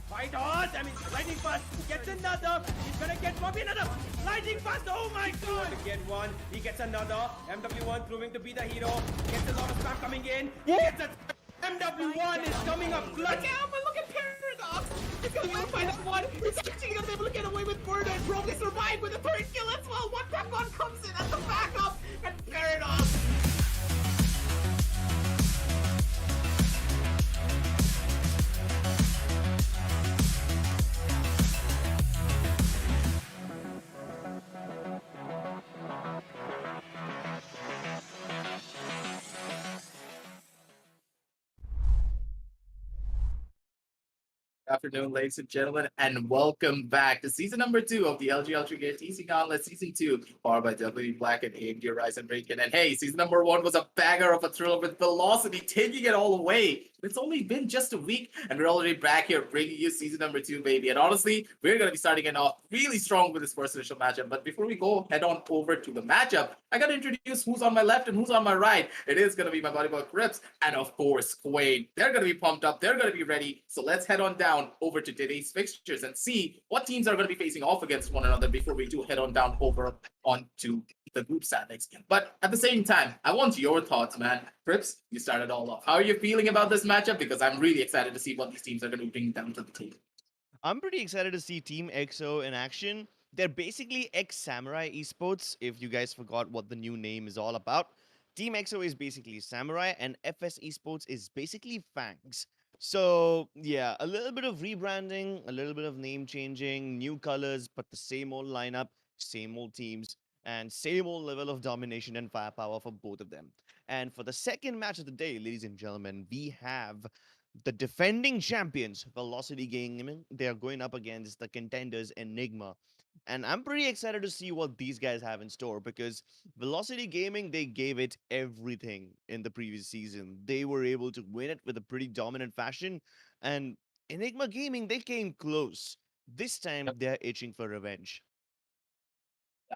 Fight on! I mean, lightning fast gets another. He's gonna get probably another. Lightning fast! Oh my god! To get one, he gets another. MW1 proving to be the hero. Gets a lot of spam coming in. He gets a MW1 is coming up clutch. Look out, but look at Paradox! He's gonna go find that one. He's actually gonna be able to get away with murder and probably survive with a third kill as well. One tap on comes in as the backup, and Paradox. Afternoon, ladies and gentlemen, and welcome back to season number 2 of the LG Ultragear TEC Gauntlet Season 2, powered by W Black and AMD Ryzen Raken. And hey, season number 1 was a banger of a thriller with Velocity taking it all away. It's only been just a week, and we're already back here bringing you season number 2, baby. And honestly, we're going to be starting it off really strong with this first initial matchup. But before we go head on over to the matchup, I got to introduce who's on my left and who's on my right. It is going to be my buddy boy Crips and, of course, Quaid. They're going to be pumped up. They're going to be ready. So let's head on down over to today's fixtures and see what teams are going to be facing off against one another before we do head on down over onto the group standings. But at the same time, I want your thoughts, man. Crips, you started all off. How are you feeling about this matchup? Because I'm really excited to see what these teams are going to be bringing down to the table. I'm pretty excited to see Team EXO in action. They're basically ex-Samurai Esports, if you guys forgot what the new name is all about. Team EXO is basically Samurai, and FS Esports is basically Fangs. So, yeah, a little bit of rebranding, a little bit of name changing, new colors, but the same old lineup, same old teams, and same old level of domination and firepower for both of them. And for the second match of the day, ladies and gentlemen, we have the defending champions, Velocity Gaming. They are going up against the contenders, Enigma. And I'm pretty excited to see what these guys have in store because Velocity Gaming, they gave it everything in the previous season. They were able to win it with a pretty dominant fashion. And Enigma Gaming, they came close. This time, they're itching for revenge.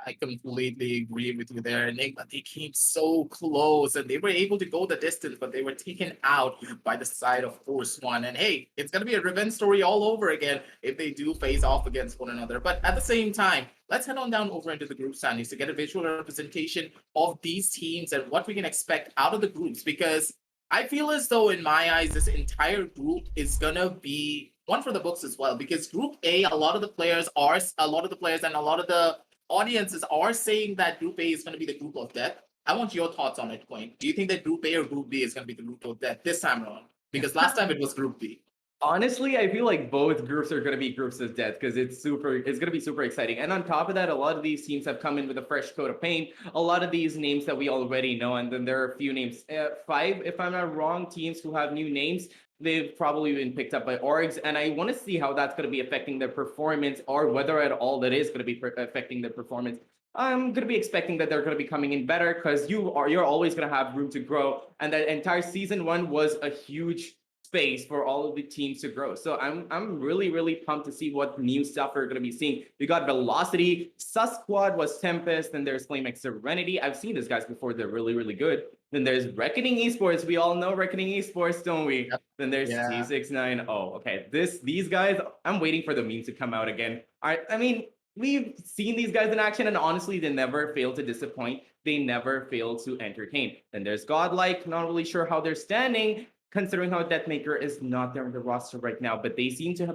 I completely agree with you there, Enigma. They came so close and they were able to go the distance, but they were taken out by the side of Force One. And hey, it's going to be a revenge story all over again if they do face off against one another. But at the same time, let's head on down over into the group standings to get a visual representation of these teams and what we can expect out of the groups. Because I feel as though, in my eyes, this entire group is going to be one for the books as well. Because Group A, a lot of the players and a lot of the audiences are saying that Group A is going to be the group of death. I want your thoughts on it, Quinn. Do you think that Group A or Group B is going to be the group of death this time around? Because last time it was Group B. Honestly, I feel like both groups are going to be groups of death because it's going to be super exciting. And on top of that, a lot of these teams have come in with a fresh coat of paint. A lot of these names that we already know, and then there are a few names, 5, if I'm not wrong, teams who have new names. They've probably been picked up by orgs, and I want to see how that's going to be affecting their performance, or whether at all that is going to be affecting their performance. I'm going to be expecting that they're going to be coming in better because you're always going to have room to grow, and that entire season 1 was a huge space for all of the teams to grow. So I'm really pumped to see what new stuff we're going to be seeing. We got Velocity, Sus Squad was Tempest, and there's Flame X Serenity. I've seen these guys before. They're really good. Then there's Reckoning Esports. We all know Reckoning Esports, don't we? Yep. Then there's T69. Oh, okay. These guys, I'm waiting for the meme to come out again. I mean, we've seen these guys in action, and honestly, they never fail to disappoint. they never fail to entertain. Then there's Godlike, not really sure how they're standing, considering how Deathmaker is not there on the roster right now, but they seem to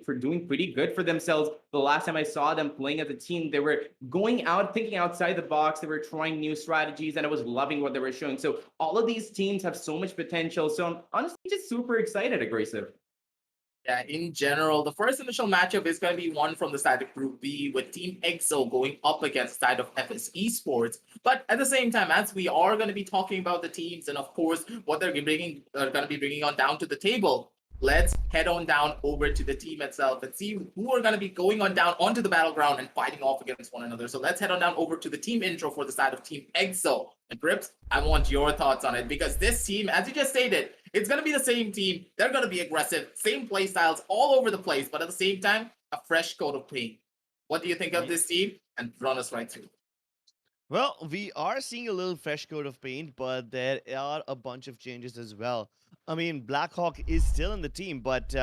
for doing pretty good for themselves. The last time I saw them playing as a team, they were going out, thinking outside the box, they were trying new strategies, and I was loving what they were showing. So all of these teams have so much potential. So I'm honestly just super excited, Aggressive. Yeah, in general, the first initial matchup is going to be one from the side of Group B with Team EXO going up against the side of FS Esports. But at the same time, as we are going to be talking about the teams and of course what they're going to be bringing on down to the table, let's head on down over to the team itself and see who are going to be going on down onto the battleground and fighting off against one another. So let's head on down over to the team intro for the side of Team EXO. And Grips, I want your thoughts on it because this team, as you just stated, it's going to be the same team. They're going to be aggressive, same play styles all over the place, but at the same time, a fresh coat of paint. What do you think of this team? And run us right through. Well, we are seeing a little fresh coat of paint, but there are a bunch of changes as well. I mean, Blackhawk is still in the team, but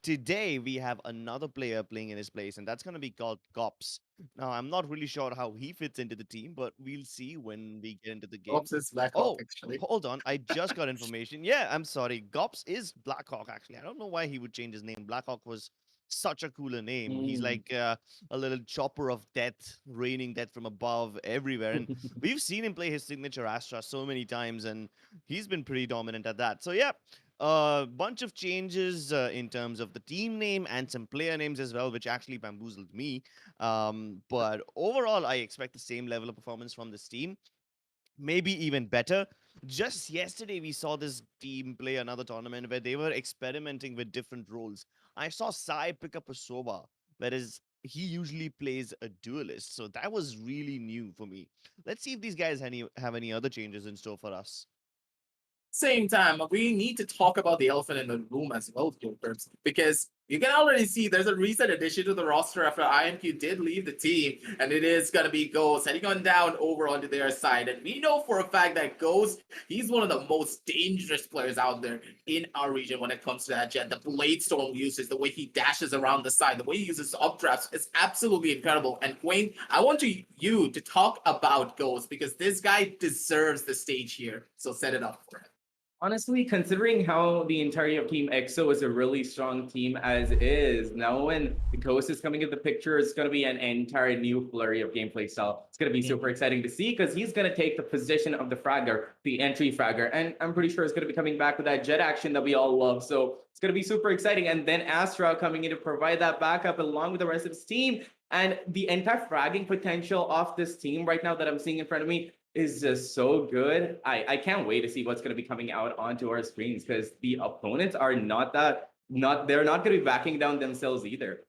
today we have another player playing in his place, and that's going to be called Gops. Now, I'm not really sure how he fits into the team, but we'll see when we get into the game. Oops, it's Blackhawk, Oh, actually. hold on. I just got information. Yeah, I'm sorry. Gops is Blackhawk, actually. I don't know why he would change his name. Blackhawk was such a cooler name. He's like a little chopper of death, raining death from above everywhere. And we've seen him play his signature Astra so many times, and he's been pretty dominant at that. So, yeah, a bunch of changes in terms of the team name and some player names as well, which actually bamboozled me. But overall, I expect the same level of performance from this team, maybe even better. Just yesterday, we saw this team play another tournament where they were experimenting with different roles. I saw Sai pick up a Soba, whereas he usually plays a duelist. So that was really new for me. Let's see if these guys have any other changes in store for us. Same time, we need to talk about the elephant in the room as well, Gilbert, because you can already see there's a recent addition to the roster after IMQ did leave the team, and it is going to be Ghost heading on down over onto their side. And we know for a fact that Ghost, he's one of the most dangerous players out there in our region when it comes to that jet. The Blade Storm uses, the way he dashes around the side, the way he uses updrafts is absolutely incredible. And Quain, I want you to talk about Ghost because this guy deserves the stage here. So set it up for him. Honestly, considering how the entirety of Team EXO is a really strong team as is, now when the Ghost is coming into the picture, it's going to be an entire new flurry of gameplay style. It's going to be super exciting to see because he's going to take the position of the fragger, the entry fragger, and I'm pretty sure it's going to be coming back with that jet action that we all love. So it's going to be super exciting. And then Astra coming in to provide that backup along with the rest of his team. And the entire fragging potential of this team right now that I'm seeing in front of me is just so good. I can't wait to see what's going to be coming out onto our screens because the opponents are they're not going to be backing down themselves either.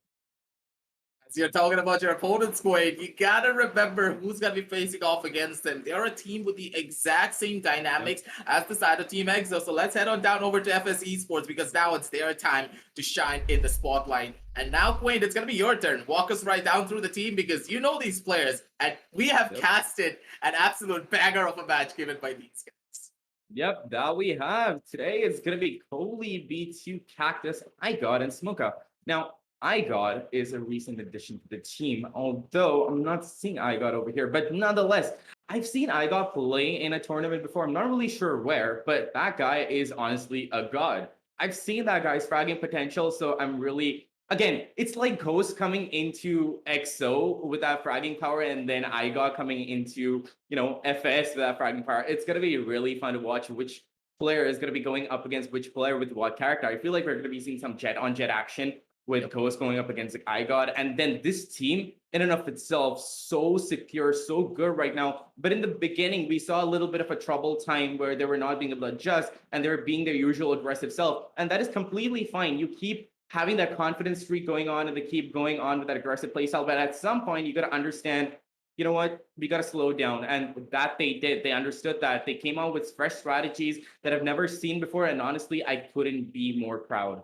As you're talking about your opponent's Quaid, you gotta remember who's gonna be facing off against them. They're a team with the exact same dynamics as the side of Team EXO. So let's head on down over to FS Esports because now it's their time to shine in the spotlight. And now, Quaid, it's gonna be your turn. Walk us right down through the team because you know these players, and we have casted an absolute banger of a match given by these guys. Yep, that we have. Today is going to be Coley, B2, Cactus, iGod, and Smoka. Now, iGod is a recent addition to the team, although I'm not seeing iGod over here, but nonetheless, I've seen iGod play in a tournament before. I'm not really sure where, but that guy is honestly a god. I've seen that guy's fragging potential, so I'm really... Again, it's like Ghost coming into EXO with that fragging power and then iGod coming into, FS with that fragging power. It's going to be really fun to watch which player is going to be going up against which player with what character. I feel like we're going to be seeing some jet-on-jet action with Ghost going up against iGod. And then this team, in and of itself, so secure, so good right now. But in the beginning, we saw a little bit of a trouble time where they were not being able to adjust and they were being their usual aggressive self. And that is completely fine. You keep having that confidence streak going on and they keep going on with that aggressive playstyle. But at some point, you got to understand, you know what, we got to slow down. And that they did. They understood that. They came out with fresh strategies that I've never seen before. And honestly, I couldn't be more proud.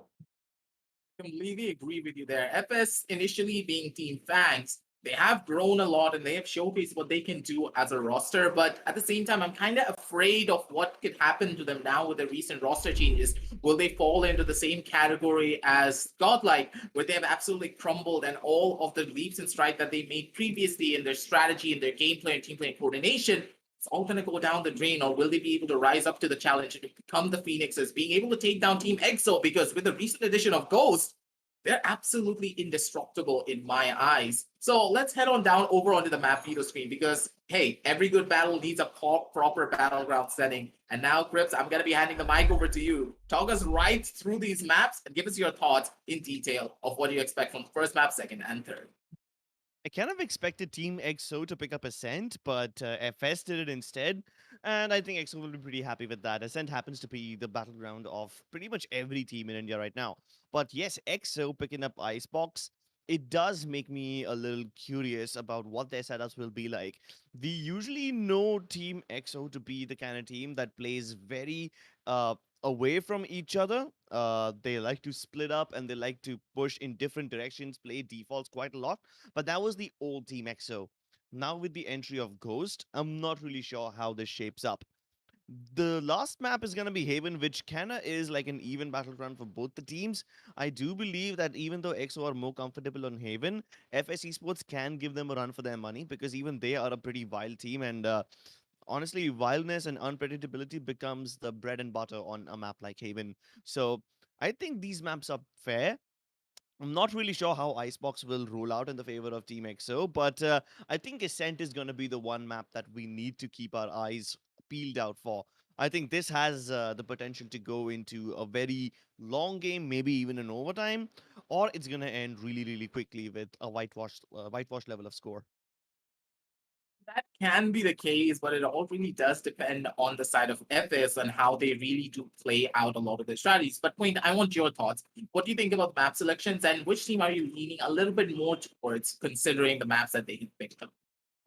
Completely agree with you there. FS initially being Team Fangs, they have grown a lot and they have showcased what they can do as a roster, but at the same time, I'm kind of afraid of what could happen to them now with the recent roster changes. Will they fall into the same category as Godlike, where they have absolutely crumbled and all of the leaps and strides that they made previously in their strategy, in their gameplay and team play coordination it's all going to go down the drain, or will they be able to rise up to the challenge and become the Phoenixes, being able to take down Team EXO? Because with the recent addition of Ghost, they're absolutely indestructible in my eyes. So let's head on down over onto the map veto screen because, hey, every good battle needs a proper battleground setting. And now, Crips, I'm going to be handing the mic over to you. Talk us right through these maps and give us your thoughts in detail of what you expect from the first map, second, and third. I kind of expected Team EXO to pick up Ascent, but FS did it instead. And I think EXO will be pretty happy with that. Ascent happens to be the battleground of pretty much every team in India right now. But yes, EXO picking up Icebox, it does make me a little curious about what their setups will be like. We usually know Team EXO to be the kind of team that plays very away from each other. They like to split up and they like to push in different directions, play defaults quite a lot. But that was the old Team EXO. Now with the entry of Ghost, I'm not really sure how this shapes up. The last map is going to be Haven, which kinda is like an even battleground for both the teams. I do believe that even though EXO are more comfortable on Haven, FS Esports can give them a run for their money because even they are a pretty wild team. And honestly, wildness and unpredictability becomes the bread and butter on a map like Haven. So I think these maps are fair. I'm not really sure how Icebox will roll out in the favor of Team EXO, but I think Ascent is going to be the one map that we need to keep our eyes peeled out for. I think this has the potential to go into a very long game, maybe even an overtime, or it's going to end really, really quickly with a whitewash level of score. That can be the case, but it all really does depend on the side of FS and how they really do play out a lot of their strategies. But Quaint, I want your thoughts. What do you think about map selections and which team are you leaning a little bit more towards considering the maps that they have picked up?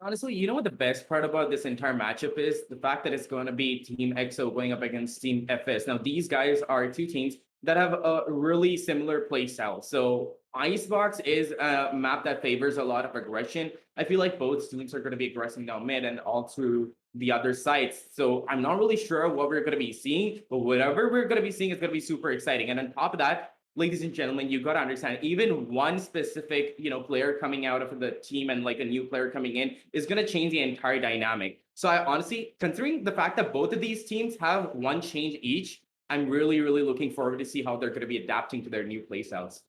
Honestly, you know what the best part about this entire matchup is? The fact that it's going to be Team EXO going up against Team FS. Now, these guys are two teams that have a really similar play style. So Icebox is a map that favors a lot of aggression. I feel like both teams are going to be aggressing down mid and all through the other sides. So I'm not really sure what we're going to be seeing, but whatever we're going to be seeing is going to be super exciting. And on top of that, ladies and gentlemen, you got to understand, even one specific, player coming out of the team and like a new player coming in is going to change the entire dynamic. So I honestly, considering the fact that both of these teams have one change each, I'm really, really looking forward to see how they're going to be adapting to their new playstyles.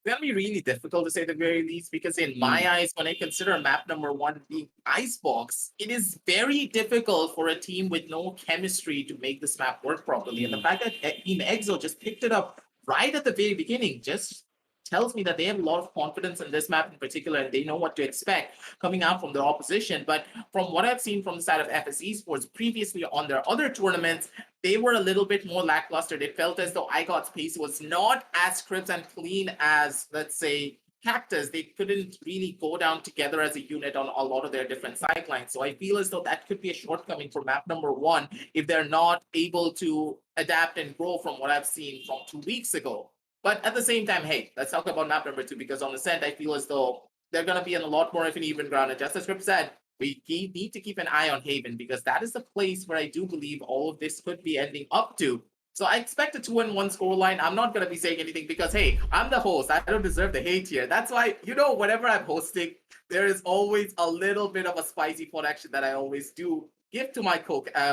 It's gonna be really difficult to say the very least because in my eyes, when I consider map number one being Icebox, it is very difficult for a team with no chemistry to make this map work properly. And the fact that Team EXO just picked it up right at the very beginning just tells me that they have a lot of confidence in this map in particular and they know what to expect coming out from their opposition. But from what I've seen from the side of FS Esports previously on their other tournaments, they were a little bit more lackluster. It felt as though IGOT's pace was not as crisp and clean as, let's say, Cactus. They couldn't really go down together as a unit on a lot of their different sidelines. So I feel as though that could be a shortcoming for map number one if they're not able to adapt and grow from what I've seen from 2 weeks ago. But at the same time, hey, let's talk about map number two because on Ascent, I feel as though they're going to be in a lot more of an even ground. And just as Rip said, we need to keep an eye on Haven because that is the place where I do believe all of this could be ending up to. So I expect a 2-1 scoreline. I'm not going to be saying anything because, hey, I'm the host. I don't deserve the hate here. That's why, whenever I'm hosting, there is always a little bit of a spicy pot action that I always do give to my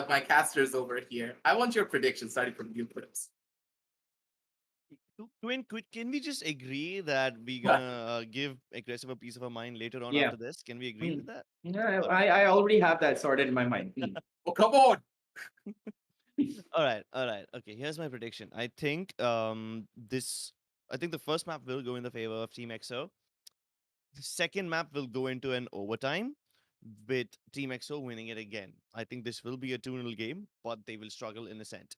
my casters over here. I want your predictions starting from you, Clips. Twin, can we just agree that we're gonna give aggressive a piece of our mind later on Yeah. after this? Can we agree with that? Yeah, I already have that sorted in my mind. Oh, come on. All right. Okay, here's my prediction. I think the first map will go in the favor of Team EXO. The second map will go into an overtime with Team EXO winning it again. I think this will be a 2-0 game, but they will struggle in Ascent.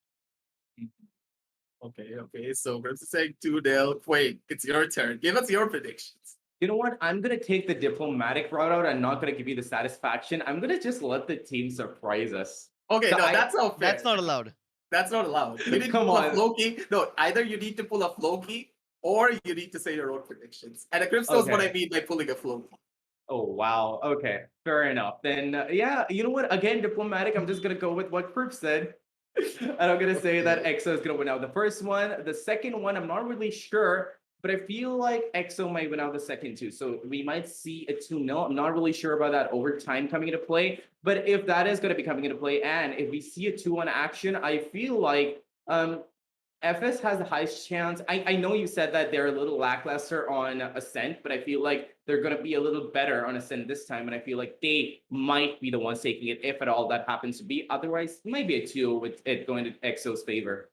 Okay. So Grips saying 2-0. Wait, it's your turn. Give us your predictions. You know what? I'm going to take the diplomatic route out. I'm not going to give you the satisfaction. I'm going to just let the team surprise us. Okay, So no, that's not fair. That's not allowed. That's not allowed. You need to Come pull a on. Floki. No, either you need to pull a Floki or you need to say your own predictions. And Grips knows what I mean by pulling a Floki. Oh, wow. Okay, fair enough. Then, yeah, you know what? Again, diplomatic, I'm just going to go with what Perp said. And I'm going to say that EXO is going to win out the first one. The second one, I'm not really sure. but I feel like EXO might win out the second two. So we might see a 2-0. I'm not really sure about that overtime coming into play. But if that is going to be coming into play, and if we see a 2-1 action, I feel like FS has the highest chance. I know you said that they're a little lackluster on Ascent, but I feel like they're going to be a little better on Ascent this time. And I feel like they might be the ones taking it, if at all that happens to be. Otherwise, it might be a 2 with it going to EXO's favor.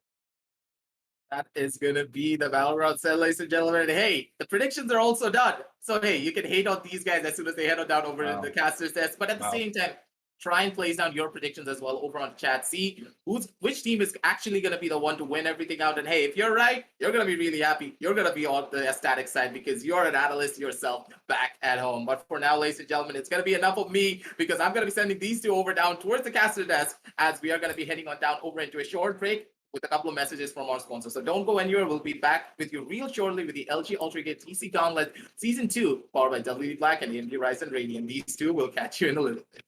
That is going to be the Valorant set, ladies and gentlemen. And hey, the predictions are also done. So hey, you can hate on these guys as soon as they head on down over to the caster's desk. But at the same time, try and place down your predictions as well over on chat. See which team is actually going to be the one to win everything out. And hey, if you're right, you're going to be really happy. You're going to be on the ecstatic side because you're an analyst yourself back at home. But for now, ladies and gentlemen, it's going to be enough of me because I'm going to be sending these two over down towards the caster desk as we are going to be heading on down over into a short break with a couple of messages from our sponsor. So don't go anywhere. We'll be back with you real shortly with the LG Ultragear TEC Gauntlet Season 2, powered by WD Black and AMD Ryzen Radeon. These two will catch you in a little bit.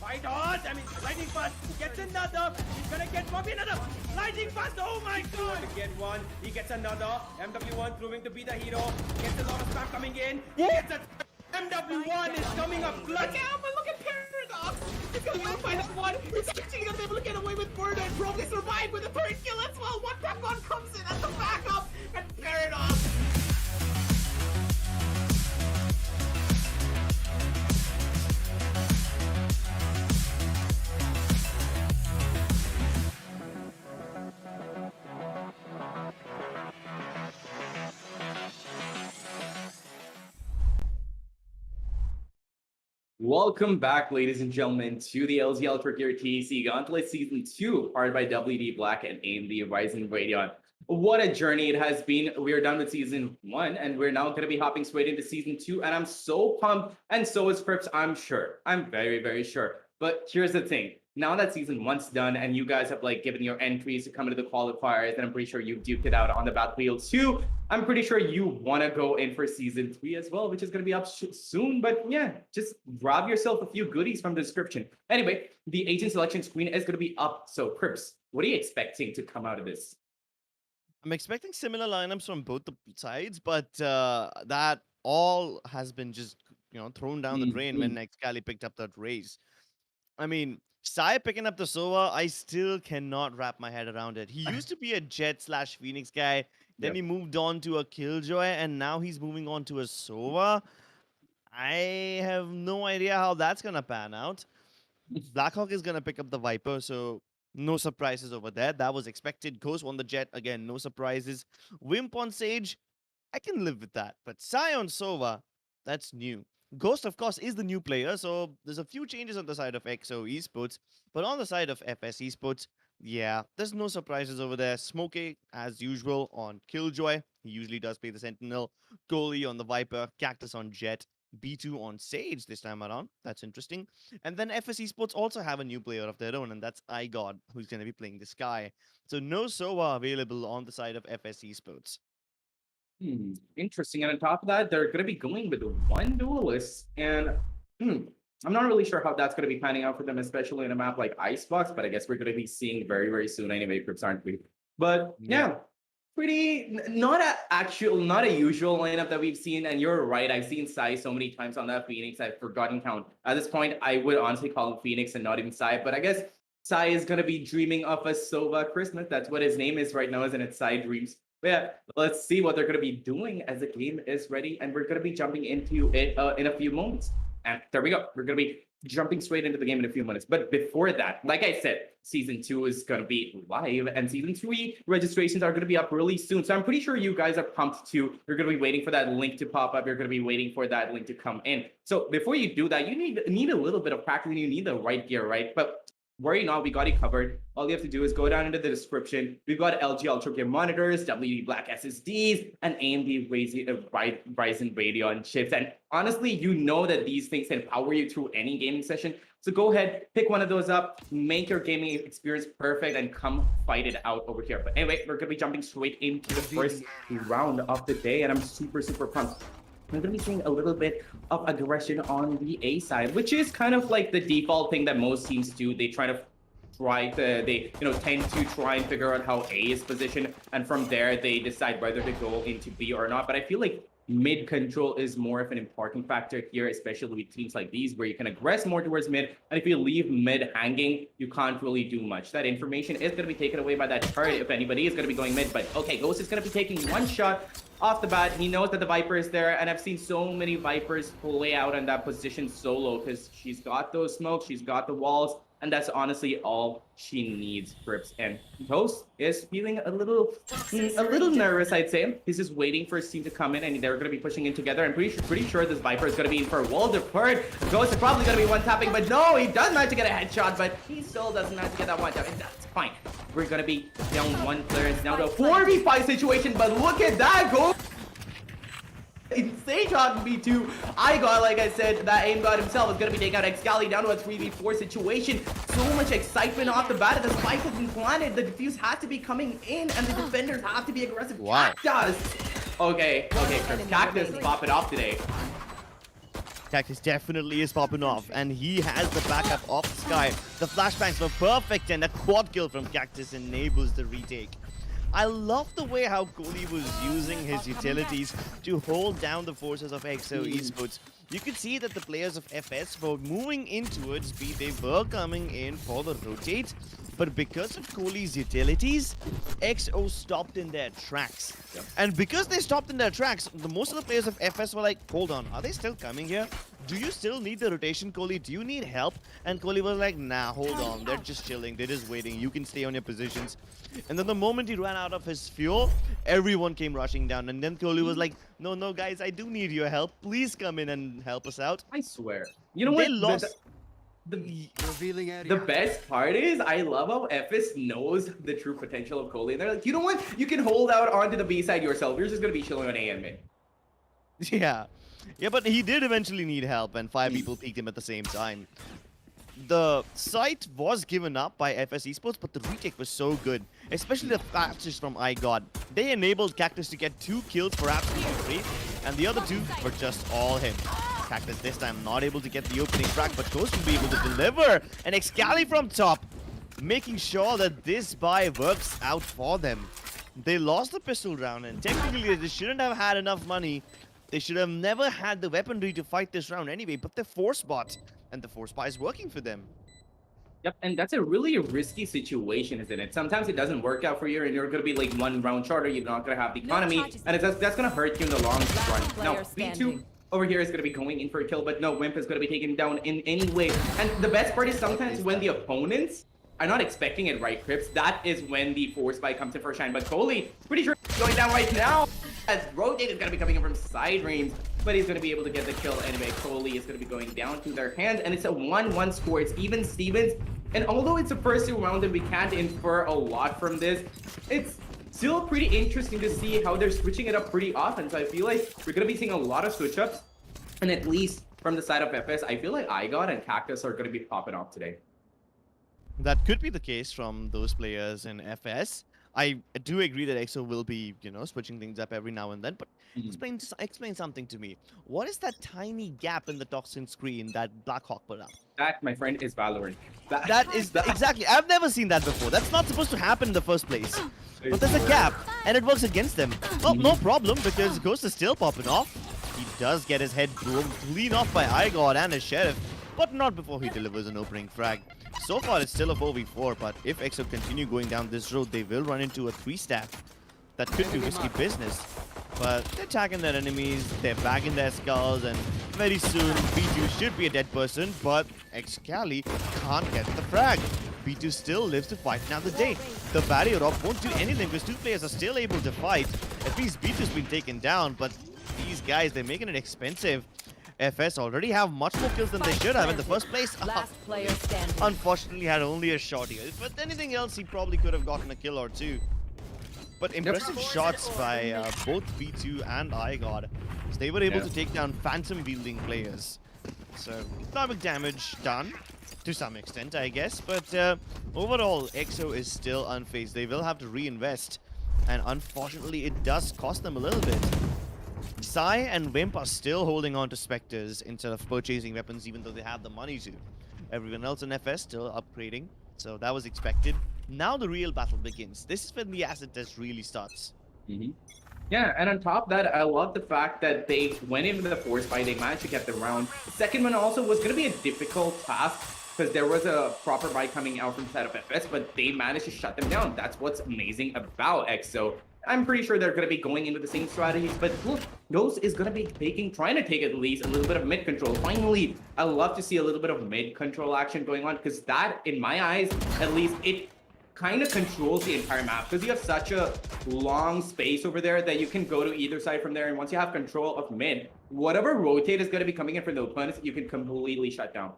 Fight on! I mean, lightning fast gets another. He's gonna get probably another. Lightning fast! Oh my god! To get one, he gets another. MW1 proving to be the hero. Gets a lot of spam coming in. He gets a MW1 is coming up clutch. Look out, but look at Paradox! He's gonna win by that one! He's actually gonna be able to get away with murder and probably survive with a third kill as well! One tap gun comes in as the backup, and Paradox! Welcome back, ladies and gentlemen, to the LG Ultragear TEC Gauntlet Season 2, powered by WD Black and AMD Ryzen Radeon. What a journey it has been. We are done with Season 1, and we're now going to be hopping straight into Season 2, and I'm so pumped, and so is Crips, I'm sure. I'm very, very sure. But here's the thing. Now that Season 1's done, and you guys have like given your entries to come into the qualifiers, and I'm pretty sure you've duked it out on the battlefield too, I'm pretty sure you want to go in for Season 3 as well, which is going to be up soon. But yeah, just grab yourself a few goodies from the description. Anyway, the agent selection screen is going to be up. So, Crips, what are you expecting to come out of this? I'm expecting similar lineups from both the sides, but that all has been just thrown down the drain when Excali picked up that race. I mean, Sai picking up the Sova, I still cannot wrap my head around it. He used to be a Jet/Phoenix guy, then he moved on to a Killjoy, and now he's moving on to a Sova. I have no idea how that's gonna pan out. Blackhawk is gonna pick up the Viper, so no surprises over there. That was expected. Ghost won the Jet again, no surprises. Wimp on Sage, I can live with that. But Sai on Sova, that's new. Ghost, of course, is the new player, so there's a few changes on the side of XO Esports, but on the side of FS Esports, yeah, there's no surprises over there. Smokey, as usual, on Killjoy. He usually does play the Sentinel. Goalie on the Viper. Cactus on Jet. B2 on Sage this time around. That's interesting. And then FS Esports also have a new player of their own, and that's iGod, who's going to be playing this guy. So no Sova available on the side of FS Esports. Interesting. And on top of that, they're going to be going with one duelist. And I'm not really sure how that's going to be panning out for them, especially in a map like Icebox. But I guess we're going to be seeing very, very soon anyway, Crips, aren't we? But yeah, pretty not a usual lineup that we've seen. And you're right, I've seen Sai so many times on that Phoenix, I've forgotten count. At this point, I would honestly call him Phoenix and not even Sai. But I guess Sai is going to be dreaming of a Sova Christmas. That's what his name is right now, isn't it? Sai Dreams. But yeah, let's see what they're going to be doing as the game is ready. And we're going to be jumping into it in a few moments. And there we go. We're going to be jumping straight into the game in a few minutes. But before that, like I said, Season 2 is going to be live. And Season 3 registrations are going to be up really soon. So I'm pretty sure you guys are pumped too. You're going to be waiting for that link to pop up. You're going to be waiting for that link to come in. So before you do that, you need a little bit of practice. You need the right gear, right? But worry not, we got it covered. All you have to do is go down into the description. We've got LG Ultragear monitors, WD Black SSDs, and AMD Ryzen Radeon chips. And honestly, you know that these things can power you through any gaming session. So go ahead, pick one of those up, make your gaming experience perfect, and come fight it out over here. But anyway, we're going to be jumping straight into the first round of the day, and I'm super, super pumped. We're going to be seeing a little bit of aggression on the A side, which is kind of like the default thing that most teams do. They tend to try and figure out how A is positioned, and from there they decide whether to go into B or not. But I feel like mid control is more of an important factor here, especially with teams like these where you can aggress more towards mid, and if you leave mid hanging, you can't really do much. That information is going to be taken away by that turret if anybody is going to be going mid. But okay, Ghost is going to be taking one shot off the bat. He knows that the Viper is there, and I've seen so many Vipers play out in that position solo because she's got those smokes, she's got the walls, and that's honestly all she needs, Crips. And Ghost is feeling a little nervous, I'd say. He's just waiting for his team to come in, and they're going to be pushing in together. I'm pretty sure this Viper is going to be in for a wall deferred. Ghost is probably going to be one tapping, but no, he does manage to get a headshot, but he still doesn't manage to get that one tap, and that's fine. We're going to be down one clearance, now to a 4v5 situation, but look at that, Ghost! Insane shot in B2. iGod, like I said, that aim god himself is going to be taking out Excali down to a 3v4 situation. So much excitement off the bat. The spike has been planted. The defuse has to be coming in, and the defenders have to be aggressive. Wow. Cactus! Okay, Chris. Cactus is popping off today. Cactus definitely is popping off, and he has the backup off the sky. The flashbangs were perfect, and a quad kill from Cactus enables the retake. I love the way how Kohli was using his utilities to hold down the forces of XO Esports. You could see that the players of FS were moving in towards B. They were coming in for the rotate, but because of Kohli's utilities, XO stopped in their tracks. And because they stopped in their tracks, most of the players of FS were like, hold on, are they still coming here? Do you still need the rotation, Kohli? Do you need help? And Kohli was like, nah, hold on, they're just chilling, they're just waiting, you can stay on your positions. And then the moment he ran out of his fuel, everyone came rushing down. And then Kohli was like, no, guys, I do need your help. Please come in and help us out. I swear, You know They what? lost. Revealing area. The best part is I love how FS knows the true potential of Coley. They're like, you know what? You can hold out onto the B side yourself. You're just gonna be chilling on A and mid. Yeah. Yeah, but he did eventually need help, and 5 people peeked him at the same time. The site was given up by FS Esports, but the retake was so good, especially the patches from iGod. They enabled Cactus to get 2 kills for absolutely free, and the other 2 were just all him. Cactus this time not able to get the opening frag, but Ghost will be able to deliver an Excali from top, making sure that this buy works out for them. They lost the pistol round, and technically they shouldn't have had enough money. They should have never had the weaponry to fight this round anyway, but they force bot, and the force buy is working for them. Yep, and that's a really risky situation, isn't it? Sometimes it doesn't work out for you, and you're gonna be like 1 round shorter. You're not gonna have the economy, and that's gonna hurt you in the long run. Now, B2 over here is going to be going in for a kill, but no, Wimp is going to be taken down in any way. And the best part is sometimes when the opponents are not expecting it, right, Crips? That is when the force buy comes in for shine. But Coley, pretty sure he's going down right now. As Rotate is going to be coming in from side range, but he's going to be able to get the kill anyway. Coley is going to be going down to their hands, and it's a 1-1 score. It's even Stevens. And although it's the first 2 round and we can't infer a lot from this, it's still pretty interesting to see how they're switching it up pretty often. So I feel like we're going to be seeing a lot of switch ups. And at least from the side of FS, I feel like iGod and Cactus are going to be popping off today. That could be the case from those players in FS. I do agree that EXO will be, you know, switching things up every now and then, but explain something to me. What is that tiny gap in the Toxin screen that Blackhawk put up? That, my friend, is Valorant. That is exactly. I've never seen that before. That's not supposed to happen in the first place. But there's a gap, and it works against them. Well, no problem, because Ghost is still popping off. He does get his head blown clean off by iGod and his Sheriff, but not before he delivers an opening frag. So far, it's still a 4v4, but if EXO continue going down this road, they will run into a 3-stack. That could be risky business. But they're attacking their enemies, they're bagging their skulls, and very soon, B2 should be a dead person, but Excali can't get the frag. B2 still lives to fight another day. The barrier up won't do anything because 2 players are still able to fight. At least B2's been taken down, but these guys, they're making it expensive. FS already have much more kills than they should have in the first place. Last player standing. Unfortunately, had only a shot here. If with anything else, he probably could have gotten a kill or 2. But impressive shots by both B2 and iGod. So they were able to take down phantom-wielding players. So, economic damage done, to some extent, I guess. But overall, EXO is still unfazed. They will have to reinvest. And unfortunately, it does cost them a little bit. Psy and Wimp are still holding on to Spectres instead of purchasing weapons, even though they have the money to. Everyone else in FS still upgrading, so that was expected. Now the real battle begins. This is when the acid test really starts. Yeah, and on top of that, I love the fact that they went into the force fight. They managed to get the round. The second one also was going to be a difficult task because there was a proper buy coming out from the side of FS, but they managed to shut them down. That's what's amazing about EXO. I'm pretty sure they're going to be going into the same strategies, but look, Ghost is going to be trying to take at least a little bit of mid control. Finally, I love to see a little bit of mid control action going on because that, in my eyes, at least it kind of controls the entire map because you have such a long space over there that you can go to either side from there. And once you have control of mid, whatever rotate is going to be coming in from the opponents, you can completely shut down.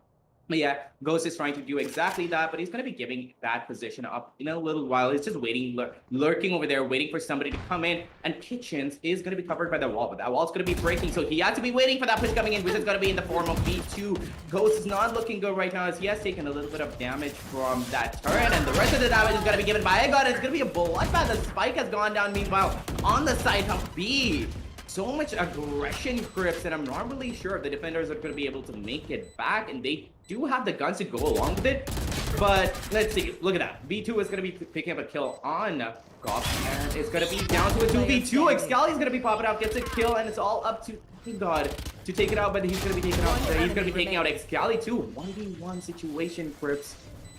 But yeah, Ghost is trying to do exactly that, but he's going to be giving that position up in a little while. He's just waiting, lurking over there, waiting for somebody to come in. And Kitchens is going to be covered by the wall, but that wall's going to be breaking. So he has to be waiting for that push coming in, which is going to be in the form of B2. Ghost is not looking good right now as he has taken a little bit of damage from that turret. And the rest of the damage is going to be given by iGod. It's going to be a bloodbath. The spike has gone down meanwhile on the side of B. So much aggression, Crips, and I'm not really sure if the defenders are going to be able to make it back, and they do have the guns to go along with it. But let's see, look at that. B2 is going to be picking up a kill on Goff, and it's going to be down to a 2v2. Excali is going to be popping out, gets a kill, and it's all up to God to take it out, but he's going to be taking out. He's going to be taking out Excali too. 1v1 situation, Crips.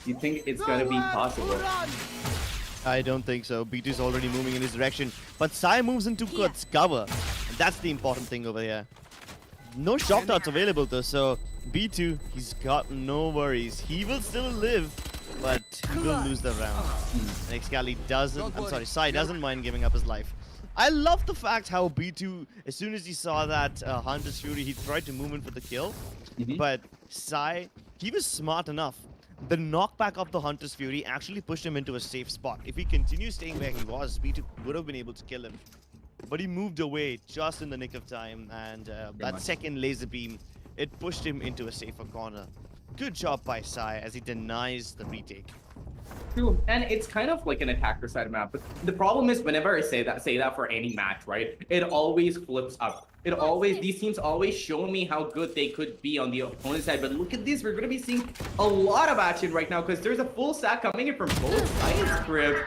You think it's going to be possible? I don't think so. B2's already moving in his direction, but Psy moves into Kurt's cover. And that's the important thing over here. No shock darts available though, so B2, he's got no worries. He will still live, but he will lose the round. And Excali doesn't, I'm sorry, Psy doesn't mind giving up his life. I love the fact how B2, as soon as he saw that Hunter's Fury, he tried to move in for the kill. But Sai, he was smart enough. The knockback of the Hunter's Fury actually pushed him into a safe spot. If he continued staying where he was, B2 would have been able to kill him. But he moved away just in the nick of time, and that second laser beam, it pushed him into a safer corner. Good job by Sai as he denies the retake. True, and it's kind of like an attacker side map, but the problem is whenever I say that for any match, right? It always flips up. These teams always show me how good they could be on the opponent side. But look at this, we're gonna be seeing a lot of action right now because there's a full stack coming in from both sides. Crib,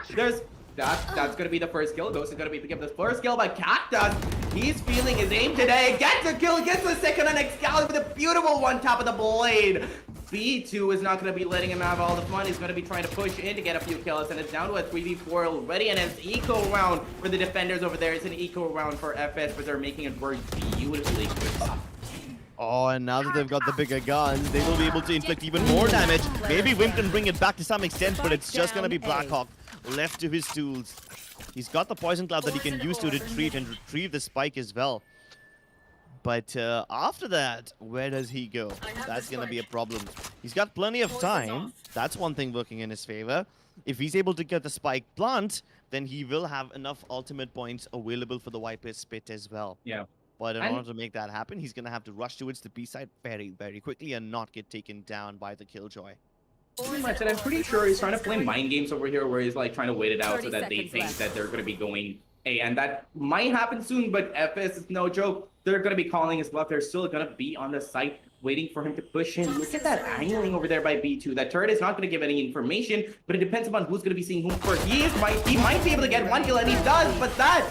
that's gonna be the first kill. Ghost is gonna be picking up the first kill by Cactus. He's feeling his aim today. Gets a kill, gets the second on Excalibur with a beautiful one top of the blade. B2 is not going to be letting him have all the fun. He's going to be trying to push in to get a few kills, and it's down to a 3v4 already, and it's eco round for the defenders over there. It's an eco round for FS, but they're making it work beautifully. Oh, and now that they've got the bigger guns, they will be able to inflict even more damage. Maybe Wim can bring it back to some extent, but it's just going to be Blackhawk left to his tools. He's got the Poison Cloud that he can use to retreat and retrieve the spike as well. But after that, where does he go? That's going to be a problem. He's got plenty of time. That's one thing working in his favor. If he's able to get the spike plant, then he will have enough ultimate points available for the Viper's Spit as well. Yeah. But in order to make that happen, he's going to have to rush towards the B side very, very quickly and not get taken down by the Killjoy. Pretty much, and I'm pretty sure he's trying to play mind games over here where he's like trying to wait it out so that they think that they're going to be going A, and that might happen soon, but FS is no joke. They're going to be calling his bluff. They're still going to be on the site waiting for him to push in. Look at that angling over there by B2. That turret is not going to give any information, but it depends upon who's going to be seeing whom first. He might be able to get one kill, and he does, but that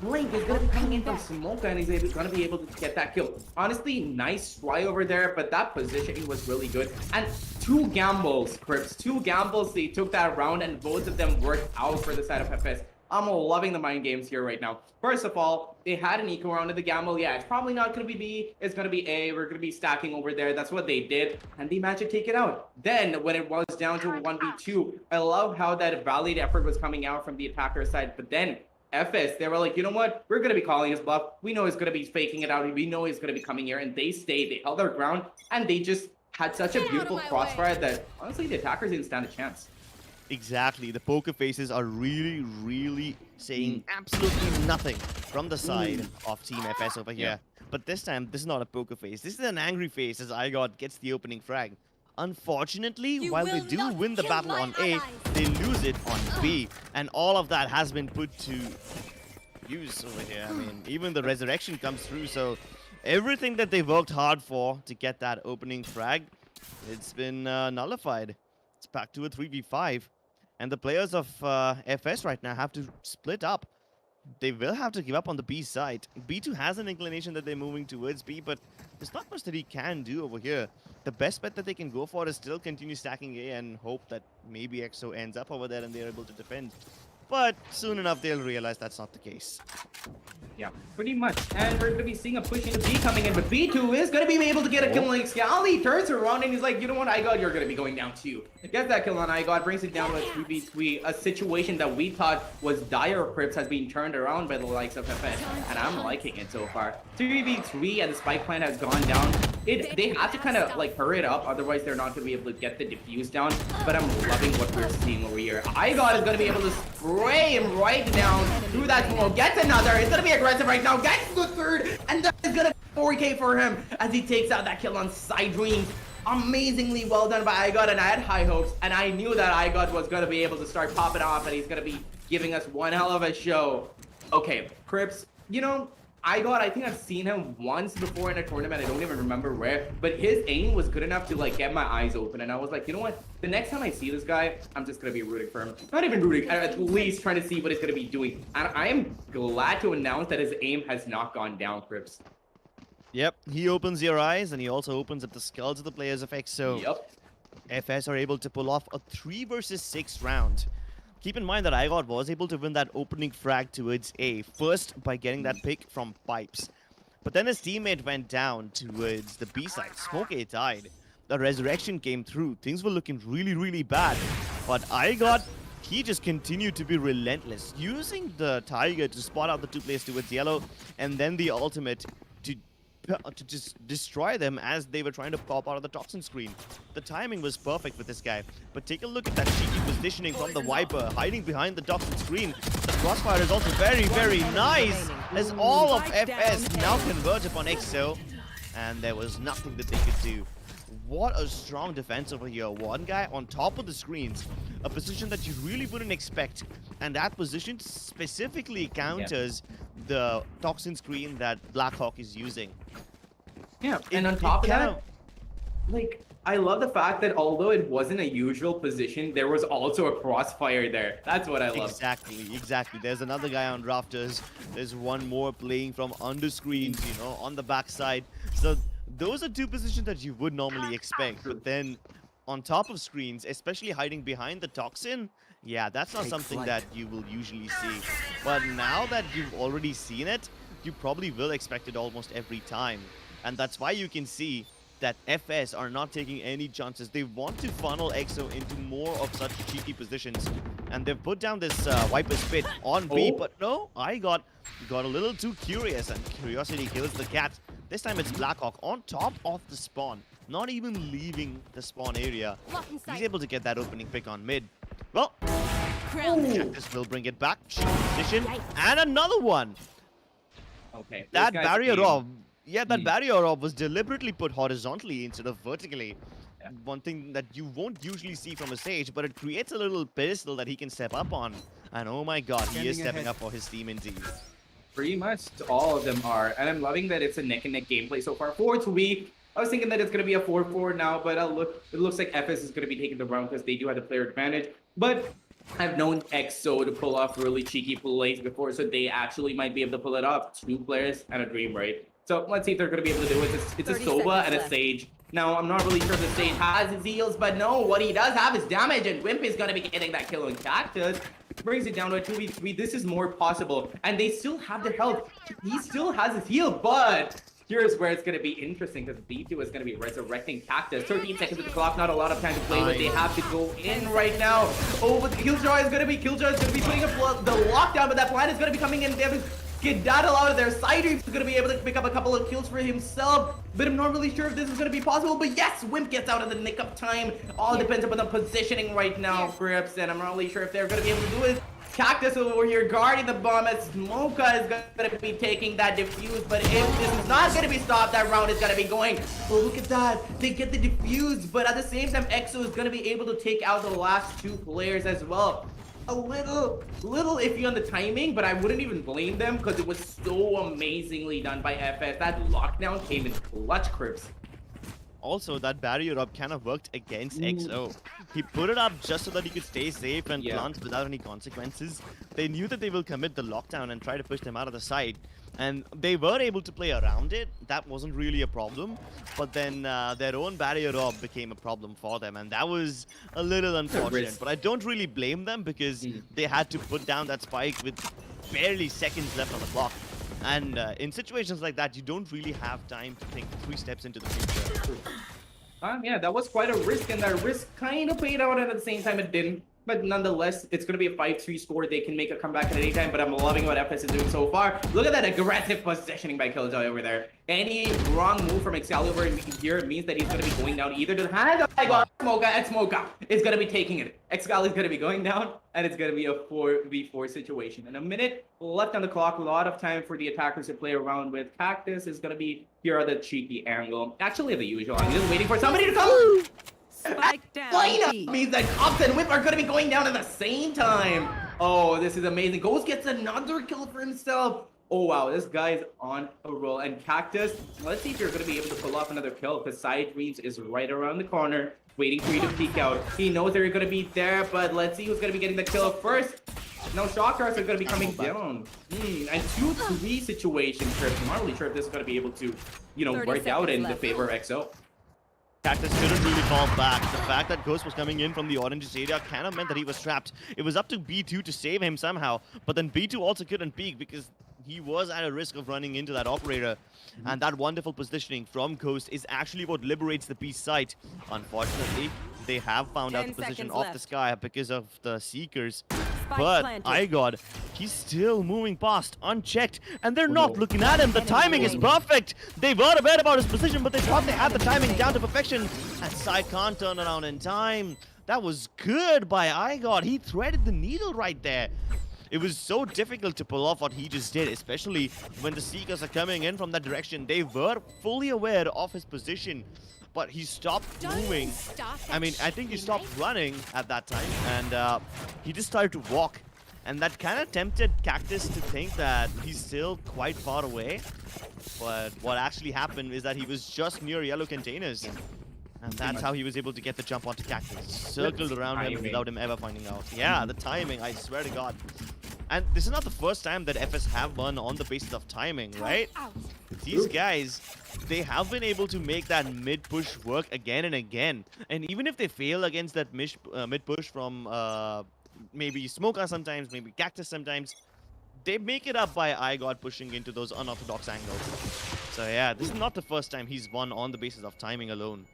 Blink is going to be coming in from smoke, and he's going to be able to get that kill. Honestly, nice try over there, but that positioning was really good. And two gambles, Crips. Two gambles. They took that round, and both of them worked out for the side of FS. I'm loving the mind games here right now. First of all, they had an eco round of the gamble. Yeah, it's probably not going to be B. It's going to be A. We're going to be stacking over there. That's what they did. And they managed to take it out. Then, when it was down to 1v2, I love how that valiant effort was coming out from the attacker side. But then, FS, they were like, you know what? We're going to be calling his bluff. We know he's going to be faking it out. We know he's going to be coming here. And they stayed. They held their ground. And they just had such a beautiful crossfire that, honestly, the attackers didn't stand a chance. Exactly. The poker faces are really, really saying absolutely nothing from the side of Team FS over here. But this time, this is not a poker face. This is an angry face as IGOT gets the opening frag. Unfortunately, while they do win the battle on A, they lose it on B. And all of that has been put to use over here. I mean, even the resurrection comes through. So everything that they worked hard for to get that opening frag, it's been nullified. It's back to a 3v5. And the players of FS right now have to split up. They will have to give up on the B side. B2 has an inclination that they're moving towards B, but there's not much that he can do over here. The best bet that they can go for is still continue stacking A and hope that maybe EXO ends up over there and they're able to defend. But soon enough, they'll realize that's not the case. Yeah, pretty much. And we're going to be seeing a push into B coming in, but B2 is going to be able to get a kill on Excalibur. He turns around and he's like, you know what, IGOT, you're going to be going down too. Gets that kill on IGOT, brings it down to a 3v3, a situation that we thought was dire Crips has been turned around by the likes of FS, and I'm liking it so far. 3v3 and the spike plant has gone down. They have to kind of like hurry it up, otherwise they're not going to be able to get the defuse down, but I'm loving what we're seeing over here. IGOT is going to be able to spray him right down through that smoke, gets another, it's going to be aggressive right now, gets the third, and that is going to 4K for him as he takes out that kill on Side Dreams. Amazingly well done by IGOT, and I had high hopes, and I knew that IGOT was going to be able to start popping off, and he's going to be giving us one hell of a show. Okay, Crips, you know, IGOT, I think I've seen him once before in a tournament, I don't even remember where, but his aim was good enough to like get my eyes open, and I was like, you know what, the next time I see this guy, I'm just going to be rooting for him. Not even rooting, at least trying to see what he's going to be doing. And I am glad to announce that his aim has not gone down, Crips. Yep, he opens your eyes and he also opens up the skulls of the players of EXO. Yep. FS are able to pull off a 3 versus 6 round. Keep in mind that IGOT was able to win that opening frag towards A, first by getting that pick from Pipes. But then his teammate went down towards the B side. Smoke A died. The resurrection came through. Things were looking really, really bad. But IGOT he just continued to be relentless, using the Tiger to spot out the 2 players towards yellow, and then the ultimate to just destroy them as they were trying to pop out of the toxin screen. The timing was perfect with this guy. But take a look at that cheeky positioning from the Viper, hiding behind the toxin screen. The crossfire is also very, very nice, as all of FS now converge upon EXO, and there was nothing that they could do. What a strong defense over here. One guy on top of the screens, a position that you really wouldn't expect. And that position specifically counters the toxin screen that Blackhawk is using. Yeah, and on top of that, like, I love the fact that although it wasn't a usual position, there was also a crossfire there. That's what I love. Exactly. There's another guy on rafters. There's one more playing from under screens, you know, on the backside. So those are 2 positions that you would normally expect. But then on top of screens, especially hiding behind the toxin, yeah, that's not something that you will usually see. But now that you've already seen it, you probably will expect it almost every time. And that's why you can see that FS are not taking any chances. They want to funnel EXO into more of such cheeky positions. And they've put down this Viper Spit on B, but no, I got a little too curious, and curiosity kills the cat. This time it's Blackhawk on top of the spawn, not even leaving the spawn area. He's able to get that opening pick on mid. Well, Cactus will bring it back. Position, and another one. Okay. That barrier orb. Yeah, that barrier orb was deliberately put horizontally instead of vertically. Yeah. One thing that you won't usually see from a stage, but it creates a little pedestal that he can step up on. And oh my god, he is stepping up for his team indeed. Pretty much all of them are. And I'm loving that it's a neck-and-neck gameplay so far. 4-2. I was thinking that it's going to be a 4-4 now, but it looks like FS is going to be taking the round because they do have the player advantage. But I've known EXO to pull off really cheeky plays before, so they actually might be able to pull it off. 2 players and a Dream, right? So let's see if they're going to be able to do it. It's a Sova and a Sage. Now, I'm not really sure if the Sage has his heals, but no, what he does have is damage, and Wimp is going to be getting that kill on Cactus. Brings it down to a 2v3. This is more possible, and they still have the health. He still has his heal, but here's where it's going to be interesting, because B2 is going to be resurrecting Cactus. 13 seconds of the clock, not a lot of time to play with. They have to go in right now. Oh, but the Killjoy is going to be putting up the lockdown, but that plan is going to be coming in. Skedaddle out of there. Sidereams is going to be able to pick up a couple of kills for himself, but I'm not really sure if this is going to be possible. But yes, Wimp gets out of the nick of time. All depends upon the positioning right now for Ascent. I'm not really sure if they're going to be able to do it. Cactus over here guarding the bomb as Smoka is going to be taking that defuse, but if this is not going to be stopped, that round is going to be going. Oh, look at that. They get the defuse, but at the same time, EXO is going to be able to take out the last 2 players as well. A little iffy on the timing, but I wouldn't even blame them because it was so amazingly done by FS. That lockdown came in clutch, Crips. Also, that barrier up kind of worked against EXO. He put it up just so that he could stay safe and plant without any consequences. They knew that they will commit the lockdown and try to push them out of the side. And they were able to play around it. That wasn't really a problem. But then their own barrier orb became a problem for them. And that was a little unfortunate. But I don't really blame them because they had to put down that spike with barely seconds left on the clock. And in situations like that, you don't really have time to think 3 steps into the future. Yeah, that was quite a risk, and that risk kind of paid out, and at the same time it didn't. But nonetheless, it's going to be a 5-3 score. They can make a comeback at any time, but I'm loving what FS is doing so far. Look at that aggressive positioning by Killjoy over there. Any wrong move from Excalibur here means that he's going to be going down either to the hands of Smoka, and Smoka is going to be taking it. Excalibur is going to be going down, and it's going to be a 4v4 situation. In a minute left on the clock, a lot of time for the attackers to play around with. Cactus is going to be here at the cheeky angle. Actually, the usual angle. Just waiting for somebody to come. Spike down. Lineup means that Cops and Whip are going to be going down at the same time. Oh, this is amazing. Ghost gets another kill for himself. Oh, wow. This guy's on a roll. And Cactus, let's see if you're going to be able to pull off another kill, because Side Dreams is right around the corner, waiting for you to peek out. He knows they're going to be there, but let's see who's going to be getting the kill first. No, Shockers are going to be coming down. And 2-3 situation, Chris. I'm not really sure if this is going to be able to, you know, work out in the favor of EXO. Cactus couldn't really fall back. The fact that Ghost was coming in from the oranges area kind of meant that he was trapped. It was up to B2 to save him somehow, but then B2 also couldn't peek because he was at a risk of running into that operator. And that wonderful positioning from Ghost is actually what liberates the B site. Unfortunately, they have found out the 10 position seconds of the left. Sky because of the Seekers. Spike But planted. Igod, he's still moving past, unchecked, and they're Oh, not no. looking at him. The timing is perfect. They were aware about his position, but they thought they had the timing down to perfection. And Sai can't turn around in time. That was good by Igod. He threaded the needle right there. It was so difficult to pull off what he just did, especially when the Seekers are coming in from that direction. They were fully aware of his position, but he stopped moving. I mean, I think he stopped running at that time, and he just started to walk. And that kind of tempted Cactus to think that he's still quite far away. But what actually happened is that he was just near yellow containers. And that's how he was able to get the jump onto Cactus. Circled around him timing. without him ever finding out. Yeah, the timing, I swear to God. And this is not the first time that FS have won on the basis of timing, right? These guys, they have been able to make that mid-push work again and again. And even if they fail against that mid-push from maybe Smoker sometimes, maybe Cactus sometimes, they make it up by Igod pushing into those unorthodox angles. So yeah, this is not the first time he's won on the basis of timing alone.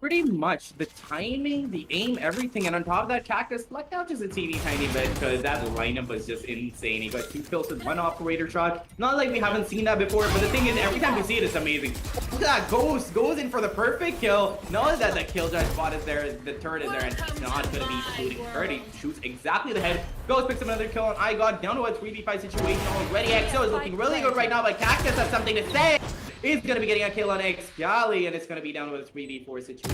Pretty much the timing, the aim, everything, and on top of that, Cactus lucked out just a teeny tiny bit because that lineup was just insane. He got 2 kills with 1 operator shot. Not like we haven't seen that before, but the thing is, every time we see it, it's amazing. Look at that, Ghost goes in for the perfect kill. Not that the killjoy spot is there, the turret is there, and it's not going to be shooting turret. He shoots exactly the head. Ghost picks up another kill on Igod, down to a 3v5 situation already. EXO is looking really good right now, but Cactus has something to say. He's going to be getting a kill on Xgali, and it's going to be down to a 3v4 situation.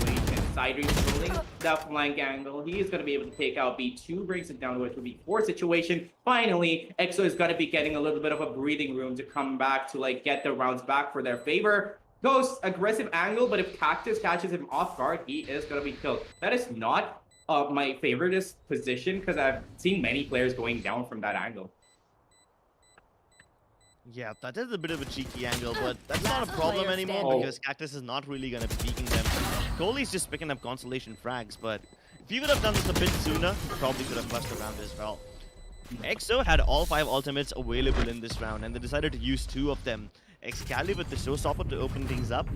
Sidream pulling that flank angle. He is going to be able to take out B2, brings it down to a 3v4 situation. Finally, EXO is going to be getting a little bit of a breathing room to come back to like get the rounds back for their favor. Ghost, aggressive angle, but if Cactus catches him off guard, he is going to be killed. That is not my favoriteest position because I've seen many players going down from that angle. Yeah, that is a bit of a cheeky angle, but that's not a problem player anymore standing. because Cactus is not really going to be peeking them. Kohli's just picking up consolation frags, but if he would have done this a bit sooner, he probably could have clutched around as well. EXO had all 5 ultimates available in this round, and they decided to use 2 of them. Excalibur with the showstopper to open things up.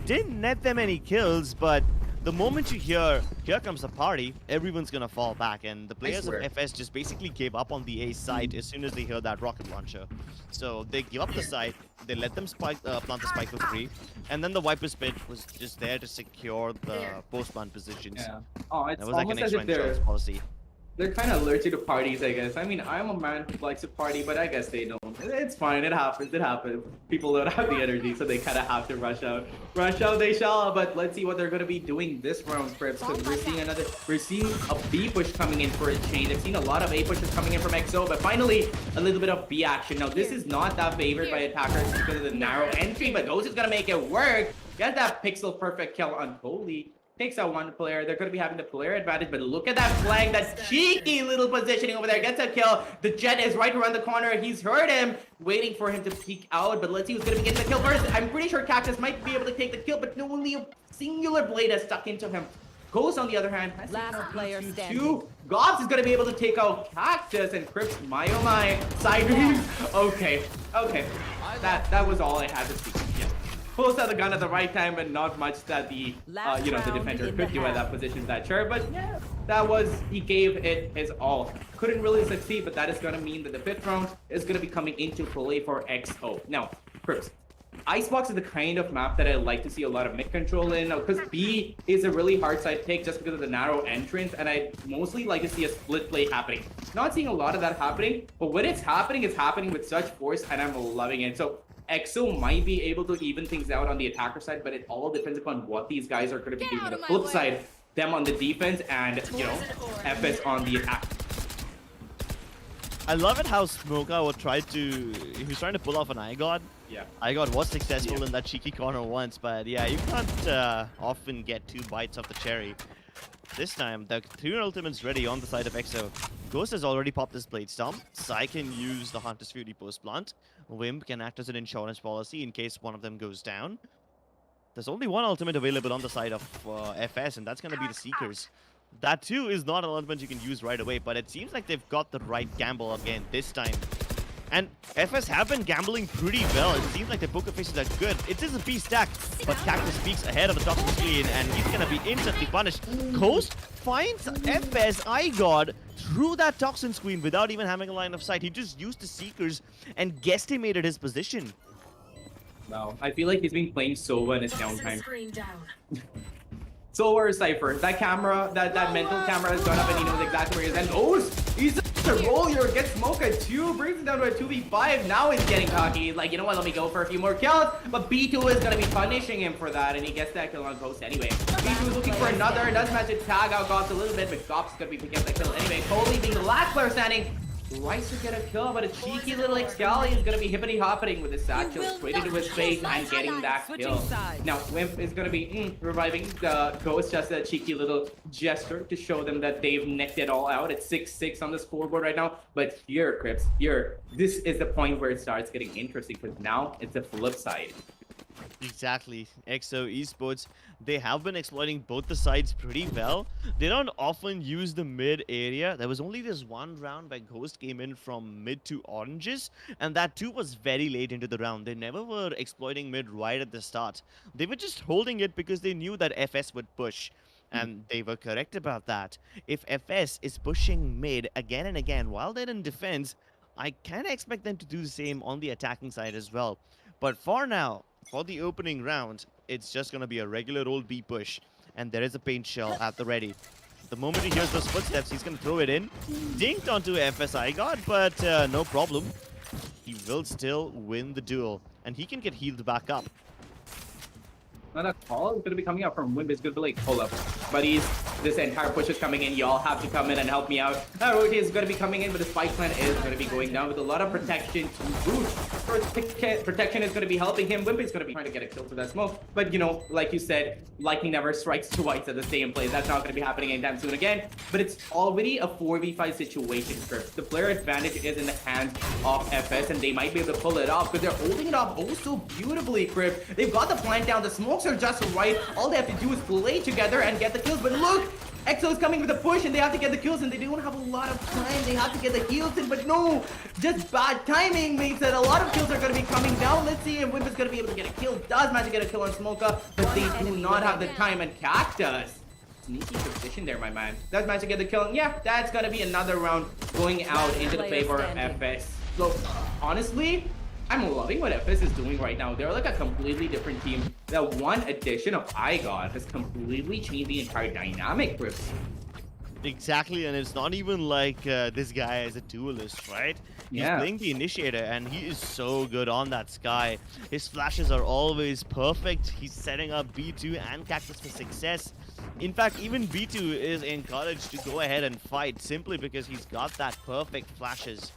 Didn't net them any kills, but the moment you hear, here comes the party, everyone's gonna fall back, and the players of FS just basically gave up on the A site as soon as they heard that rocket launcher. So they give up the site, they let them plant the spike for free, and then the Viper's Pit was just there to secure the post-plant positions. Yeah. Oh, it's That was like an almost as extra if they're insurance policy. they're kind of allergic to parties, I guess. I mean, I'm a man who likes to party, but I guess they don't. It's fine. It happens. It happens. People don't have the energy, so they kind of have to rush out. Rush out, they shall. But let's see what they're going to be doing this round, Crips, because we're seeing a B push coming in for a change. I've seen a lot of A pushes coming in from EXO, but finally a little bit of B action. Now, this is not that favored by attackers because of the narrow entry, but Ghost is going to make it work. Get that pixel perfect kill on Holy. Takes out 1 player. They're going to be having the player advantage, but look at that flank. That cheeky little positioning over there. Gets a kill. The Jet is right around the corner. He's heard him, waiting for him to peek out, but let's see who's going to be getting the kill first. I'm pretty sure Cactus might be able to take the kill, but only a singular blade has stuck into him. Ghost, on the other hand, has Last player standing. 2. Gobs is going to be able to take out Cactus, and Crips, my oh my. Sidream. Okay. That was all I had to see. Yeah. Pulls out the gun at the right time, and not much that the Last the round defender in could the do at half. that position, that sure. But yeah, he gave it his all. Couldn't really succeed, but that is gonna mean that the 5th round is gonna be coming into play for EXO. Now, Crips, Icebox is the kind of map that I like to see a lot of mid control in, because B is a really hard side pick just because of the narrow entrance, and I mostly like to see a split play happening. Not seeing a lot of that happening, but when it's happening with such force, and I'm loving it. So EXO might be able to even things out on the attacker side, but it all depends upon what these guys are going to be doing on the flip side. Them on the defense and, FS on the attack. I love it how Smoker he was trying to pull off an Igod. Yeah. Igod was successful in that cheeky corner once, but yeah, you can't often get 2 bites of the cherry. This time, the 3 ultimates ready on the side of EXO. Ghost has already popped his Blade Stomp. Sai can use the Hunter's Fury post-plant. Wimp can act as an insurance policy in case one of them goes down. There's only 1 ultimate available on the side of FS, and that's going to be the Seekers. That too is not an ultimate you can use right away, but it seems like they've got the right gamble again this time. And FS have been gambling pretty well. It seems like their poker faces are good. It is a B stack, but Cactus peeks ahead of the toxic screen, and he's gonna be instantly punished. Ghost finds FS iGod through that toxin screen without even having a line of sight. He just used the Seekers and guesstimated his position. Wow, I feel like he's been playing Sova in his downtime. Sova or Cypher, that camera, that mental camera has gone up and he knows exactly where he is. And he's a roller, gets smoke at 2, brings it down to a 2v5. Now he's getting cocky. He's like, you know what, let me go for a few more kills. But B2 is going to be punishing him for that, and he gets that kill on Ghost anyway. B2 is looking for another, doesn't manage to tag out Ghost a little bit, but Ghost is going to be picking up that kill anyway. Coley being the last player standing. Tries to get a kill, but a cheeky little Excali is going to be hippity-hoppeting with his satchel straight into his face and getting that kill. Now, Wimp is going to be reviving the Ghost, just a cheeky little gesture to show them that they've necked it all out. It's 6-6 on the scoreboard right now. But here, Crips, this is the point where it starts getting interesting, because now it's the flip side. Exactly. EXO Esports, they have been exploiting both the sides pretty well. They don't often use the mid area. There was only this one round where Ghost came in from mid to oranges, and that too was very late into the round. They never were exploiting mid right at the start. They were just holding it because they knew that FS would push. And they were correct about that. If FS is pushing mid again and again while they're in defense, I kind of expect them to do the same on the attacking side as well. But for now, for the opening round, it's just going to be a regular old B push. And there is a paint shell at the ready. The moment he hears those footsteps, he's going to throw it in. Dinked onto FSI God, but no problem. He will still win the duel. And he can get healed back up. Not a call is going to be coming out from Wimp. It's going to be like, hold up, buddies, this entire push is coming in. Y'all have to come in and help me out. Rotate is going to be coming in, but the spike plant is going to be going down with a lot of protection to boot. Protection is going to be helping him. Wimp is going to be trying to get a kill through that smoke. But, you know, like you said, lightning never strikes twice at the same place. That's not going to be happening anytime soon again. But it's already a 4v5 situation for the player advantage is in the hands of FS, and they might be able to pull it off because they're holding it off oh so beautifully, Crip. They've got the plant down. The smokes are just right. All they have to do is play together and get the kills. But look, EXO is coming with a push and they have to get the kills, and they don't have a lot of time. They have to get the heals in, but no, just bad timing means that a lot of kills are going to be coming down. Let's see if Wimp is going to be able to get a kill. Does manage to get a kill on Smoka, but they do not have the time. And Cactus, sneaky position there, my man. Does manage to get the kill. And yeah, that's going to be another round going out into the favor of FS. So honestly, I'm loving what FS is doing right now. They're like a completely different team. That one addition of iGod has completely changed the entire dynamic, Chris. Exactly, and it's not even like this guy is a duelist, right? He's playing the initiator, and he is so good on that Sky. His flashes are always perfect. He's setting up B2 and Cactus for success. In fact, even B2 is encouraged to go ahead and fight simply because he's got that perfect flashes.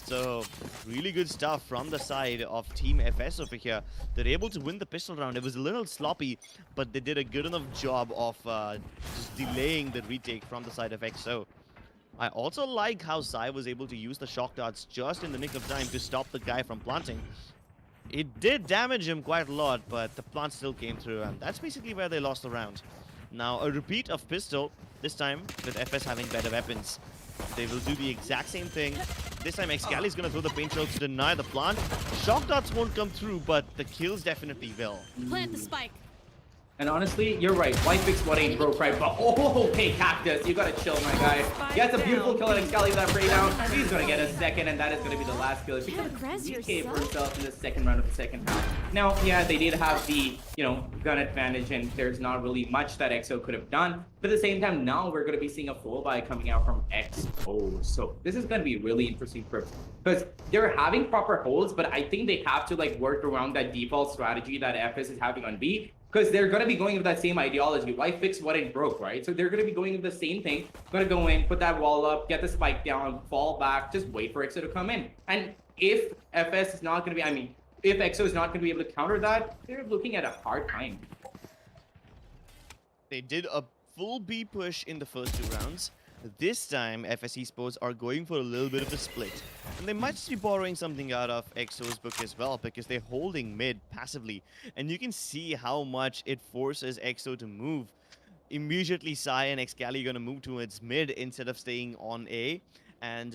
So, really good stuff from the side of Team FS over here. They're able to win the pistol round. It was a little sloppy, but they did a good enough job of just delaying the retake from the side of EXO. I also like how Sai was able to use the shock darts just in the nick of time to stop the guy from planting. It did damage him quite a lot, but the plant still came through, and that's basically where they lost the round. Now, a repeat of pistol, this time with FS having better weapons. They will do the exact same thing. This time Excali is going to throw the paint shell to deny the plant. Shock darts won't come through, but the kills definitely will. Plant the spike. And honestly, you're right. Why fix what ain't broke, right? But oh, hey, Cactus, you gotta chill, my guy. Gets a beautiful kill on Excali with that spray down. He's gonna get a second, and that is gonna be the last kill. He's gonna DK for himself in the second round of the second half. Now, yeah, they did have the, gun advantage, and there's not really much that EXO could have done. But at the same time, now we're gonna be seeing a full buy coming out from EXO. So this is gonna be really interesting for because they're having proper holds, but I think they have to work around that default strategy that FS is having on B. Because they're going to be going with that same ideology. Why fix what ain't broke, right? So they're going to be going with the same thing. Going to go in, put that wall up, get the spike down, fall back, just wait for EXO to come in. And if FS is not going to be, if EXO is not going to be able to counter that, they're looking at a hard time. They did a full B push in the first 2 rounds. This time, FS Esports are going for a little bit of a split. And they might just be borrowing something out of EXO's book as well, because they're holding mid passively. And you can see how much it forces EXO to move. Immediately, Sai and Excali are going to move towards mid instead of staying on A. And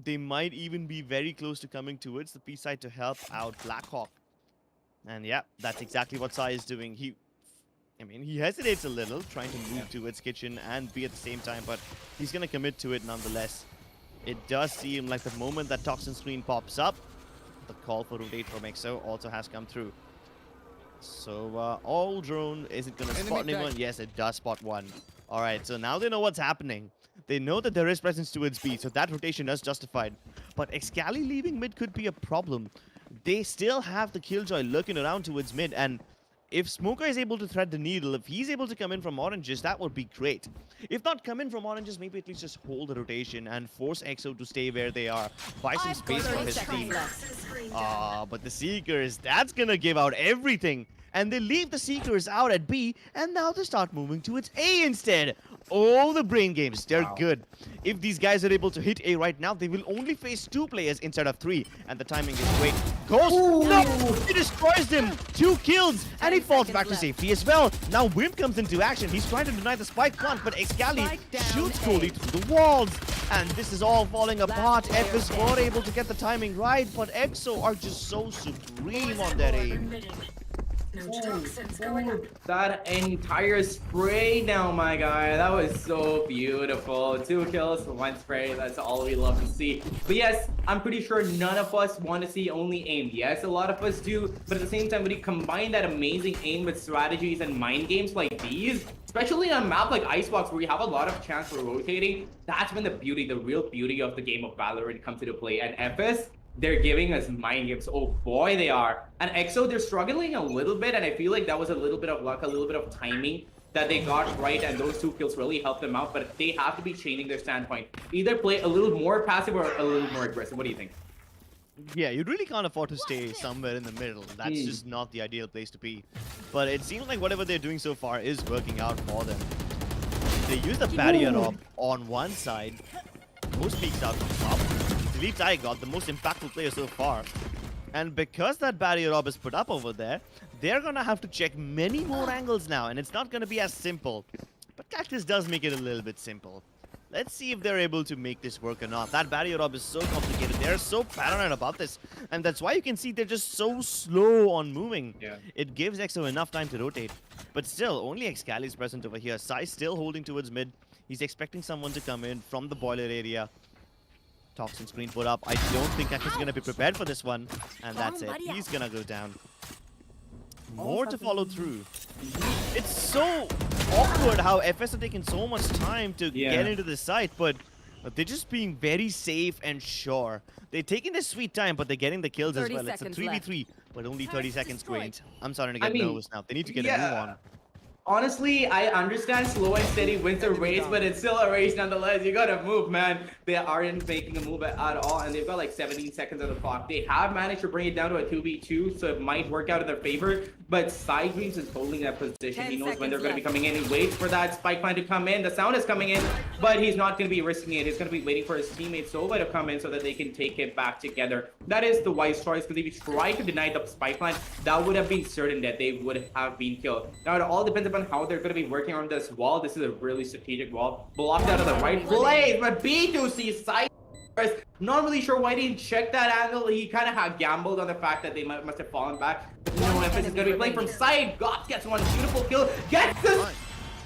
They might even be very close to coming towards the B side to help out Blackhawk. And yeah, that's exactly what Sai is doing. He hesitates a little, trying to move towards Kitchen and B at the same time, but he's going to commit to it nonetheless. It does seem like the moment that Toxin screen pops up, the call for rotate from EXO also has come through. So all drone isn't going to spot anyone. Yes, it does spot one. All right, so now they know what's happening. They know that there is presence towards B, so that rotation is justified. But Excali leaving mid could be a problem. They still have the Killjoy lurking around towards mid, and if Smoker is able to thread the needle, if he's able to come in from oranges, that would be great. If not come in from oranges, maybe at least just hold the rotation and force EXO to stay where they are. Buy some space for his team. But the Seekers, that's gonna give out everything. And they leave the Seekers out at B, and now they start moving towards A instead. Oh, the brain games, they're good. If these guys are able to hit A right now, they will only face 2 players instead of 3, and the timing is great. Ghost, no! He destroys them! 2 kills, and he falls back to safety as well. Now Wimp comes into action. He's trying to deny the spike plant, but Excali shoots Cody through the walls. And this is all falling apart. FS were able to get the timing right, but EXO are just so supreme on their aim. That entire spray now, my guy. That was so beautiful. 2 kills, 1 spray. That's all we love to see. But yes, I'm pretty sure none of us want to see only aim. Yes, a lot of us do. But at the same time, when you combine that amazing aim with strategies and mind games like these, especially on a map like Icebox where you have a lot of chance for rotating, that's when the real beauty of the game of Valorant comes into play. And FS, they're giving us mind games. Oh boy, they are. And EXO, they're struggling a little bit, and I feel like that was a little bit of luck, a little bit of timing that they got right, and those 2 kills really helped them out. But they have to be changing their standpoint. Either play a little more passive or a little more aggressive. What do you think? Yeah, you really can't afford to stay somewhere in the middle. That's just not the ideal place to be. But it seems like whatever they're doing so far is working out for them. They use the barrier up on one side. Most peeks out from top. Deletes I got the most impactful player so far. And because that barrier orb is put up over there, they're gonna have to check many more angles now, and it's not gonna be as simple. But Cactus does make it a little bit simple. Let's see if they're able to make this work or not. That barrier orb is so complicated. They're so paranoid about this. And that's why you can see they're just so slow on moving. Yeah. It gives EXO enough time to rotate. But still, only Excali is present over here. Sai still holding towards mid. He's expecting someone to come in from the boiler area. Toxin screen put up. I don't think Cactus is going to be prepared for this one. And that's it. He's going to go down. More to follow through. It's so awkward how FS are taking so much time to get into the site, but they're just being very safe and sure. They're taking their sweet time, but they're getting the kills as well. It's a 3v3, but only 30 seconds quaint. I'm starting to get nervous now. They need to get a move on. Honestly, I understand slow and steady wins a race, but it's still a race nonetheless. You gotta move, man. They aren't making a move at all, and they've got like 17 seconds on the clock. They have managed to bring it down to a 2v2, so it might work out in their favor, but Side Dreams is holding that position. He knows when they're going to be coming in. He waits for that spike plan to come in. The sound is coming in, but he's not going to be risking it. He's going to be waiting for his teammate Sova to come in so that they can take it back together. That is the wise choice, because if he tried to deny the spike plan, that would have been certain that they would have been killed. Now, it all depends upon how they're going to be working on this wall. This is a really strategic wall. Blocked out of the right place, but B2C Side not really sure why he didn't check that angle. He kind of had gambled on the fact that they must have fallen back. But no, FS is going to be playing from side. Goth gets one beautiful kill. Gets the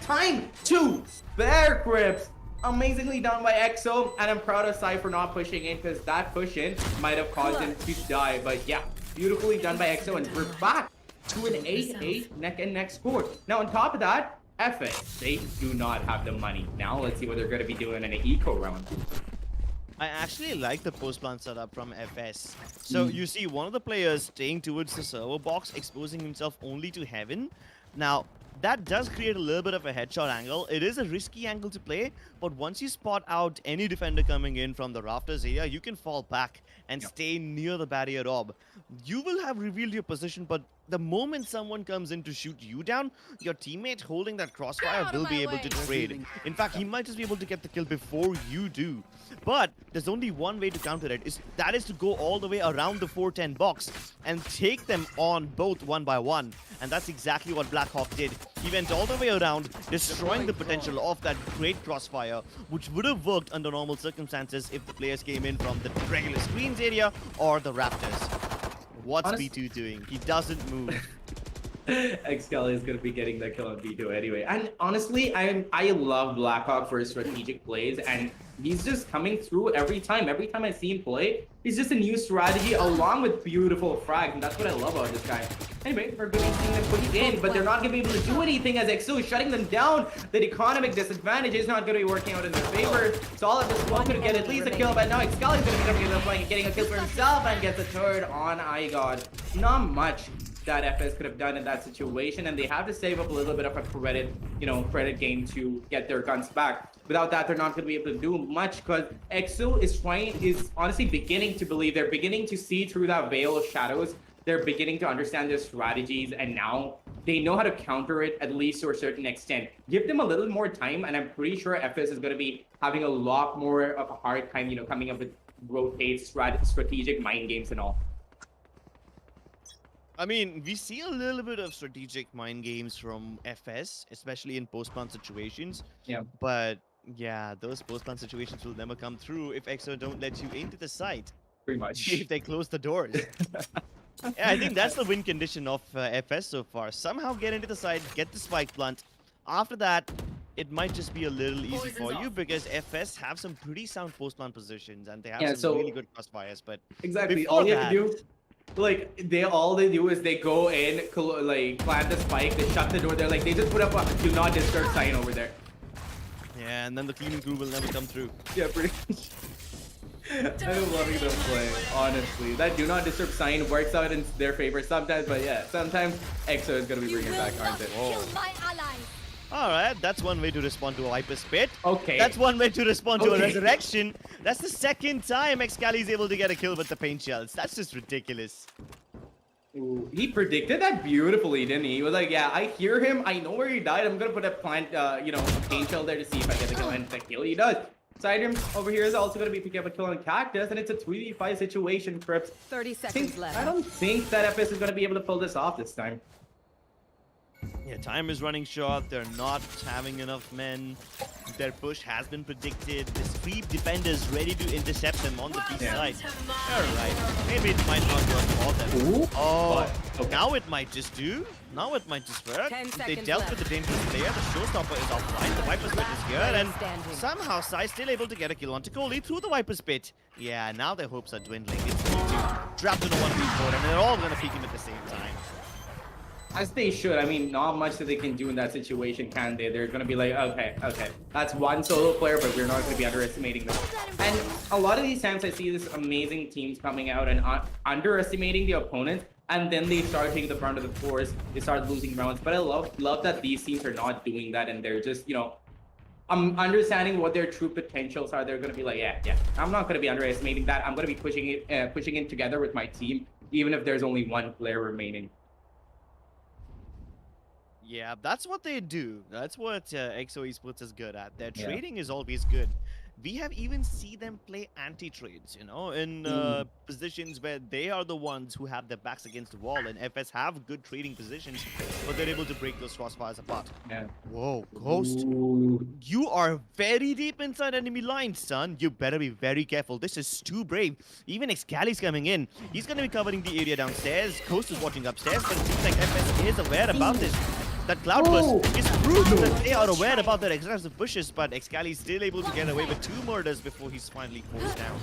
time to spare grips. Amazingly done by EXO, and I'm proud of Sai for not pushing in, because that push in might have caused him to die. But yeah, beautifully done by EXO, and we're back to an 8-8 neck and neck score. Now on top of that, FS, they do not have the money. Now let's see what they're going to be doing in an eco round. I actually like the post plant setup from FS. So you see one of the players staying towards the server box, exposing himself only to heaven. Now, that does create a little bit of a headshot angle. It is a risky angle to play, but once you spot out any defender coming in from the rafters area, you can fall back and stay near the barrier orb. You will have revealed your position, but the moment someone comes in to shoot you down, your teammate holding that crossfire will be able to trade. In fact, he might just be able to get the kill before you do. But there's only one way to counter it, that is to go all the way around the 410 box and take them on both one by one. And that's exactly what Blackhawk did. He went all the way around, destroying the potential of that great crossfire, which would have worked under normal circumstances if the players came in from the regular screens area or the Raptors. What's B2 doing? He doesn't move. Xcali is gonna be getting that kill on veto anyway. And honestly, I love Blackhawk for his strategic plays, and he's just coming through every time. Every time I see him play, he's just a new strategy along with beautiful frags, and that's what I love about this guy. Anyway, we're gonna be seeing them put in, but they're not gonna be able to do anything as XO is shutting them down. The economic disadvantage is not gonna be working out in their favor. So all of this one could get at least a kill, but now Xcali is gonna be coming in the flank and getting a kill for himself and gets a third on iGod. Not much that FS could have done in that situation, and they have to save up a little bit of a credit, credit gain to get their guns back. Without that, they're not going to be able to do much because EXO is honestly beginning to believe, they're beginning to see through that veil of shadows. They're beginning to understand their strategies, and now they know how to counter it, at least to a certain extent. Give them a little more time, and I'm pretty sure FS is going to be having a lot more of a hard time, coming up with rotate, strategic mind games and all. I mean, we see a little bit of strategic mind games from FS, especially in post-plant situations. Yeah. But yeah, those post-plant situations will never come through if EXO don't let you into the site. Pretty much. If they close the doors. Yeah, I think that's the win condition of FS so far. Somehow get into the site, get the spike plant. After that, it might just be a little easy for you because FS have some pretty sound post-plant positions and they have some really good crossfires. But exactly, all you have to do. All they do is they go in, plant the spike, they shut the door. They just put up a do not disturb sign over there. Yeah, and then the cleaning crew will never come through. Yeah, pretty much. I'm loving them play, honestly. That do not disturb sign works out in their favor sometimes, but yeah, sometimes EXO is gonna be bringing it back, aren't they? Alright, that's one way to respond to a Viper Spit. Okay. That's one way to respond to a Resurrection. That's the second time Xcali is able to get a kill with the paint shells. That's just ridiculous. Ooh, he predicted that beautifully, didn't he? He was like, yeah, I hear him. I know where he died. I'm gonna put a plant, a paint shell there to see if I get the kill. And the kill he does. Sidrim over here is also gonna be picking up a kill on Cactus, and it's a 3v5 situation, Crips. 30 seconds left. I don't think that FS is gonna be able to pull this off this time. Yeah, time is running short. They're not having enough men. Their push has been predicted. The sweep defenders ready to intercept them on the B side. Alright, maybe it might not work for them. Ooh, oh, now it might just do. Now it might just work. They dealt with the dangerous player. The showstopper is offline. The Viper's Pit is here. And somehow Sai still able to get a kill on Tikoli through the Viper's Pit. Yeah, now their hopes are dwindling. It's 3-2. Trapped in a 1v4 and they're all going to peek him at the same time. As they should. I mean, not much that they can do in that situation, can they? They're going to be like, okay, that's one solo player, but we're not going to be underestimating them. And a lot of these times I see this amazing teams coming out and underestimating the opponent, and then they start taking the brunt of the force. They start losing rounds. But I love that these teams are not doing that, and they're just, understanding what their true potentials are. They're going to be like, yeah, I'm not going to be underestimating that. I'm going to be pushing it together with my team, even if there's only one player remaining. Yeah, that's what they do. That's what EXO Esports is good at. Their trading is always good. We have even seen them play anti-trades, in positions where they are the ones who have their backs against the wall, and FS have good trading positions, but they're able to break those crossfires apart. Yeah. Whoa, Ghost. Ooh. You are very deep inside enemy lines, son. You better be very careful. This is too brave. Even Xcali's coming in. He's going to be covering the area downstairs. Ghost is watching upstairs, but it seems like FS is aware about this. That Cloudburst is proof that they are aware about their aggressive pushes, but Xcali is still able to get away with 2 murders before he's finally forced down.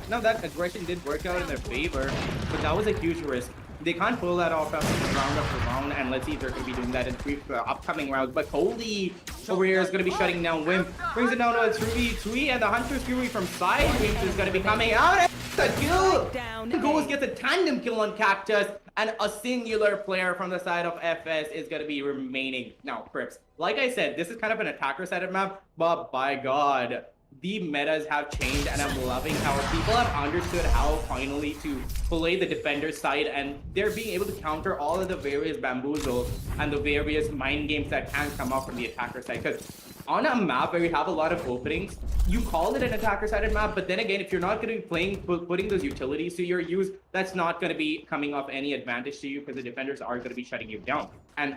Now that aggression did work out in their favor, but that was a huge risk. They can't pull that off round after round, and let's see if they're going to be doing that in 3 upcoming rounds. But Holy over here is going to be shutting down Wimp. Brings it down to a 3v3, and the Hunter's Fury from side. Wimp is going to be coming out. The kill! Ghost gets a tandem kill on Cactus, and a singular player from the side of FS is going to be remaining. Now, Crips, like I said, this is kind of an attacker-sided map, but by God, the metas have changed, and I'm loving how people have understood how finally to play the defender side, and they're being able to counter all of the various bamboozles and the various mind games that can come up from the attacker side. Because on a map where you have a lot of openings, you call it an attacker-sided map, but then again, if you're not going to be putting those utilities to your use, that's not going to be coming off any advantage to you because the defenders are going to be shutting you down. And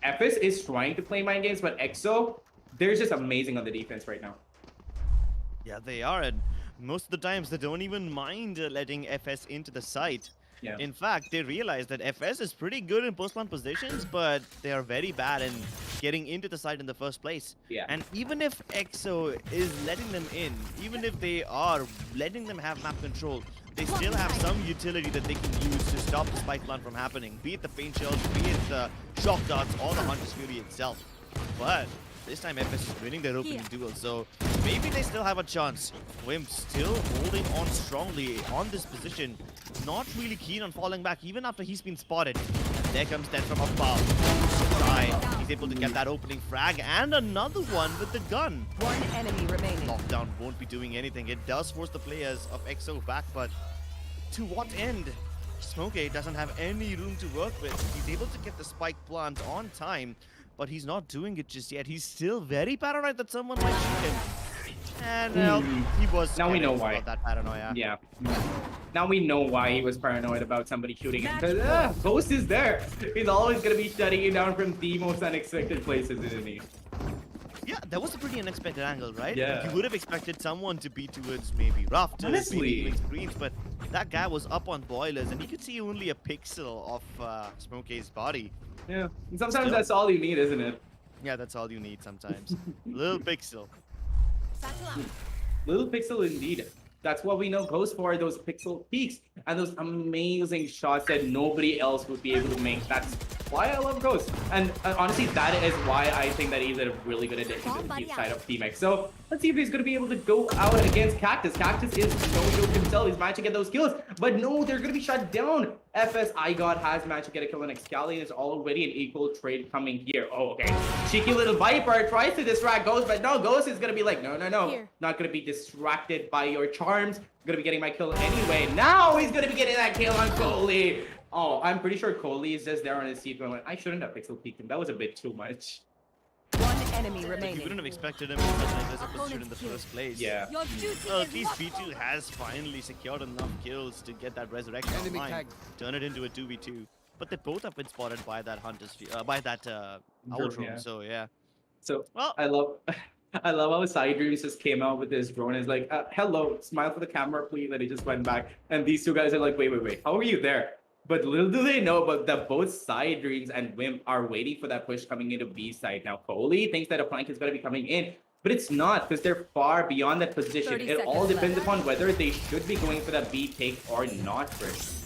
FS is trying to play mind games, but EXO, they're just amazing on the defense right now. Yeah, they are, and most of the times they don't even mind letting FS into the site. Yeah. In fact, they realize that FS is pretty good in post-plant positions, but they are very bad in getting into the site in the first place. Yeah. And even if EXO is letting them in, even if they are letting them have map control, they still have some utility that they can use to stop the spike plant from happening, be it the paint shells, be it the shock darts, or the Hunter's Fury itself. But this time FS is winning their opening duel, so maybe they still have a chance. Wimp still holding on strongly on this position, not really keen on falling back even after he's been spotted. There comes Death from above. He's able to get that opening frag and another one with the gun. One enemy remaining. Lockdown won't be doing anything. It does force the players of EXO back, but to what end? Smokey doesn't have any room to work with. He's able to get the spike plant on time, but he's not doing it just yet. He's still very paranoid that someone might shoot him. And well, he was. Now we know about why. that paranoia. Yeah. Now we know why he was paranoid about somebody shooting him. Because Ghost is there. He's always going to be shutting you down from the most unexpected places, isn't he? Yeah, that was a pretty unexpected angle, right? Yeah. You would have expected someone to be towards maybe Rafters, Honestly. maybe even screens, but that guy was up on boilers, and you could see only a pixel of Smokey's body. Yeah. And sometimes Still. that's all you need, isn't it? Yeah, that's all you need sometimes. Little pixel. Little pixel indeed. That's what we know Ghost for, those pixel peaks and those amazing shots that nobody else would be able to make. That's why I love Ghost. And honestly, that is why I think that he's a really good addition to the team side of Team X. So let's see if he's going to be able to go out against Cactus. Cactus is no joke himself. He's managed to get those kills. But no, they're going to be shut down. FS iGod has managed to get a kill on Excalibur. There's already an equal trade coming here. Oh, okay. Cheeky little Viper tries to distract Ghost, but no, Ghost is going to be like, no. Here. Not going to be distracted by your charms. I'm going to be getting my kill anyway. Now he's going to be getting that kill on Coley. Oh, I'm pretty sure Coley is just there on his seat going like, I shouldn't have pixel peeked him. That was a bit too much. One enemy You remaining. wouldn't have expected him in such an aggressive position in the first place. Yeah. Your duty Well, is at least not B2 has finally secured enough kills to get that resurrection Enemy online, tag. turn it into a 2v2. But they both have been spotted by that by that owl drone. Yeah. So yeah. So Well, I love how Side Dreams just came out with this drone. It's like, hello, smile for the camera, please. And he just went back. And these two guys are like, wait. How are you there? But little do they know about that both Side Dreams and Wimp are waiting for that push coming into B side. Now, Coley thinks that a flank is going to be coming in, but it's not because they're far beyond that position. 30 It all seconds depends left. upon whether they should be going for that B take or not first.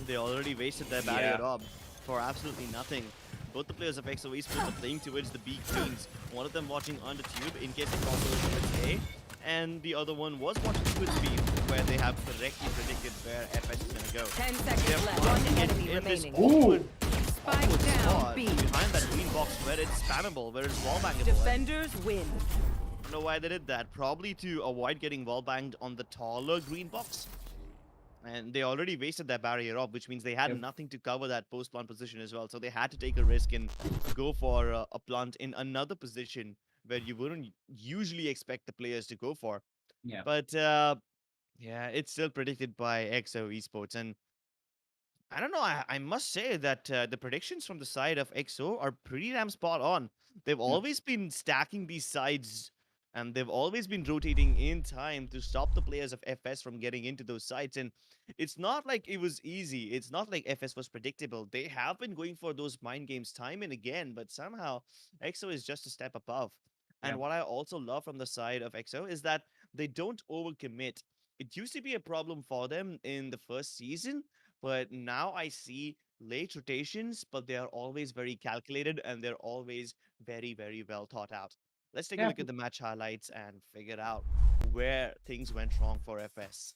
they already wasted their barrier Yeah. rob for absolutely nothing. Both the players of EXO Esports are playing towards the B queens. One of them watching on the tube in case it crosses towards A, and the other one was watching towards B, where they have correctly predicted where FS is gonna go. 10 They're seconds left. flying One it enemy in this remaining. awkward Spike awkward down spot B. behind that green box where it's spammable, where it's wallbangable. Defenders win. I don't know why they did that. Probably to avoid getting wallbanged on the taller green box. And they already wasted their barrier off, which means they had Yep. nothing to cover that post-plant position as well. So they had to take a risk and go for a plant in another position where you wouldn't usually expect the players to go for. Yeah. But yeah, it's still predicted by EXO Esports. And I don't know, I must say that the predictions from the side of EXO are pretty damn spot on. They've always been stacking these sides, and they've always been rotating in time to stop the players of FS from getting into those sites. And it's not like it was easy. It's not like FS was predictable. They have been going for those mind games time and again, but somehow EXO is just a step above. And Yeah. what I also love from the side of EXO is that they don't overcommit. It used to be a problem for them in the first season, but now I see late rotations, but they are always very calculated and they're always very, very well thought out. Let's take a Yeah. look at the match highlights and figure out where things went wrong for FS.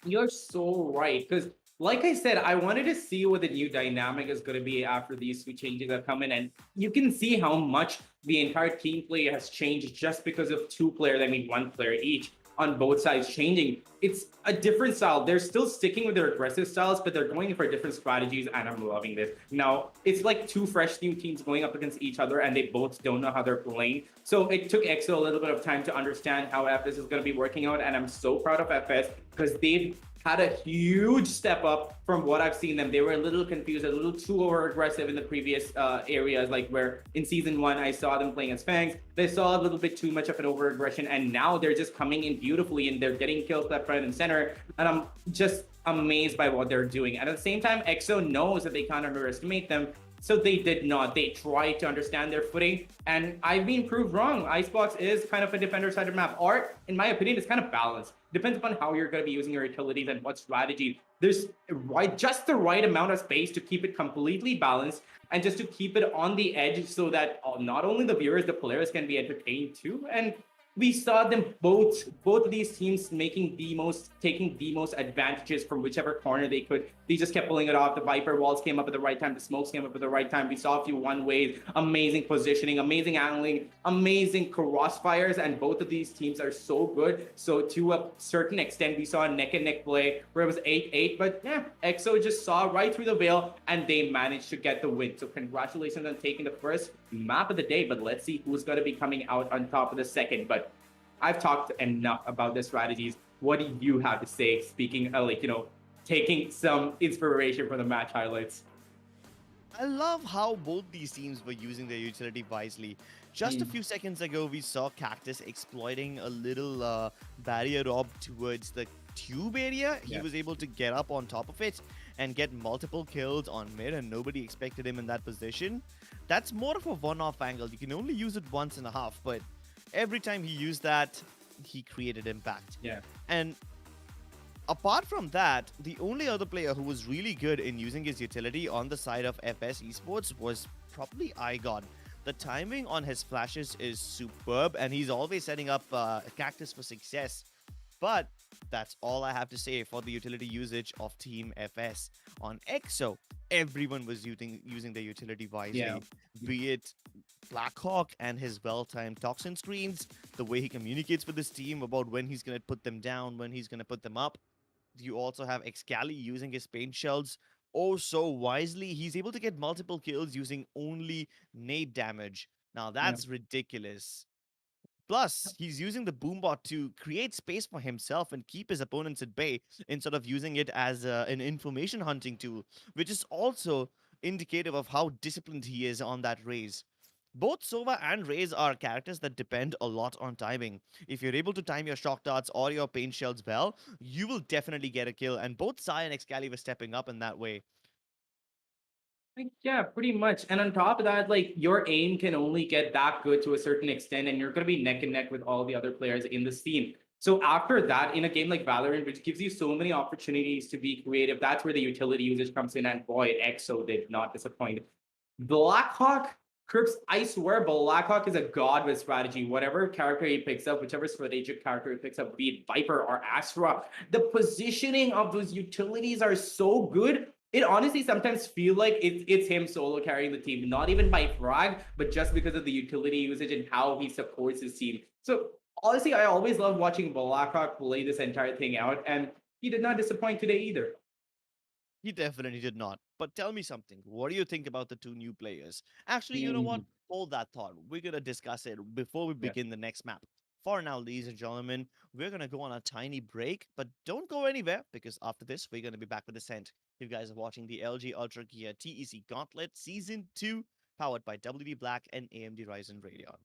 You're so right, because like I said, I wanted to see what the new dynamic is going to be after these two changes that come in. And you can see how much the entire team play has changed just because of two players, I mean, one player each on both sides changing. It's a different style. They're still sticking with their aggressive styles, but they're going for different strategies, and I'm loving this. Now, it's like two fresh new teams going up against each other, and they both don't know how they're playing. So it took EXO a little bit of time to understand how FS is going to be working out, and I'm so proud of FS because they've had a huge step up from what I've seen them. They were a little confused, a little too over aggressive in the previous areas, like where in season 1 I saw them playing as Fangs. They saw a little bit too much of an over aggression, and now they're just coming in beautifully and they're getting kills left, right, and center. And I'm just amazed by what they're doing. And at the same time, EXO knows that they can't underestimate them. So they did not. They tried to understand their footing, and I've been proved wrong. Icebox is kind of a defender-sided map. Art, in my opinion, is kind of balanced. Depends upon how you're going to be using your utilities and what strategy. There's just the right amount of space to keep it completely balanced and just to keep it on the edge so that not only the viewers, the players can be entertained too. And we saw them both of these teams taking the most advantages from whichever corner they could. They just kept pulling it off. The Viper walls came up at the right time. The smokes came up at the right time. We saw a few one-ways, amazing positioning, amazing angling, amazing crossfires, and both of these teams are so good. So to a certain extent, we saw a neck-and-neck play where it was 8-8, but yeah, EXO just saw right through the veil, and they managed to get the win. So congratulations on taking the first map of the day, but let's see who's going to be coming out on top of the second. But I've talked enough about the strategies. What do you have to say? Speaking of, taking some inspiration from the match highlights. I love how both these teams were using their utility wisely. Just a few seconds ago, we saw Cactus exploiting a little barrier rob towards the tube area. He was able to get up on top of it and get multiple kills on mid, and nobody expected him in that position. That's more of a one-off angle. You can only use it once and a half, but every time he used that, he created impact. Yeah. And apart from that, the only other player who was really good in using his utility on the side of FS Esports was probably iGod. The timing on his flashes is superb, and he's always setting up Cactus for success. But that's all I have to say for the utility usage of Team FS. On EXO, everyone was using their utility wisely. Yeah. Be it Blackhawk and his well-timed toxin screens, the way he communicates with his team about when he's going to put them down, when he's going to put them up. You also have Excali using his paint shells oh so wisely. He's able to get multiple kills using only nade damage. Now that's ridiculous. Plus, he's using the boombot to create space for himself and keep his opponents at bay instead of using it as an information hunting tool, which is also indicative of how disciplined he is on that raise. Both Sova and Raze are characters that depend a lot on timing. If you're able to time your shock darts or your paint shells well, you will definitely get a kill, and both Sai and Excali were stepping up in that way. Yeah, pretty much. And on top of that, your aim can only get that good to a certain extent, and you're going to be neck and neck with all the other players in the scene. So after that, in a game like Valorant, which gives you so many opportunities to be creative, that's where the utility usage comes in, and boy, EXO did not disappoint. Blackhawk, Crips, I swear Blackhawk is a god with strategy. Whatever character he picks up, whichever strategic character he picks up, be it Viper or Astra, the positioning of those utilities are so good. It honestly sometimes feel like it's him solo carrying the team, not even by frag, but just because of the utility usage and how he supports his team. So honestly, I always love watching Blackhawk play this entire thing out, and he did not disappoint today either. He definitely did not. But tell me something. What do you think about the two new players? Actually, you know what? Hold that thought. We're going to discuss it before we begin the next map. For now, ladies and gentlemen, we're going to go on a tiny break, but don't go anywhere because after this, we're going to be back with Ascent. You guys are watching the LG Ultragear TEC Gauntlet Season 2, powered by WD Black and AMD Ryzen Radeon.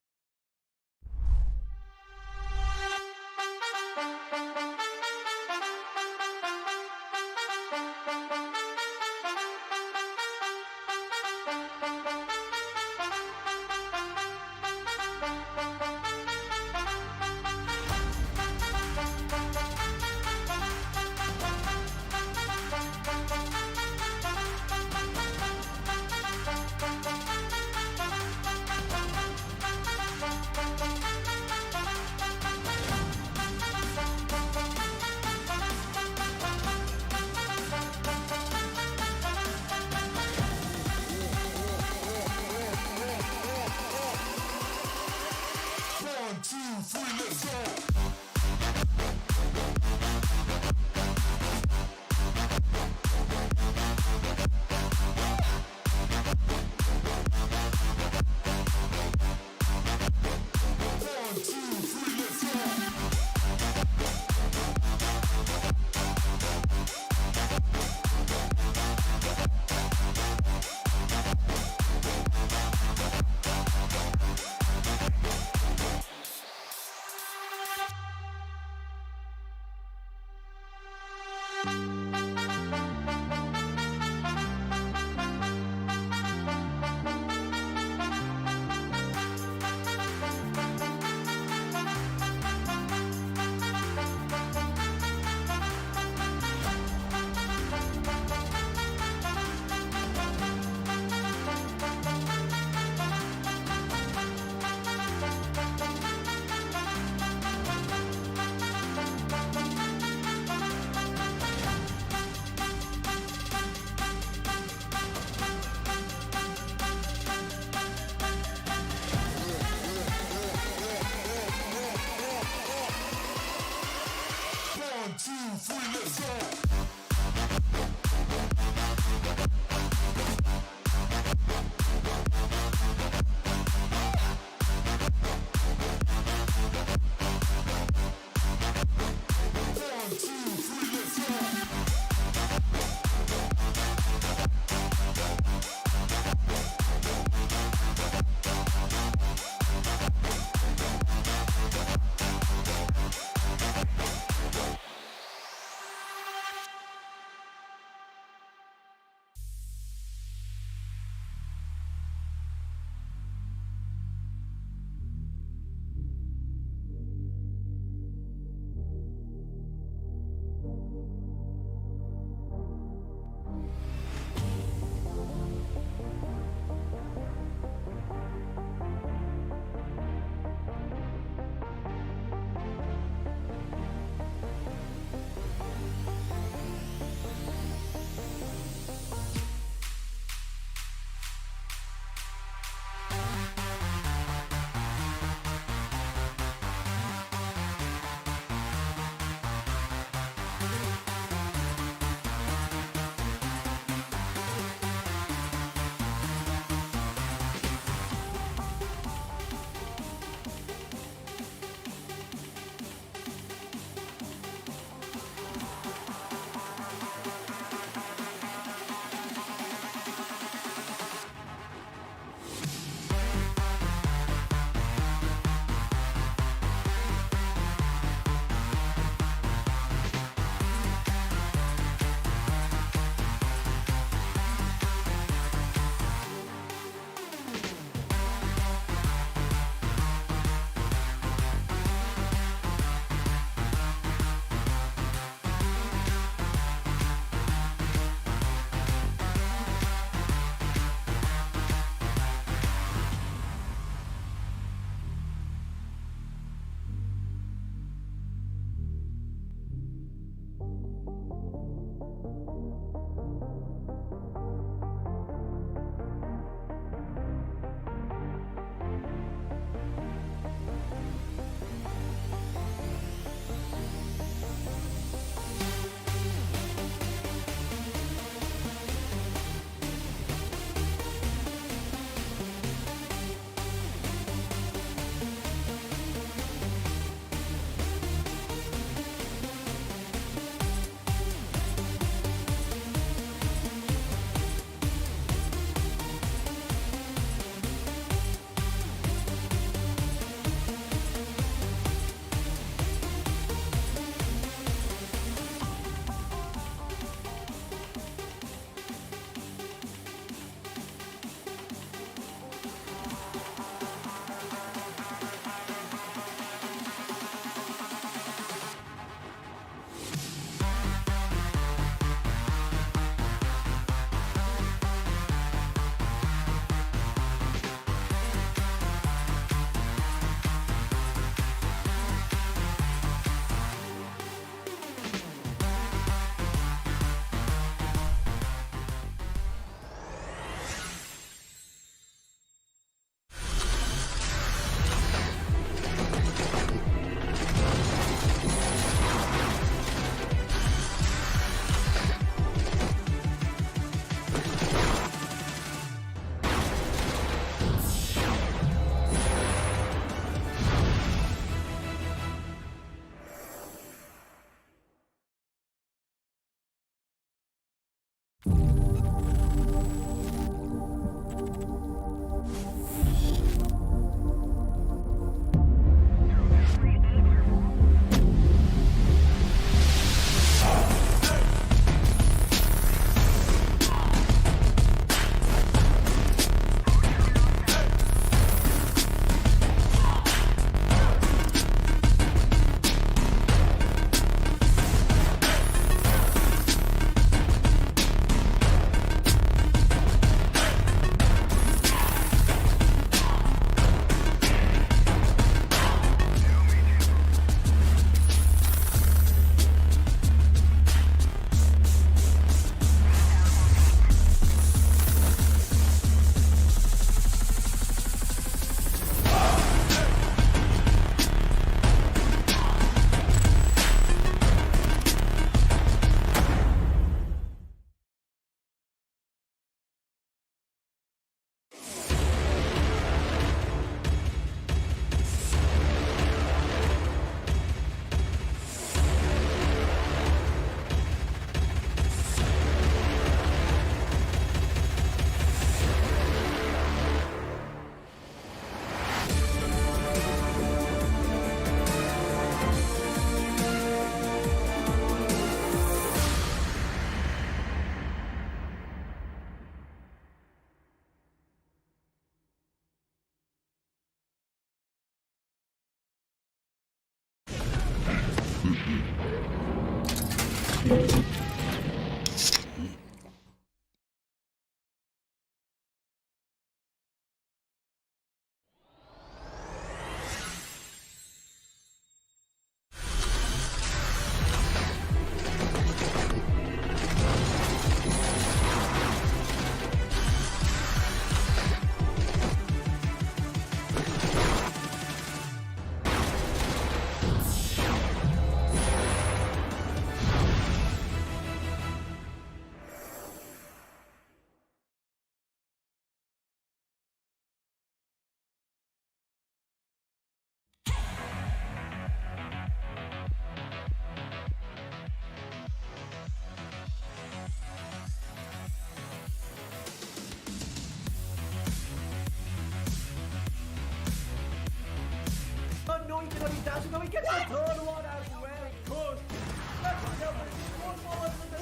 No, he cannot be dashing. No, he gets the third one as well. Good.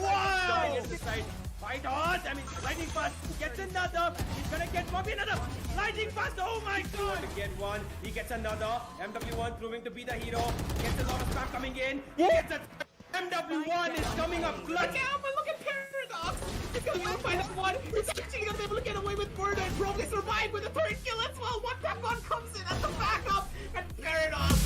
Wow! Gets the side. Fight on! I mean, lightning fast gets another. He's gonna get probably another. Lightning fast! Oh my god! To get one, he gets another. MW1 proving to be the hero. Gets a lot of spam coming in. He gets a. MW1 is coming up clutch. Look out, but look at Paradox! He's gonna go find that one! He's actually gonna be able to get away with murder and probably survive with a third kill as well! One tap on comes in as the backup, and Paradox!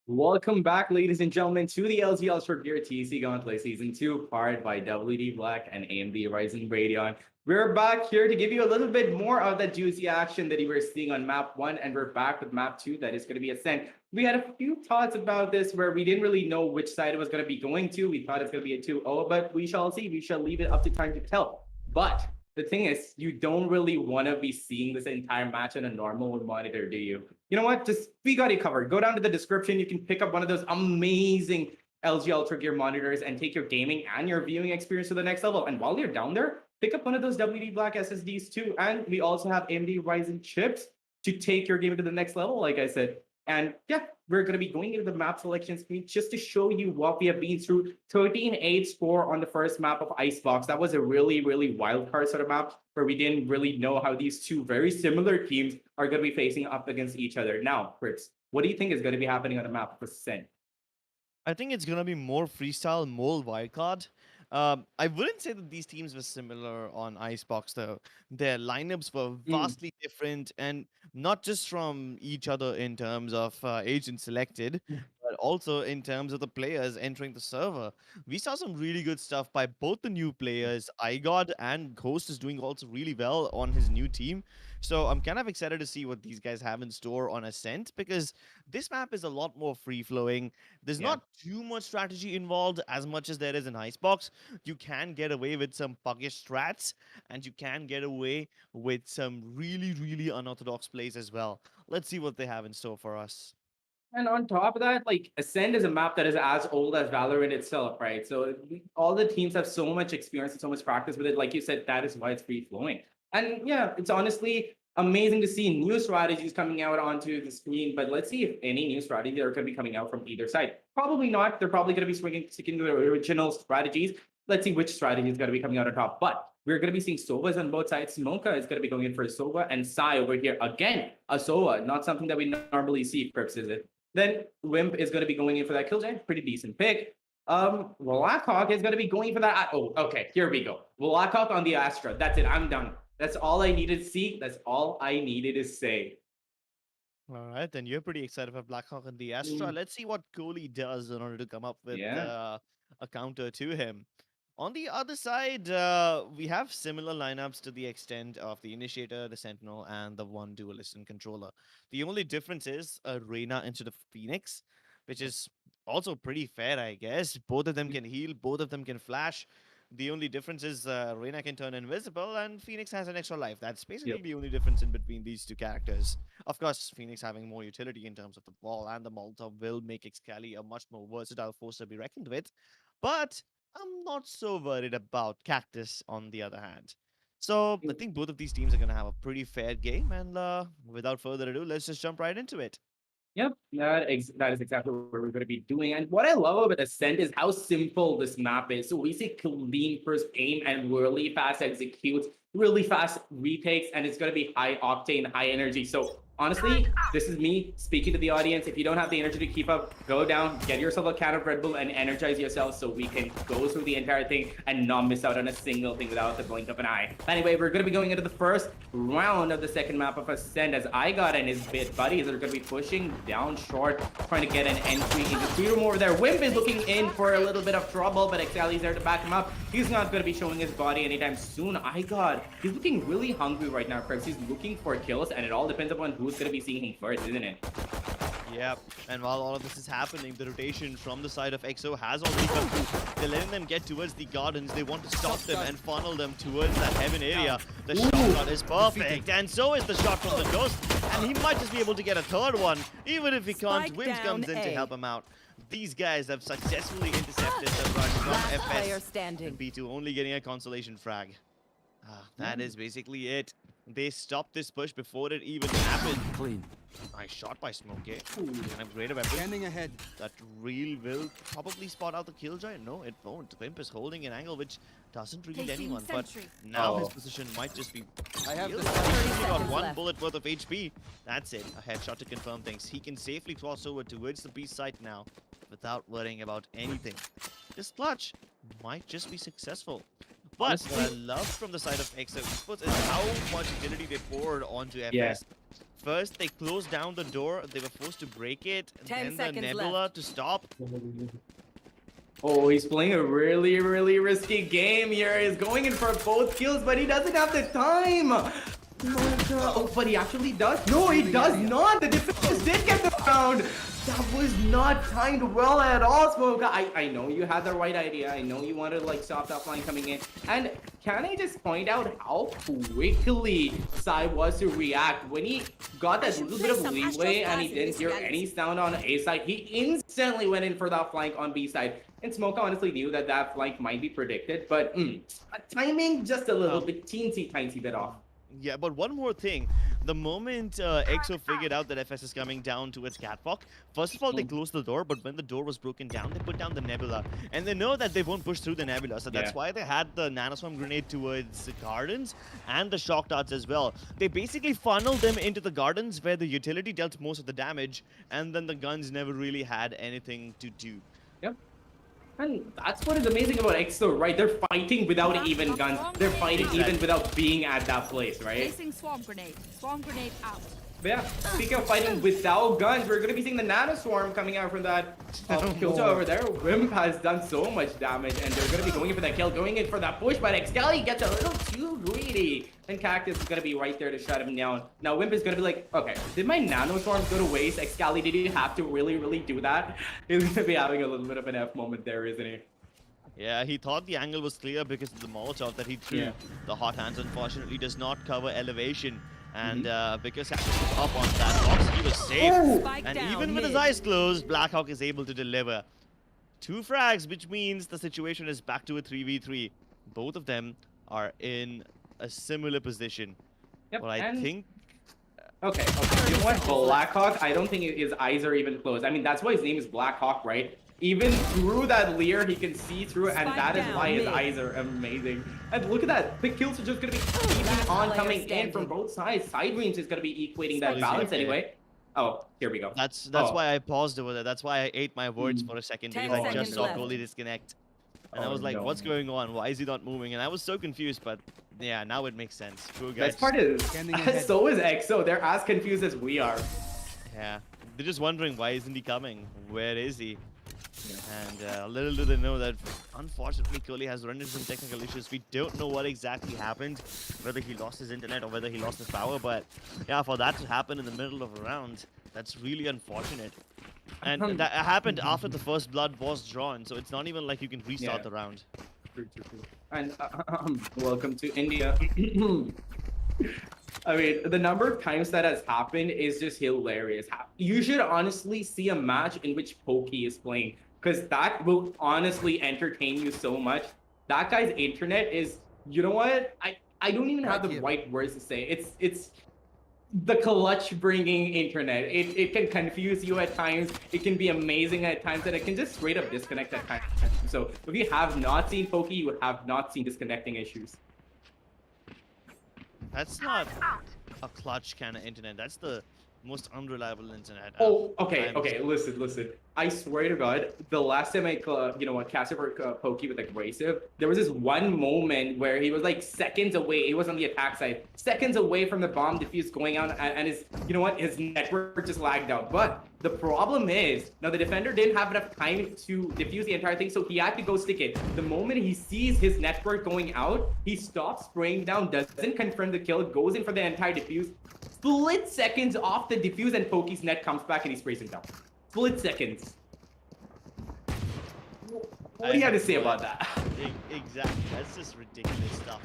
Welcome back, ladies and gentlemen, to the LG Ultragear TEC Gauntlet Season 2, powered by WD Black and AMD Ryzen Radeon. We're back here to give you a little bit more of that juicy action that you were seeing on map 1, and we're back with map 2, that is going to be Ascent. We had a few thoughts about this where we didn't really know which side it was going to be going to. We thought it's going to be a 2-0, but we shall see. We shall leave it up to time to tell. But the thing is, you don't really want to be seeing this entire match on a normal monitor, do you? You know what? We got it covered. Go down to the description. You can pick up one of those amazing LG Ultra Gear monitors and take your gaming and your viewing experience to the next level. And while you're down there, pick up one of those WD Black SSDs too. And we also have AMD Ryzen chips to take your game to the next level, like I said. And yeah, we're going to be going into the map selection screen just to show you what we have been through. 13-8 score on the first map of Icebox. That was a really, really wild card sort of map where we didn't really know how these two very similar teams are going to be facing up against each other. Now, Chris, what do you think is going to be happening on the map of Ascent? I think it's gonna be more freestyle, more wildcard. I wouldn't say that these teams were similar on Icebox though. Their lineups were vastly different, and not just from each other in terms of agents selected, but also in terms of the players entering the server. We saw some really good stuff by both the new players. iGod and Ghost is doing also really well on his new team. So I'm kind of excited to see what these guys have in store on Ascent, because this map is a lot more free flowing. There's Yeah. not too much strategy involved as much as there is in Icebox. You can get away with some puggish strats, and you can get away with some really, really unorthodox plays as well. Let's see what they have in store for us. And on top of that, like Ascent is a map that is as old as Valorant itself, right? So all the teams have so much experience and so much practice with it. Like you said, that is why it's free flowing. And yeah, it's honestly amazing to see new strategies coming out onto the screen. But let's see if any new strategies are going to be coming out from either side. Probably not. They're probably going to be sticking to the original strategies. Let's see which strategy is going to be coming out on top. But we're going to be seeing Sovas on both sides. Smoka is going to be going in for a Sova, and Sai over here again, a Sova. Not something that we normally see, Crips, is it? Then Wimp is going to be going in for that Killjoy. Pretty decent pick. Blackhawk is going to be going for that. Oh, okay. Here we go. Blackhawk on the Astra. That's it. I'm done. That's all I needed to see. That's all I needed to say. All right, then you're pretty excited for Blackhawk and the Astra. Let's see what Kohli does in order to come up with Yeah. a counter to him. On the other side, we have similar lineups to the extent of the Initiator, the Sentinel, and the one Duelist and Controller. The only difference is a Reyna instead of Phoenix, which is also pretty fair, I guess. Both of them can heal, both of them can flash. The only difference is Reyna can turn invisible, and Phoenix has an extra life. That's basically Yep. the only difference in between these two characters. Of course, Phoenix having more utility in terms of the ball and the Molotov will make Excali a much more versatile force to be reckoned with. But I'm not so worried about Cactus on the other hand. So I think both of these teams are going to have a pretty fair game. And without further ado, let's just jump right into it. Yep, that is exactly what we're going to be doing. And what I love about Ascent is how simple this map is. So we see clean first aim and really fast executes, really fast retakes, and it's going to be high octane, high energy. So honestly, this is me speaking to the audience. If you don't have the energy to keep up, go down, get yourself a can of Red Bull, and energize yourself so we can go through the entire thing and not miss out on a single thing without the blink of an eye. Anyway, we're going to be going into the first round of the second map of Ascent as I got and his buddies are going to be pushing down short, trying to get an entry into the room over there. Wimp is looking in for a little bit of trouble, but Excali's there to back him up. He's not going to be showing his body anytime soon. He's looking really hungry right now, Chris. He's looking for kills, and it all depends upon who's going to be seeing him first, isn't it? Yep, and while all of this is happening, the rotation from the side of EXO has already come through. They're letting them get towards the gardens. They want to stop them and funnel them towards that heaven area. The shot is perfect, and so is the shot from the Ghost. And he might just be able to get a third one, even if he can't. Spike Wims comes in down to A. help him out. These guys have successfully intercepted the rush from Last player FS. standing. And B2 only getting a consolation frag. That is basically it. They stopped this push before it even happened. Clean. Nice shot by Smokey. And a great weapon. Scanning ahead. That real will probably spot out the killjoy. No, it won't. Pimp is holding an angle which doesn't read anyone. But now his position might just be. I have the He's spike. only 30 got seconds one left. bullet worth of HP. That's it. A headshot to confirm things. He can safely cross over towards the B site now without worrying about anything. This clutch might just be successful. But what I love from the side of EXO Esports is how much utility they poured onto FS. Yeah. First, they closed down the door. They were forced to break it. 10 Then the seconds Nebula left. to stop. Oh, he's playing a really, really risky game here. He's going in for both kills, but he doesn't have the time. Oh, but he actually does. No, he does not. The defenders did get the round. That was not timed well at all, Smoke. I know you had the right idea. I know you wanted like soft offline coming in. And can I just point out how quickly Sai was to react when he got that little bit of leeway and he didn't hear any sound on A side. He instantly went in for that flank on B side. And Smoke honestly knew that that flank might be predicted, but timing just a little bit teensy tiny bit off. Yeah, but one more thing. The moment EXO figured out that FS is coming down towards Catwalk, first of all, they closed the door, but when the door was broken down, they put down the Nebula. And they know that they won't push through the Nebula, so that's why they had the Nanoswarm grenade towards the Gardens and the Shock Darts as well. They basically funneled them into the Gardens where the utility dealt most of the damage, and then the guns never really had anything to do. Yep. And that's what is amazing about EXO, right? They're fighting without even guns. They're fighting even without being at that place, right? Placing swarm grenade. Swarm grenade out. But yeah, speaking of fighting without guns, we're gonna be seeing the Nanoswarm coming out from that killjoy over there. Wimp has done so much damage, and they're gonna be going in for that kill, going in for that push, but Excali gets a little too greedy. And Cactus is gonna be right there to shut him down. Now Wimp is gonna be like, okay, did my Nanoswarm go to waste? Excali, did you have to really do that? He's gonna be having a little bit of an F moment there, isn't he? Yeah, he thought the angle was clear because of the Molotov that he threw. Yeah. The hot hands, unfortunately, does not cover elevation. And because Cactus was up on that box, he was safe. Spike And down even with his mid. eyes closed, Blackhawk is able to deliver 2 frags, which means the situation is back to a 3v3. Both of them are in a similar position. Yep, But I and- think Okay. You know what? Blackhawk, I don't think his eyes are even closed. I mean, that's why his name is Blackhawk, right? Even through that leer, he can see through it, and Spike that is down why his mid. eyes are amazing. And look at that. The kills are just going to be keeping Last on player coming in standing. from both sides. Side range is going to be equating that Spike balance down. anyway. Oh, here we go. that's Oh. why I paused over there. That's why I ate my words for a second, 10 because I just seconds saw left. Goalie disconnect. And I Oh, was like, no. what's going on? Why is he not moving? And I was so confused, but yeah, now it makes sense. Poor guys. Best part is, Scanning ahead. so is EXO. They're as confused as we are. Yeah, they're just wondering, why isn't he coming? Where is he? And little do they know that, unfortunately, Kohli has run into some technical issues. We don't know what exactly happened, whether he lost his internet or whether he lost his power. But yeah, for that to happen in the middle of a round, that's really unfortunate. And that happened after the first blood was drawn, so it's not even like you can restart Yeah. the round. True. And welcome to India. I mean, the number of times that has happened is just hilarious. You should honestly see a match in which Pokey is playing, because that will honestly entertain you so much. That guy's internet is, you know what? I don't even have Right the here. right words to say. It's the clutch bringing internet. It can confuse you at times. It can be amazing at times, and it can just straight up disconnect at times. So if you have not seen Pokey, you have not seen disconnecting issues. That's not a clutch kind of internet. That's the most unreliable internet. Oh, okay, I've okay. Listen. I swear to God, the last time I, casted for Pokey with Abrasive, there was this one moment where he was like seconds away. He was on the attack side, seconds away from the bomb defuse going out, and his, his network just lagged out. But the problem is, now the defender didn't have enough time to defuse the entire thing, so he had to go stick it. The moment he sees his network going out, he stops spraying down, doesn't confirm the kill, goes in for the entire defuse. Split seconds off the defuse, and Pokey's net comes back and he sprays it down. Split seconds. What do you have to say about that? Exactly. That's just ridiculous stuff.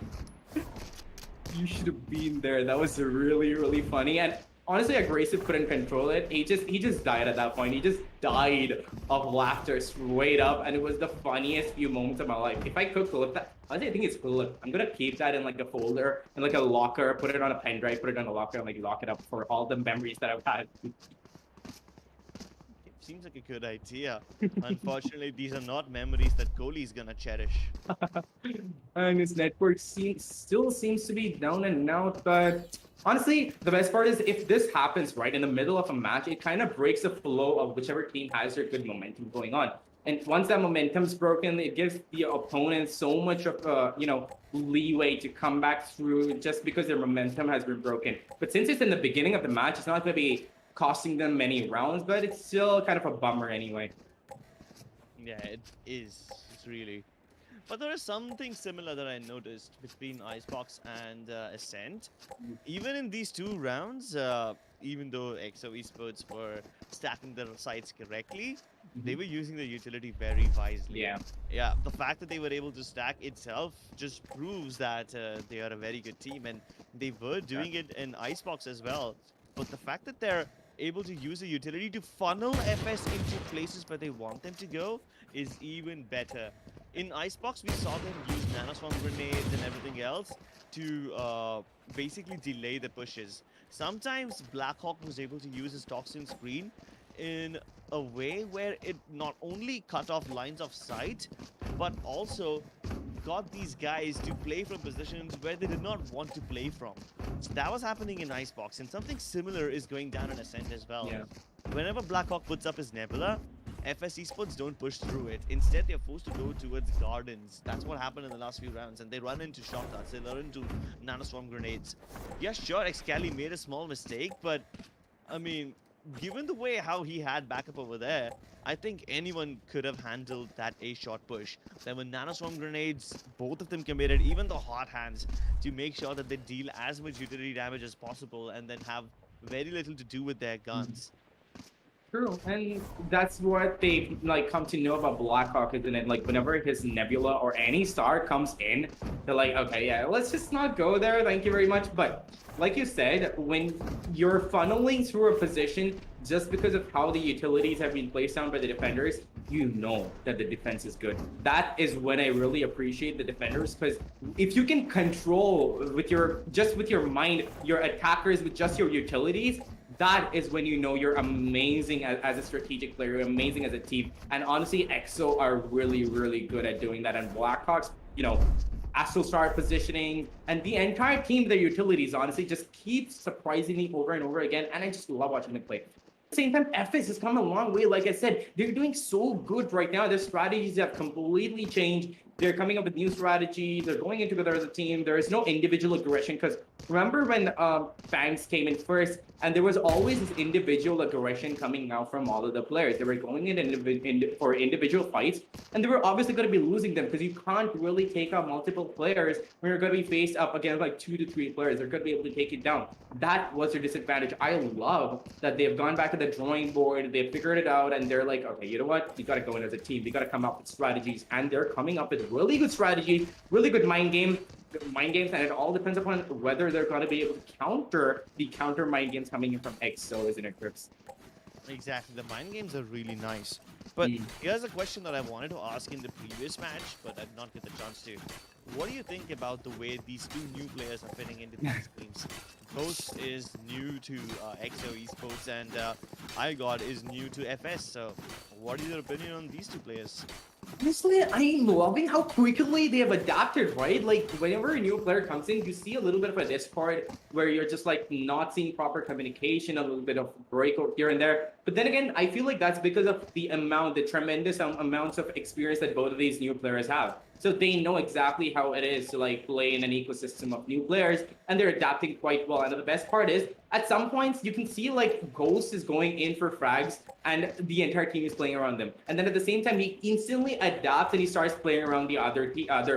You should have been there. That was really, really funny. And honestly, Abrasive couldn't control it. He just died at that point. He just died of laughter straight up, and it was the funniest few moments of my life. If I could clip that, honestly, I think it's clip. I'm gonna keep that in like a folder, in like a locker, put it on a pen drive, put it on a locker, and like lock it up for all the memories that I've had. Seems like a good idea. Unfortunately, these are not memories that Kohli's gonna cherish. And his network still seems to be down and out, but honestly, the best part is if this happens right in the middle of a match, it kind of breaks the flow of whichever team has their good momentum going on. And once that momentum's broken, it gives the opponent so much of leeway to come back through just because their momentum has been broken. But since it's in the beginning of the match, it's not going to be costing them many rounds, but it's still kind of a bummer anyway. Yeah, it is. It's really. But there is something similar that I noticed between Icebox and Ascent. Even in these 2 rounds, even though EXO Esports were stacking their sites correctly, they were using the utility very wisely. Yeah. Yeah, the fact that they were able to stack itself just proves that they are a very good team, and they were doing it in Icebox as well. But the fact that they're able to use the utility to funnel FS into places where they want them to go is even better. In Icebox, we saw them use nanoswarm grenades and everything else to basically delay the pushes. Sometimes Blackhawk was able to use his toxin screen in a way where it not only cut off lines of sight, but also got these guys to play from positions where they did not want to play from. So that was happening in Icebox, and something similar is going down in Ascent as well. Yeah. Whenever Blackhawk puts up his Nebula, FS Esports don't push through it. Instead, they're forced to go towards gardens. That's what happened in the last few rounds, and they run into shot darts, they run into nanoswarm grenades. Yeah, sure, Excali made a small mistake, but I mean, given the way how he had backup over there, I think anyone could have handled that A-shot push. There were nanoswarm grenades, both of them committed, even the hot hands, to make sure that they deal as much utility damage as possible and then have very little to do with their guns. True, and that's what they come to know about Blackhawk, isn't it? Like whenever his Nebula or any star comes in, they're like, okay, yeah, let's just not go there. Thank you very much. But like you said, when you're funneling through a position just because of how the utilities have been placed down by the defenders, you know that the defense is good. That is when I really appreciate the defenders, because if you can control with your mind your attackers with just your utilities, that is when you know you're amazing as a strategic player, you're amazing as a team. And honestly, EXO are really, really good at doing that. And Blackhawks, Astral Star positioning, and the entire team, their utilities, honestly, just keep surprising me over and over again. And I just love watching them play. At the same time, FS has come a long way. Like I said, they're doing so good right now. Their strategies have completely changed. They're coming up with new strategies. They're going into together as a team. There is no individual aggression, because remember when Fangs came in first, and there was always this individual aggression coming out from all of the players. They were going in for individual fights, and they were obviously going to be losing them, because you can't really take out multiple players when you're going to be faced up against like 2 to 3 players. They're going to be able to take it down. That was their disadvantage. I love that they've gone back to the drawing board. They figured it out, and they're like, okay, you know what? You got to go in as a team. You got to come up with strategies, and they're coming up with really good strategy, really good mind games, and it all depends upon whether they're going to be able to counter the counter mind games coming in from EXO, isn't it, Grips? Exactly, the mind games are really nice. But here's a question that I wanted to ask in the previous match, but I did not get the chance to. what do you think about the way these two new players are fitting into these teams? Ghost is new to EXO Esports and iGod is new to FS. So, what is your opinion on these two players? Honestly, I'm loving how quickly they have adapted, right? Like, whenever a new player comes in, you see a little bit of a discord where you're just like not seeing proper communication, a little bit of breakout here and there. But then again, I feel like that's because of the tremendous amounts of experience that both of these new players have. So they know exactly how it is to like play in an ecosystem of new players, and they're adapting quite well. And the best part is, at some points, you can see like Ghost is going in for frags, and the entire team is playing around them. And then at the same time, he instantly adapts and he starts playing around the other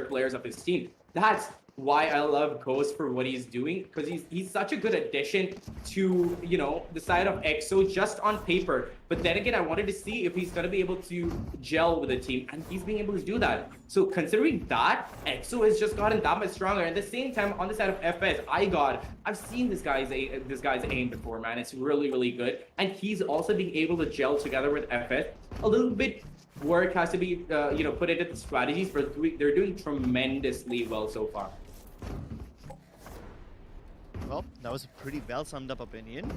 players of his team. That's why I love Ghost for what he's doing, because he's such a good addition to, you know, the side of EXO just on paper. But then again, I wanted to see if he's gonna be able to gel with the team, and he's being able to do that. So considering that, EXO has just gotten that much stronger. And at the same time, on the side of FS, I've seen this guy's aim before, man. It's really, really good. And he's also being able to gel together with FS. A little bit work has to be, put into the strategies, but they're doing tremendously well so far. Well, that was a pretty well summed up opinion.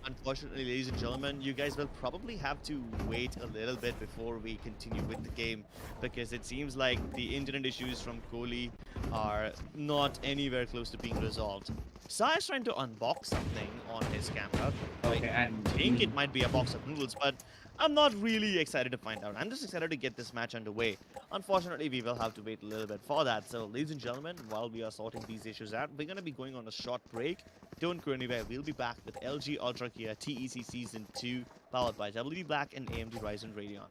Unfortunately, ladies and gentlemen, you guys will probably have to wait a little bit before we continue with the game, because it seems like the internet issues from Kohli are not anywhere close to being resolved. Sai is trying to unbox something on his camera. Okay, I and think it might be a box of noodles, but I'm not really excited to find out. I'm just excited to get this match underway. Unfortunately, we will have to wait a little bit for that. So, ladies and gentlemen, while we are sorting these issues out, we're going to be going on a short break. Don't go anywhere. We'll be back with LG Ultragear TEC Season 2, powered by WD Black and AMD Ryzen Radeon.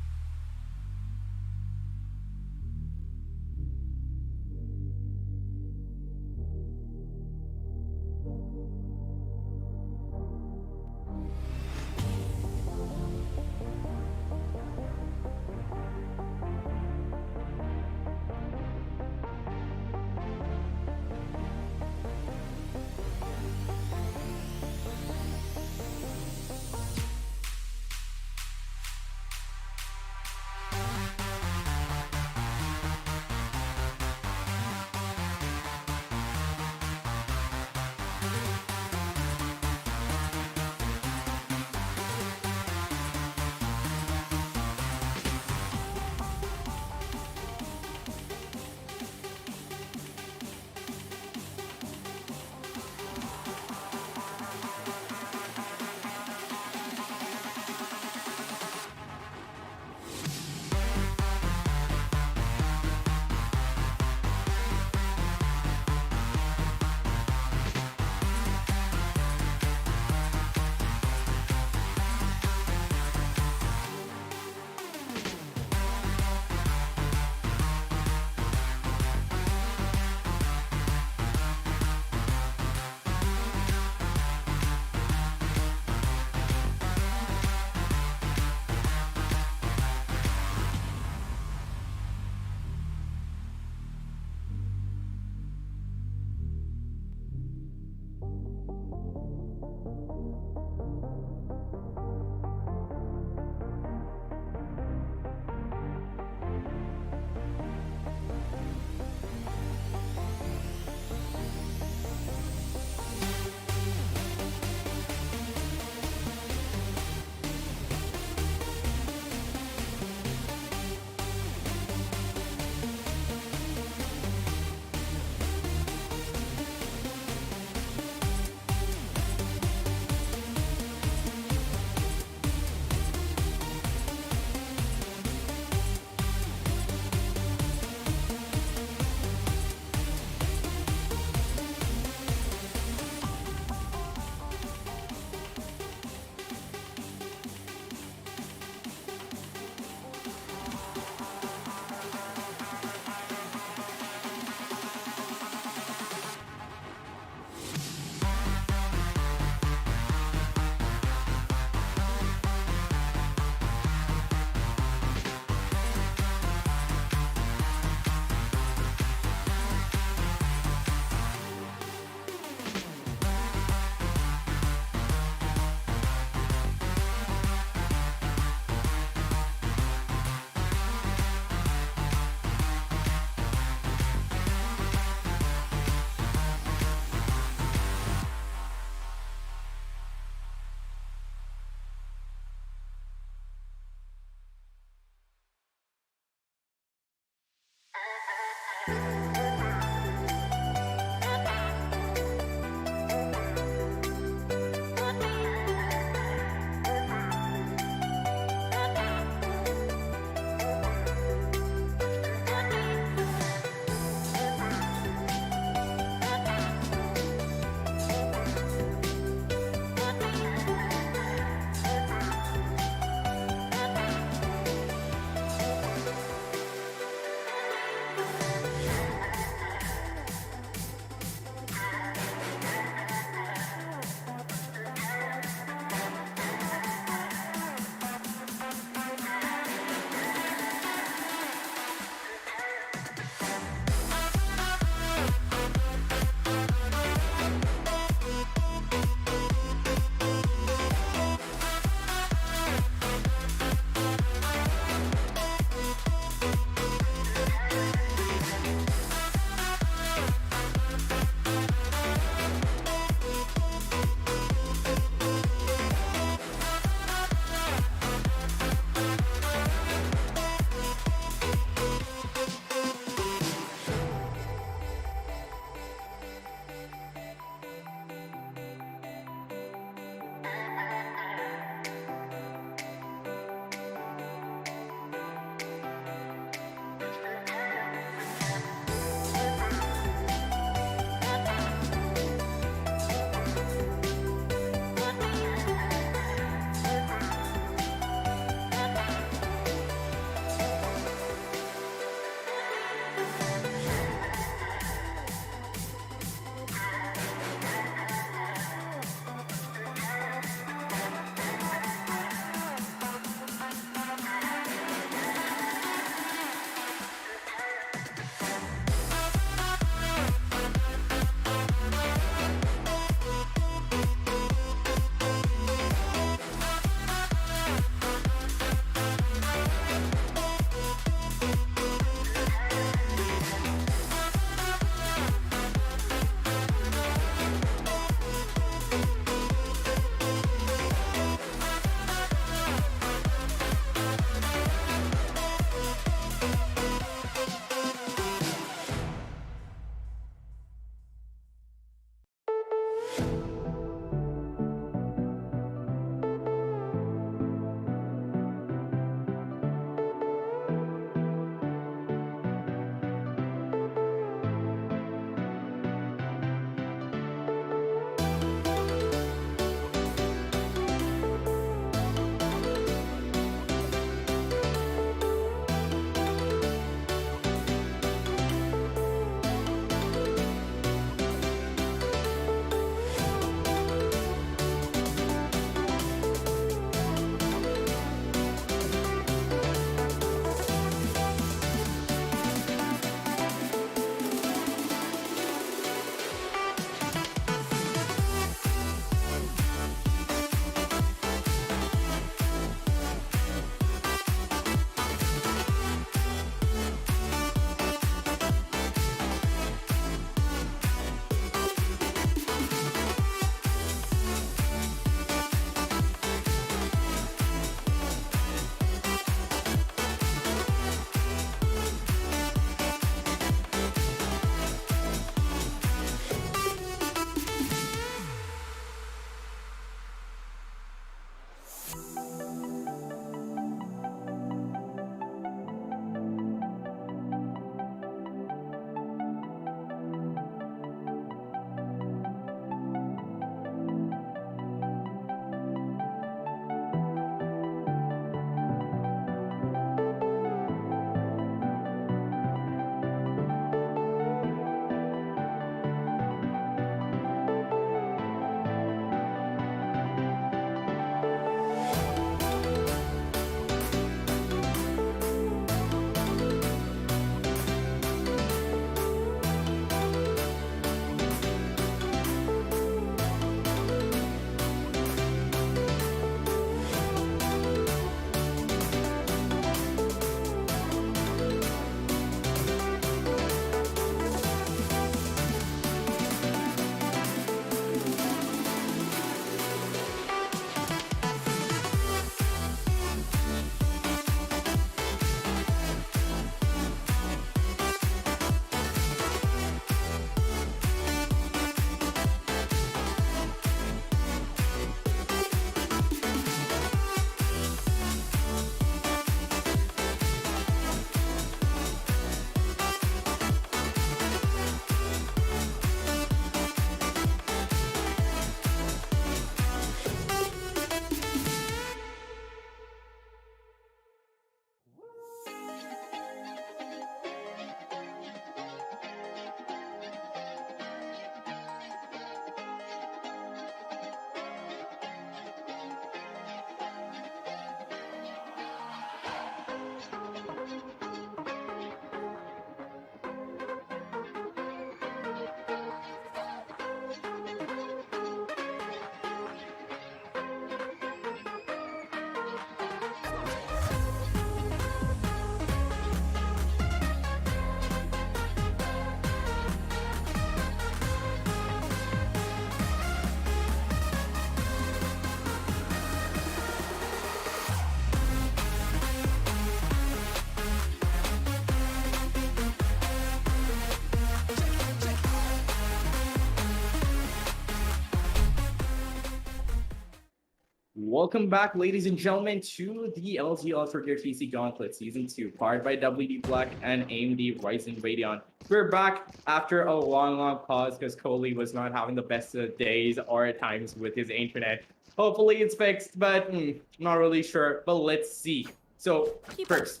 Welcome back, ladies and gentlemen, to the LG Ultragear TEC Gauntlet Season 2, powered by WD Black and AMD Ryzen Radeon. We're back after a long pause because Coley was not having the best of days or times with his internet. Hopefully it's fixed, but not really sure, but let's see. So, first,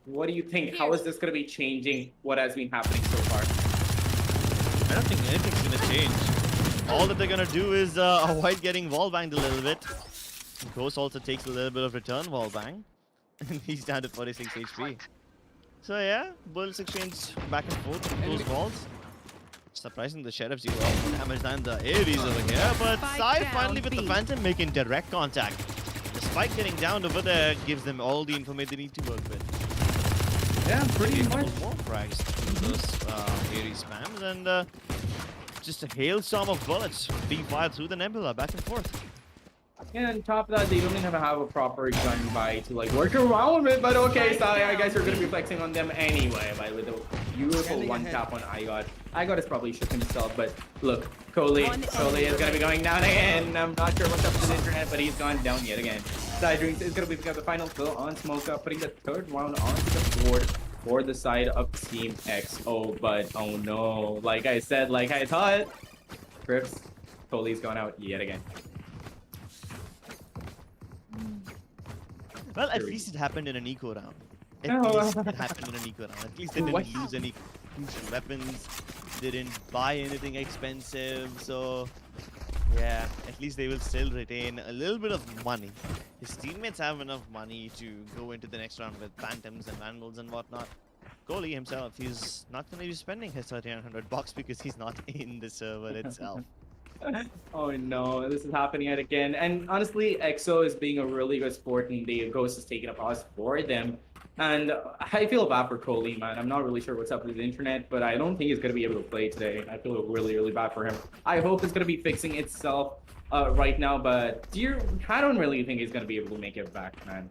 what do you think? How is this going to be changing what has been happening so far? I don't think anything's gonna change. All that they're gonna do is avoid getting wall banged a little bit. Ghost also takes a little bit of return wall bang, and he's down to 46 HP. So yeah, bullets exchange back and forth with those walls. Surprising the sheriffs you all damage than the Ares over here, but Sai finally with the Phantom making direct contact. The spike getting down over there gives them all the information they need to work with. Yeah, pretty much. More frags through those Ares spams, and just a hailstorm of bullets being fired through the nebula back and forth. And on top of that, they don't even have a proper gun by to like work around with it. But okay, so I guess we're gonna be flexing on them anyway. With a beautiful one tap on IGOT. IGOT has probably shook himself, but look, Coley is gonna be going down again. I'm not sure what's up with the internet, but he's gone down yet again. Side Dreams is gonna be the final kill on Smoke Up, putting the third round onto the board for the side of Team XO. But oh no, like I said, like I thought, Crips, Coley's gone out yet again. Well, at least it happened in an eco round. At least it happened in an eco round. At least they didn't lose any crucial weapons. They didn't buy anything expensive. So, yeah, at least they will still retain a little bit of money. His teammates have enough money to go into the next round with Phantoms and Vandals and whatnot. Coley himself, he's not going to be spending his $1,300 because he's not in the server itself. Oh no, this is happening yet again. And honestly, EXO is being a really good sport, and the Ghost is taking a pause for them. And I feel bad for Coley, man. I'm not really sure what's up with the internet, but I don't think he's going to be able to play today. I feel really bad for him. I hope it's going to be fixing itself right now, but I don't really think he's going to be able to make it back, man.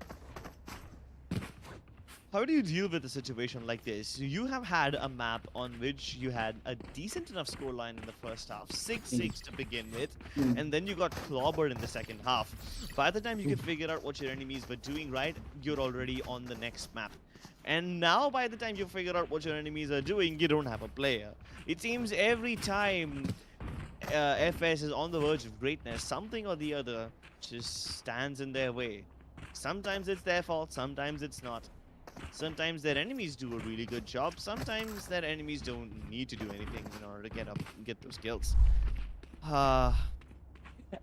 How do you deal with a situation like this? You have had a map on which you had a decent enough scoreline in the first half, 6-6 to begin with, and then you got clobbered in the second half. By the time you could figure out what your enemies were doing right, you're already on the next map. And now by the time you figure out what your enemies are doing, you don't have a player. It seems every time FS is on the verge of greatness, something or the other just stands in their way. Sometimes it's their fault, sometimes it's not. Sometimes their enemies do a really good job. Sometimes their enemies don't need to do anything in order to get those kills. And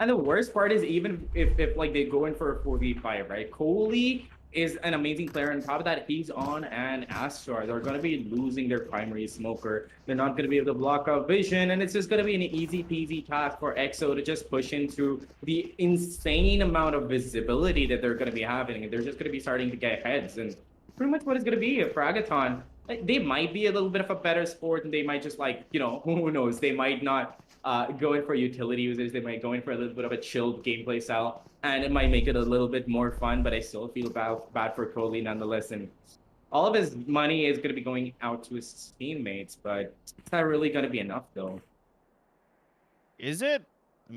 the worst part is, even if like they go in for a 4v5, right? Coley is an amazing player, and on top of that, he's on an Astra. They're going to be losing their primary smoker. They're not going to be able to block out vision, and it's just going to be an easy peasy task for EXO to just push into the insane amount of visibility that they're going to be having. And they're just going to be starting to get heads, and pretty much what it's going to be a Fragathon. Like, they might be a little bit of a better sport, and they might just, like, you know, who knows, they might not go in for utility users. They might go in for a little bit of a chilled gameplay style, and it might make it a little bit more fun, but I still feel bad for Coley nonetheless. And all of his money is going to be going out to his teammates, but it's not really going to be enough, though. Is it?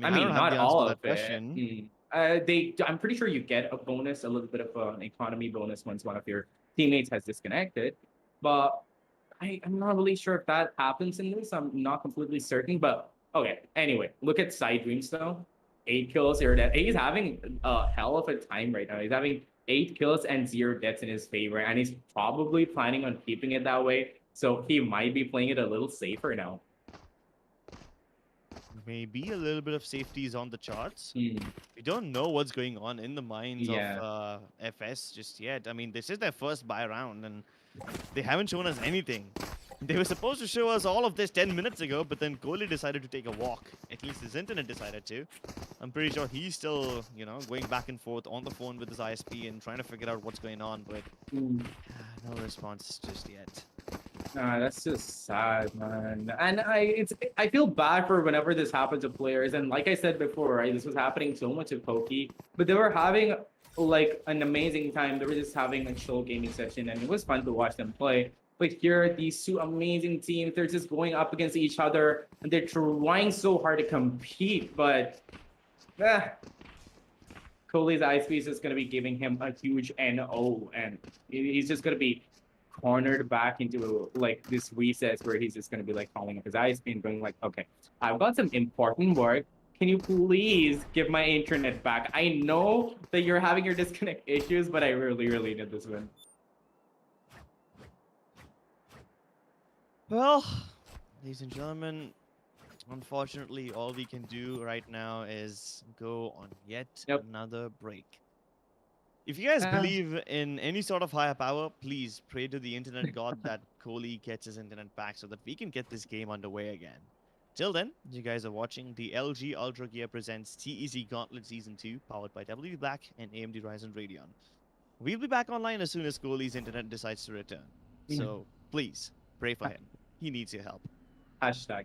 I mean not all of it. I'm pretty sure you get a bonus, a little bit of an economy bonus once one of your teammates has disconnected, but I'm not really sure if that happens in this. I'm not completely certain, but okay. Anyway, look at Side Dreams though. 8 kills, 0 deaths. He's having a hell of a time right now. He's having 8 kills and 0 deaths in his favor, and he's probably planning on keeping it that way. So he might be playing it a little safer now. Maybe a little bit of safety is on the charts. We don't know what's going on in the minds of FS just yet. I mean, this is their first buy round, and they haven't shown us anything. They were supposed to show us all of this 10 minutes ago, but then Coley decided to take a walk. At least his internet decided to. I'm pretty sure he's still, you know, going back and forth on the phone with his ISP and trying to figure out what's going on, but no response just yet. Nah, that's just sad, man. And I feel bad for whenever this happens to players. And like I said before, right, this was happening so much with Pokey, but they were having like an amazing time. They were just having a chill gaming session, and it was fun to watch them play. But here, these two amazing teams, they're just going up against each other, and they're trying so hard to compete, but Kohli's ice piece is going to be giving him a huge NO, and he's just going to be cornered back into like this recess where he's just going to be like calling up his ice piece and going like, okay, I've got some important work. Can you please give my internet back? I know that you're having your disconnect issues, but I really, really need this win. Well, ladies and gentlemen, unfortunately, all we can do right now is go on yet Yep. another break. If you guys believe in any sort of higher power, please pray to the internet god that Kohli gets his internet back so that we can get this game underway again. Till then, you guys are watching the LG Ultragear presents TEC Gauntlet Season 2, powered by WD Black and AMD Ryzen Radeon. We'll be back online as soon as Kohli's internet decides to return. So please, pray for him. He needs your help. Hashtag.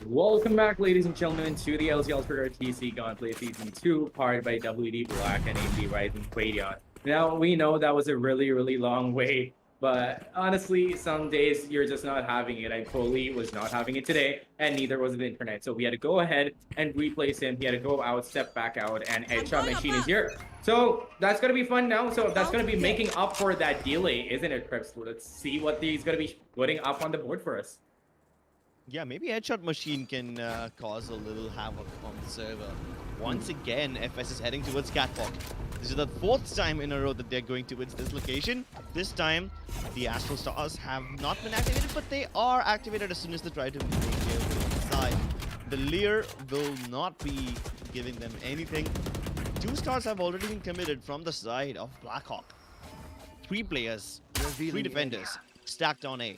Welcome back, ladies and gentlemen, to the LGL Ultragear TEC Gauntlet Season 2, powered by WD Black and AMD Ryzen Radeon. Now, we know that was a really long wait, but honestly, some days you're just not having it. I totally was not having it today, and neither was the internet. So we had to go ahead and replace him. He had to go out, step back out, and Headshot Machine is here. So that's going to be fun now. So that's going to be making up for that delay, isn't it, Crips? Let's see what he's going to be putting up on the board for us. Yeah, maybe Headshot Machine can cause a little havoc on the server. Once again, FS is heading towards Catwalk. This is the 4th time in a row that they're going towards this location. This time, the Astral Stars have not been activated, but they are activated as soon as they try to make their way on the side. The Lear will not be giving them anything. 2 stars have already been committed from the side of Blackhawk. 3 players, 3 defenders, stacked on A.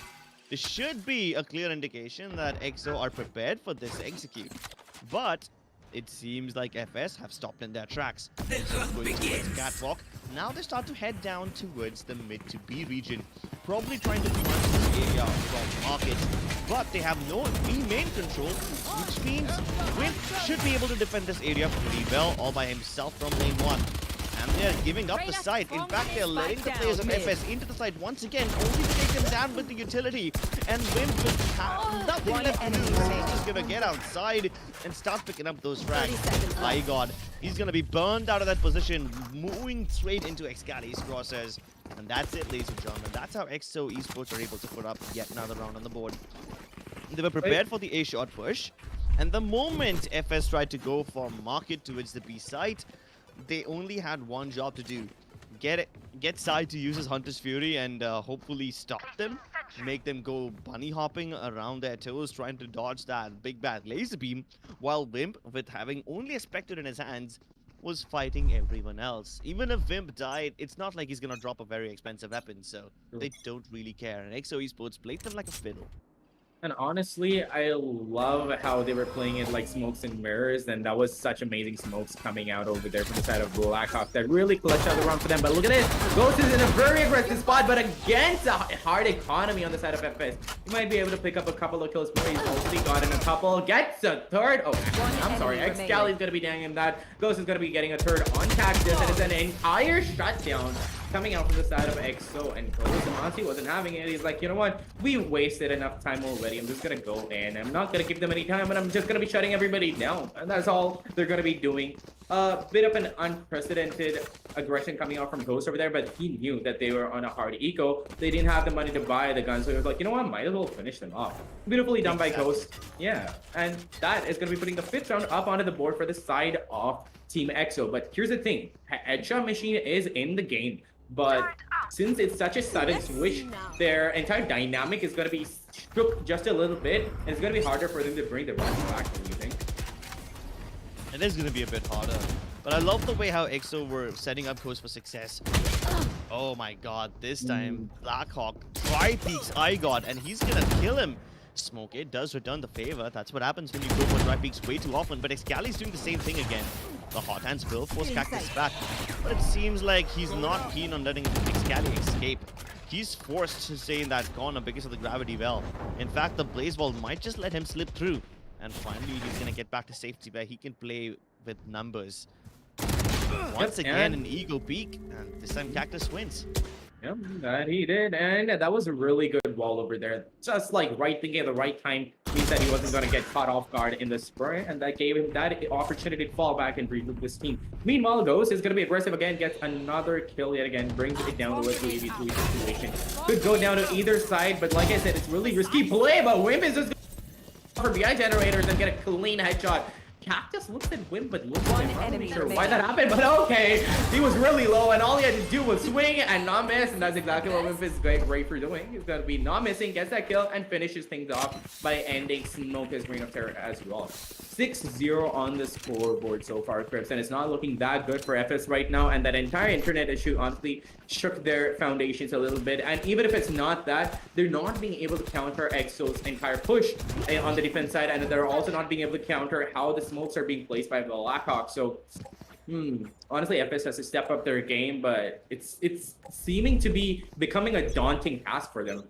This should be a clear indication that EXO are prepared for this execute. But it seems like FS have stopped in their tracks. Going towards Catwalk. Now they start to head down towards the mid to B region. Probably trying to punch this area from Market. But they have no B main control, which means Wimp should be able to defend this area pretty well all by himself from lane 1. And they're giving up the site. In fact, they're letting the players of FS into the site once again, only to take them down with the utility. And Wimp just has nothing left to do. He's just gonna get outside and start picking up those frags. My god, he's gonna be burned out of that position, moving straight into Excali's crosshairs. And that's it, ladies and gentlemen. That's how EXO Esports are able to put up yet another round on the board. They were prepared for the A shot push. And the moment FS tried to go for Market towards the B site, they only had one job to do. Get Sai to use his Hunter's Fury and hopefully stop them. Make them go bunny hopping around their toes, trying to dodge that big bad laser beam. While Wimp, with having only a Spectre in his hands, was fighting everyone else. Even if Wimp died, it's not like he's gonna drop a very expensive weapon, so they don't really care. And EXO Esports played them like a fiddle. And honestly, I love how they were playing it like smokes and mirrors, and that was such amazing smokes coming out over there from the side of Blackhawk that really clutched out the run for them. But look at this, Ghost is in a very aggressive spot, but against a hard economy on the side of FS, he might be able to pick up a couple of kills, but he's mostly gotten a couple, gets a third. Oh, I'm sorry, Excali is going to be dangling that. Ghost is going to be getting a third on Cactus, and it's an entire shutdown coming out from the side of EXO, and Ghost honestly wasn't having it. He's like, you know what, we wasted enough time already. I'm just gonna go in. I'm not gonna give them any time, and I'm just gonna be shutting everybody down. And that's all they're gonna be doing. a bit of an unprecedented aggression coming out from Ghost over there, but he knew that they were on a hard eco. They didn't have the money to buy the gun, so he was like, you know what, might as well finish them off. Beautifully done by Ghost. Yeah, and that is going to be putting the 5th round up onto the board for the side of Team EXO. But here's the thing, Headshot Machine is in the game, but since it's such a sudden switch, their entire dynamic is going to be shook just a little bit, and it's going to be harder for them to bring the runs back, do you think? It is going to be a bit harder. But I love the way how EXO were setting up Ghost for success. Oh my god, this time Blackhawk tri-peaks IGOD, and he's going to kill him. Smoke, it does return the favor. That's what happens when you go for tri-peaks way too often. But Excali's doing the same thing again. The hot hands will force Cactus back. But it seems like he's not keen on letting Excali escape. He's forced to stay in that corner because of the gravity well. In fact, the Blaze Ball might just let him slip through. And finally, he's going to get back to safety where he can play with numbers. Once again, an Eagle peak, and this time Cactus wins. Yep, that he did, and that was a really good wall over there. Just like right thinking at the right time means that he wasn't going to get caught off guard in the spray, and that gave him that opportunity to fall back and regroup this team. Meanwhile, Ghost is going to be aggressive again, gets another kill yet again, brings it down to a 2v3 situation. Could go down to either side, but like I said, it's really risky play, but Wimp is just for BI generators and get a clean headshot. Cactus looks at Wimp, but looks at him. I'm not sure why that happened, but okay. He was really low, and all he had to do was swing and not miss, and that's exactly what Wimp is great for doing. He's going to be not missing, gets that kill, and finishes things off by ending Smoke's Reign of Terror as well. 6-0 on the scoreboard so far, Crips, and it's not looking that good for FS right now, and that entire internet issue honestly shook their foundations a little bit. And even if it's not that, they're not being able to counter EXO's entire push on the defense side, and they're also not being able to counter how the smokes are being placed by the Blackhawks. So honestly, FS has to step up their game, but it's seeming to be becoming a daunting task for them.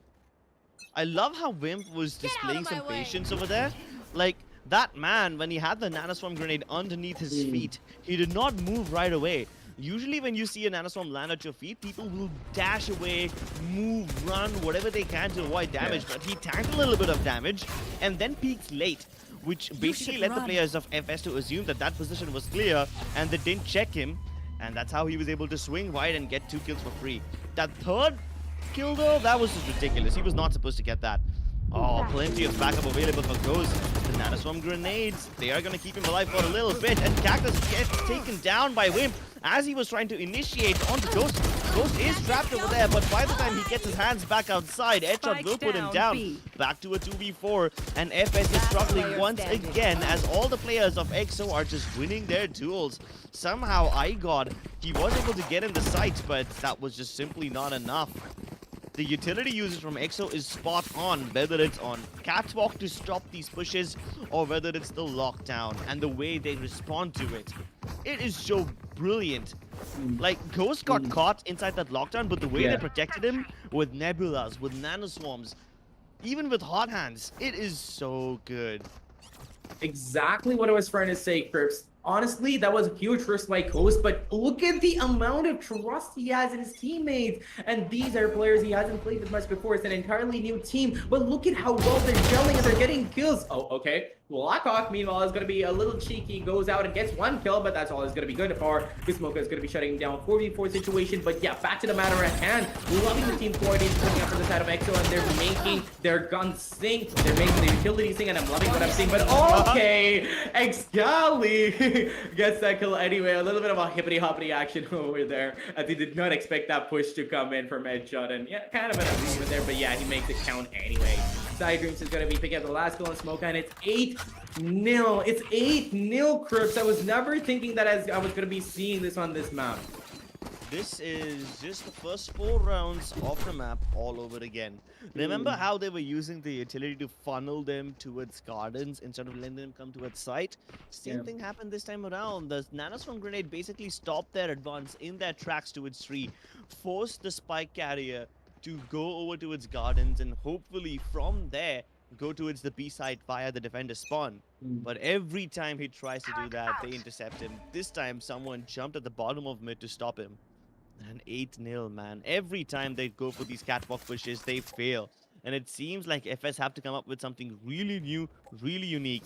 I love how Wimp was displaying some patience over there. Like, that man, when he had the nanoswarm grenade underneath his feet, he did not move right away. Usually when you see a nanoswarm land at your feet, people will dash away, move, run, whatever they can to avoid damage. But he tanked a little bit of damage and then peaked late, which basically led the players of FS to assume that that position was clear, and they didn't check him. And that's how he was able to swing wide and get 2 kills for free. That third kill though, that was just ridiculous. He was not supposed to get that. Oh, plenty of backup available for Ghost. The nanoswarm grenades, they are going to keep him alive for a little bit. And Cactus gets taken down by Wimp as he was trying to initiate onto Ghost. Ghost is trapped over there, but by the time he gets his hands back outside, Headshot will put him down. Back to a 2v4, and FS is struggling once again as all the players of EXO are just winning their duels. Somehow, he was able to get in the sights, but that was just simply not enough. The utility usage from EXO is spot on, whether it's on Catwalk to stop these pushes or whether it's the lockdown and the way they respond to it. It is so brilliant. Like, Ghost got caught inside that lockdown, but the way they protected him with nebulas, with nanoswarms, even with hot hands, it is so good. Exactly what I was trying to say, Crips. Honestly, that was a huge risk by Ghost, but look at the amount of trust he has in his teammates. And these are players he hasn't played with much before. It's an entirely new team, but look at how well they're gelling and they're getting kills. Oh, okay. Blackhawk, meanwhile, is going to be a little cheeky, goes out and gets 1 kill, but that's all it's going to be good for. Smoker is going to be shutting down 4v4 situation, but yeah, back to the matter at hand. Loving the team coordination coming up from the side of EXO, and they're making their guns sing, they're making the utility sing, and I'm loving what I'm seeing, but okay, Excali gets that kill anyway. A little bit of a hippity-hoppity action over there, as he did not expect that push to come in from Headshot, and yeah, kind of an agreement there, but yeah, he makes it count anyway. Side Dreams is going to be picking up the last kill on Smoke, and it's 8-0. It's 8-0, Crips. I was never thinking that I was going to be seeing this on this map. This is just the first 4 rounds of the map all over again. Remember how they were using the utility to funnel them towards gardens instead of letting them come towards site? Same thing happened this time around. The nanoswarm grenade basically stopped their advance in their tracks towards 3, forced the spike carrier to go over to its gardens, and hopefully from there go towards the B side via the defender spawn. But every time he tries to do that, they intercept him. This time someone jumped at the bottom of mid to stop him. And 8-0, man. Every time they go for these catwalk pushes, they fail. And it seems like FS have to come up with something really new, really unique.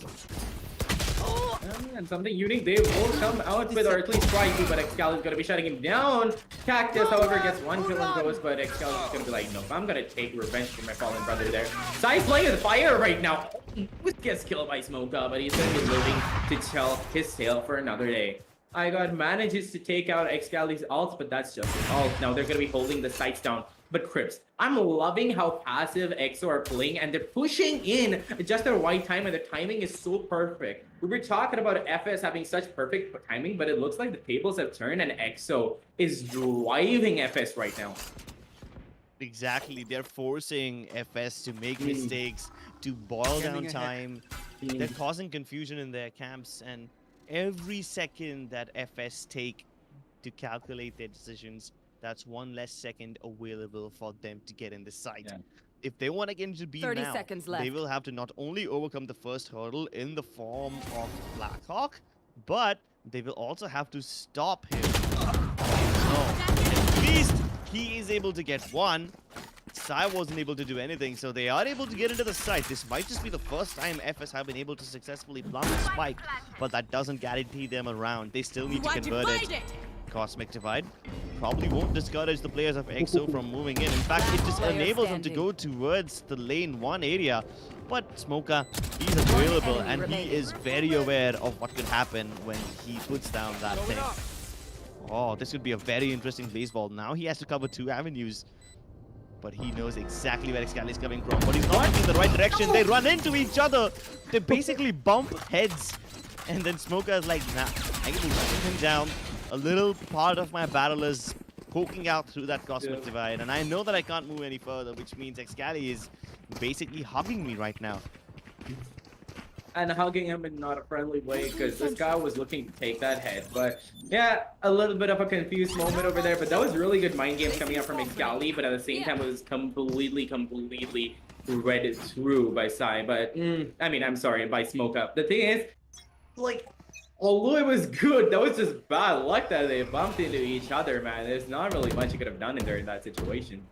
And something unique they will come out with, or at least try to, but Excalibur's gonna be shutting him down. Cactus, however, gets one kill on Ghost, but Excalibur's gonna be like, no, I'm gonna take revenge for my fallen brother there. Sai playing with fire right now. Gets killed by Smoka, but he's gonna be living to tell his tale for another day. I got manages to take out Excalibur's ult, but that's just his ult. Now they're gonna be holding the sights down. But Crips, I'm loving how passive EXO are playing, and they're pushing in just the right time, and the timing is so perfect. We were talking about FS having such perfect timing, but it looks like the tables have turned, and EXO is driving FS right now. Exactly, they're forcing FS to make mistakes, to boil down time. They're causing confusion in their camps, and every second that FS take to calculate their decisions, that's one less second available for them to get in the site. Yeah. If they want to get into B 30 now, seconds they left. will have to not only overcome the first hurdle in the form of Blackhawk, but they will also have to stop him. So, at least he is able to get one. Sai wasn't able to do anything, so they are able to get into the site. This might just be the first time FS have been able to successfully plant the spike, but that doesn't guarantee them a round. They still need to convert it. Cosmic Divide probably won't discourage the players of EXO from moving in. In fact, it just enables them to go towards the lane 1 area. But Smoka, he's available, and he is very aware of what could happen when he puts down that thing. Oh, this could be a very interesting baseball. Now he has to cover 2 avenues. But he knows exactly where Excali is coming from. But he's not looking in the right direction. They run into each other. They basically bump heads. And then Smoka is like, nah, I can shoot him down. A little part of my battle is poking out through that Cosmic Divide. And I know that I can't move any further, which means Excali is basically hugging me right now. And hugging him in not a friendly way, because this guy was looking to take that head. But yeah, a little bit of a confused moment over there, but that was really good mind games coming out from Excali, but at the same time it was completely read through by Sai. But I mean, I'm sorry, by Smoka. The thing is, like, although it was good, that was just bad luck that they bumped into each other, man. There's not really much you could have done in there in that situation.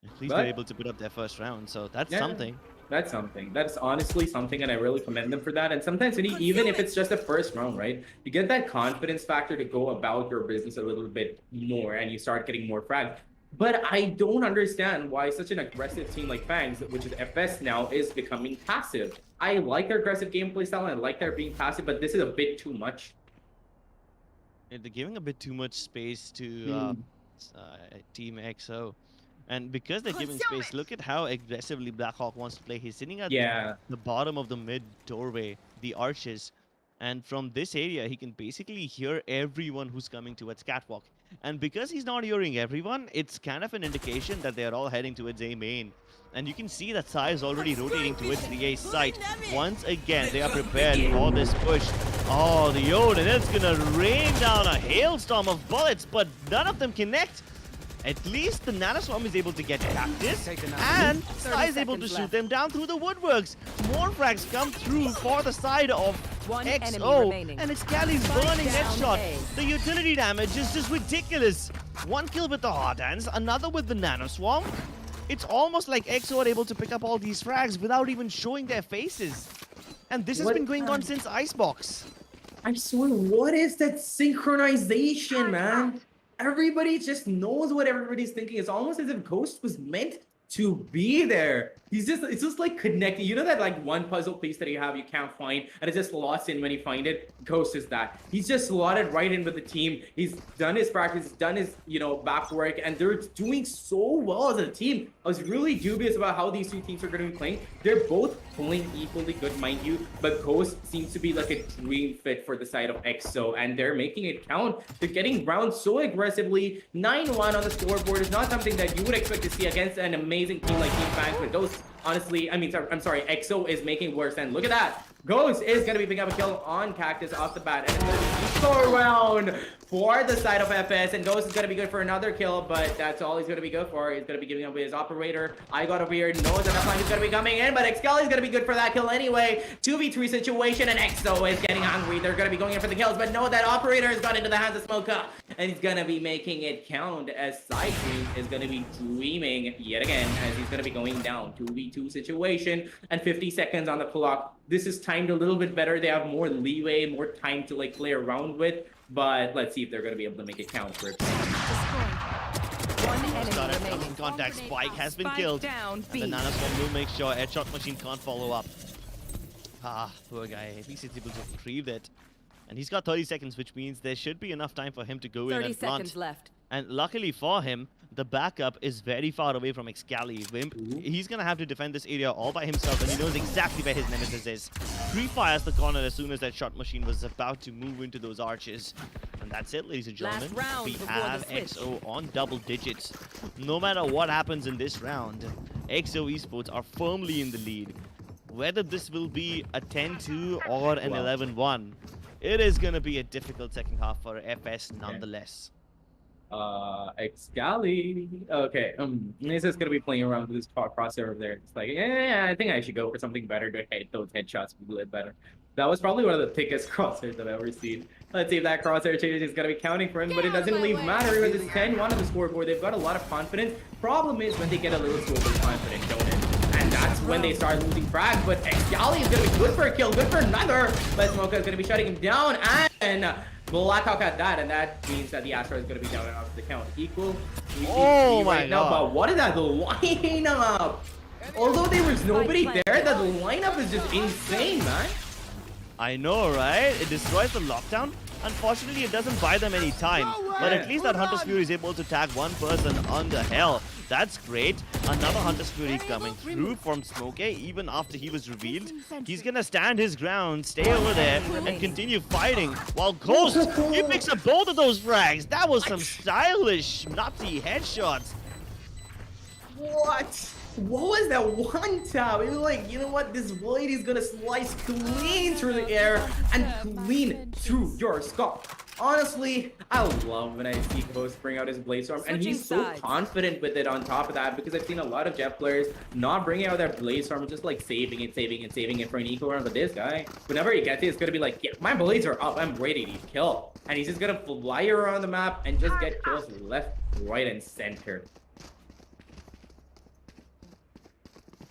At least they're able to put up their first round, so that's something. That's something. That's honestly something, and I really commend them for that. And sometimes when you, even if it's just the first round, right, you get that confidence factor to go about your business a little bit more, and you start getting more frags. But I don't understand why such an aggressive team like Fangs, which is FS now, is becoming passive. I like their aggressive gameplay style, and I like their being passive, but this is a bit too much. Yeah, they're giving a bit too much space to Team EXO. And because they're giving space, look at how aggressively Blackhawk wants to play. He's sitting at the bottom of the mid doorway, the arches. And from this area, he can basically hear everyone who's coming towards Catwalk. And because he's not hearing everyone, it's kind of an indication that they're all heading towards A main. And you can see that Sai is already rotating towards the A site. Once again, they are prepared for this push. Oh, the Odin is gonna rain down a hailstorm of bullets, but none of them connect. At least the Nanoswarm is able to get Cactus, and Sai is able to shoot them down through the woodworks. More frags come through for the side of EXO, and it's Cali's burning headshot. The utility damage is just ridiculous. 1 kill with the hard hands, another with the Nanoswarm. It's almost like EXO are able to pick up all these frags without even showing their faces. And this has been going on since Icebox. I'm sorry, what is that synchronization, man? Everybody just knows what everybody's thinking. It's almost as if Ghost was meant to be there. It's just like connecting. You know that like one puzzle piece that you have you can't find and it's just lost in when you find it? Ghost is that. He's just slotted right in with the team. He's done his practice, done his, you know, back work, and they're doing so well as a team. I was really dubious about how these two teams are going to be playing. They're both playing equally good, mind you, but Ghost seems to be like a dream fit for the side of EXO, and they're making it count. They're getting rounds so aggressively. 9-1 on the scoreboard is not something that you would expect to see against an amazing team like Team Fangs, but those honestly, I mean, I'm sorry, EXO is making worse. And look at that. Ghost is going to be picking up a kill on Cactus off the bat. And it's going to be eco round for the side of FS. And Ghost is going to be good for another kill, but that's all he's going to be good for. He's going to be giving up with his operator. I got over here, knows that line is going to be coming in, but Excali is going to be good for that kill anyway. 2v3 situation, and EXO is getting hungry. They're going to be going in for the kills, but no, that operator has got into the hands of Smoka. And he's going to be making it count as Sidestream is going to be dreaming yet again as he's going to be going down. 2v2 situation and 50 seconds on the clock. This is timed a little bit better. They have more leeway, more time to like play around with. But let's see if they're going to be able to make it count for it. One enemy Started remaining. in contact. Spike has been Spike killed. down, And B. the Nanoswarm will make sure Headshot Machine can't follow up. Ah, poor guy. At least he's able to retrieve it. And he's got 30 seconds, which means there should be enough time for him to go in 30 and plant. seconds left. And luckily for him, the backup is very far away from Excali. Wimp, he's going to have to defend this area all by himself, and he knows exactly where his nemesis is. Pre-fires the corner as soon as that shot machine was about to move into those arches. And that's it, ladies and gentlemen. Last round We before have the switch. EXO on double digits. No matter what happens in this round, EXO Esports are firmly in the lead. Whether this will be a 10-2 or an 11-1, it is going to be a difficult second half for FS nonetheless. Excali. Okay, this is gonna be playing around with this crosshair over there. It's like, yeah, I think I should go for something better to hit those headshots a little better. That was probably one of the thickest crosshairs I've ever seen. Let's see if that crosshair change is gonna be counting for him, but it doesn't really matter because it's 10-1 on the scoreboard. They've got a lot of confidence. Problem is when they get a little too overconfident, don't it? And that's when they start losing frags. But Excali is gonna be good for a kill, good for another. But Smoka is gonna be shutting him down, and Blackhawk at that, and that means that the Astra is going to be down and off the count. Equal. Oh my now, God. but what is that lineup? Although there was nobody there, that lineup is just insane, man. I know, right? It destroys the lockdown. Unfortunately, it doesn't buy them any time. But at least that Hunter's Fury is able to tag one person on the hell. That's great. Another Hunter's Fury coming through from Smoke, even after he was revealed. He's gonna stand his ground, stay over there, and continue fighting. While Ghost, he picks up both of those frags. That was some stylish, nutty headshots. What? What was that one tap? It was like, you know what? This blade is gonna slice clean through the air and clean through your skull. Honestly, I love when I see Ghost bring out his Blade Storm, and he's so confident with it on top of that, because I've seen a lot of Jet players not bringing out their Blade Storm, just like saving it for an eco round. But this guy, whenever he gets it, it's gonna be like, yeah, my blades are up, I'm ready to kill. And he's just gonna fly around the map and just get kills left, right, and center.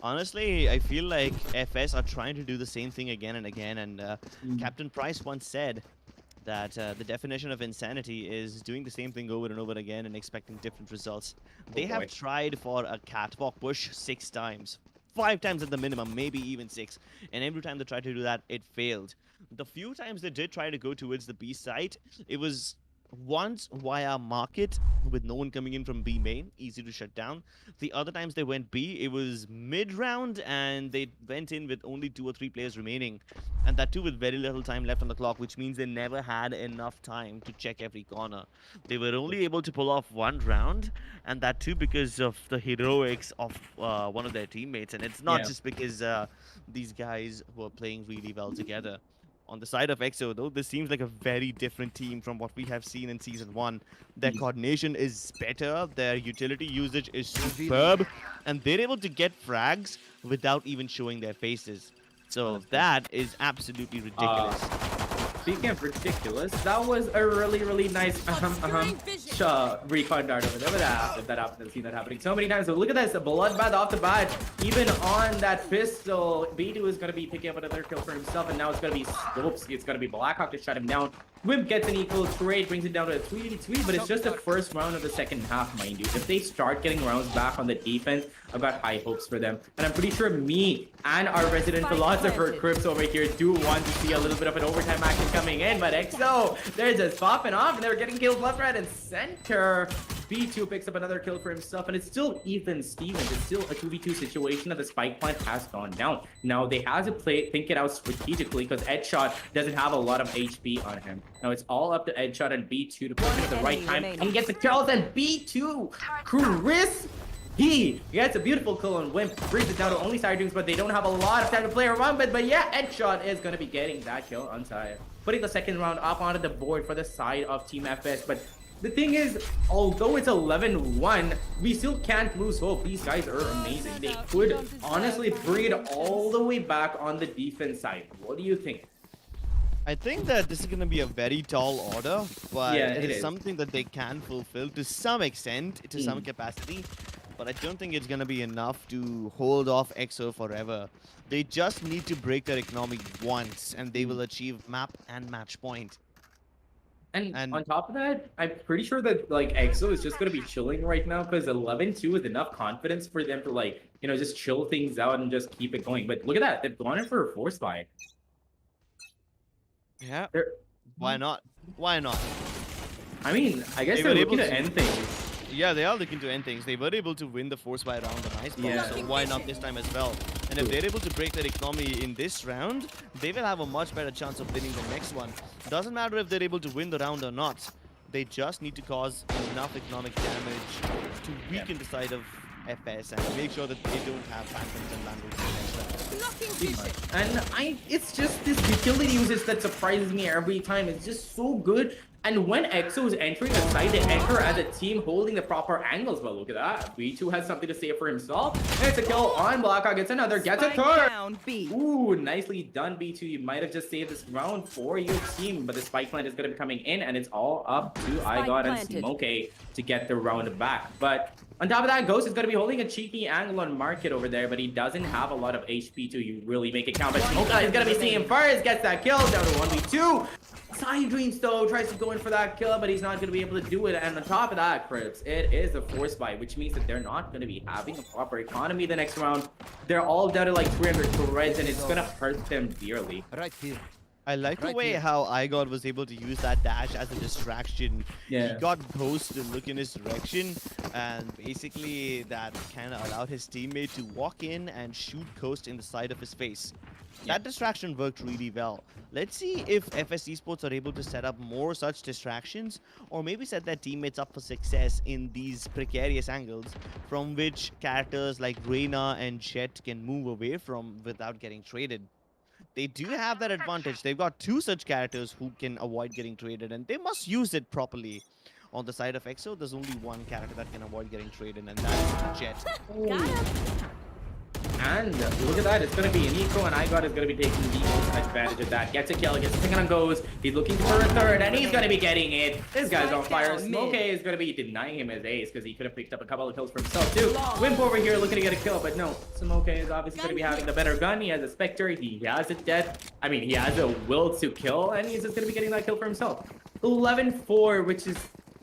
Honestly, I feel like FS are trying to do the same thing again and again, and Captain Price once said that the definition of insanity is doing the same thing over and over again and expecting different results. They have tried for a catwalk push 6 times. 5 times at the minimum, maybe even 6. And every time they tried to do that, it failed. The few times they did try to go towards the B site, it was once via market with no one coming in from B main, easy to shut down. The other times they went B, it was mid-round and they went in with only 2 or 3 players remaining. And that too with very little time left on the clock, which means they never had enough time to check every corner. They were only able to pull off 1 round, and that too because of the heroics of one of their teammates. And it's not just because these guys were playing really well together. On the side of EXO, though, this seems like a very different team from what we have seen in Season 1. Their coordination is better, their utility usage is superb, and they're able to get frags without even showing their faces. So that is absolutely ridiculous. Speaking of ridiculous, that was a really nice recon dart over there. But that happened, I've seen that happening so many times. So look at this, bloodbath off the bat. Even on that pistol, B2 is going to be picking up another kill for himself, and now it's going to be Scopes. It's going to be Blackhawk to shut him down. Wimp gets an equal trade, brings it down to a 3v3, but it's just the first round of the second half, mind you. If they start getting rounds back on the defense, I've got high hopes for them. And I'm pretty sure me and our resident philosopher Crips over here do want to see a little bit of an overtime action coming in, but EXO, they're just popping off and they're getting kills left, right, and center. B2 picks up another kill for himself, and it's still even Stevens. It's still a 2v2 situation that the spike plant has gone down. Now they have to think it out strategically because Edshot doesn't have a lot of HP on him. Now it's all up to Edshot and B2 to put it at the right time and get the kills, and B2 Chris He gets a beautiful kill on Wimp, brings it down to only side dreams, but they don't have a lot of time to play around with. But yeah, Headshot is going to be getting that kill on side, putting the second round up onto the board for the side of Team FS. But the thing is, although it's 11-1, we still can't lose hope. These guys are amazing. They could honestly bring it all the way back on the defense side. What do you think? I think that this is going to be a very tall order, but Yeah, it it is is. something that they can fulfill to some extent, to some capacity. But I don't think it's going to be enough to hold off EXO forever. They just need to break their economy once, and they will achieve map and match point. And And- on top of that, I'm pretty sure that like EXO is just gonna be chilling right now because 11-2 is enough confidence for them to like, you know, just chill things out and just keep it going. But look at that, they've gone in for a force buy. Yeah, They're, why not? Why not? I mean, I guess They they're were looking able to to- end things. Yeah, they are looking to end things. They were able to win the force by round on Icebox, Yeah. so why not this time as well? And if they're able to break their economy in this round, they will have a much better chance of winning the next one. Doesn't matter if they're able to win the round or not. They just need to cause enough economic damage to weaken the side of FS and make sure that they don't have Phantoms and Vandals in the next round. And it's just this utility usage that surprises me every time. It's just so good. And when EXO is entering the site, they enter as a team holding the proper angles. But look at that. V2 has something to say for himself. And it's a kill on Blackhawk. Gets another. Gets a Spike third. down, B. Ooh, nicely done, B2. You might have just saved this round for your team. But the spike plant is going to be coming in. And it's all up to iGod and planted. Smoke to get the round back. But on top of that, Ghost is going to be holding a cheeky angle on Market over there. But he doesn't have a lot of HP to really make it count. But Smoke is going to be seeing him first. Gets that kill down to 1v2. Side Dreams though tries to go in for that kill, but he's not going to be able to do it. And on top of that, Crips, it is a force buy, which means that they're not going to be having a proper economy the next round. They're all down to like 300 threads, and it's going to hurt them dearly. Right here. I like the Right way here. how iGod was able to use that dash as a distraction. Yeah. He got Ghost to look in his direction, and basically that kind of allowed his teammate to walk in and shoot Ghost in the side of his face. That distraction worked really well. Let's see if FS Esports are able to set up more such distractions, or maybe set their teammates up for success in these precarious angles from which characters like Reyna and Jet can move away from without getting traded. They do have that advantage. They've got two such characters who can avoid getting traded, and they must use it properly. On the side of EXO, there's only one character that can avoid getting traded, and that is Jet. Got him. And look at that, it's going to be Nico, and iGod is going to be taking the most advantage of that. Gets a kill, gets a second on goes. He's looking for a third, and he's going to be getting it. This guy's on fire. Spike down Smoke mid. is going to be denying him his ace because he could have picked up a couple of kills for himself too. Wimp over here looking to get a kill, but no. Smoke is obviously going to be having the better gun. He has a Spectre, he has a death. I mean, he has a will to kill, and he's just going to be getting that kill for himself. 11-4, which is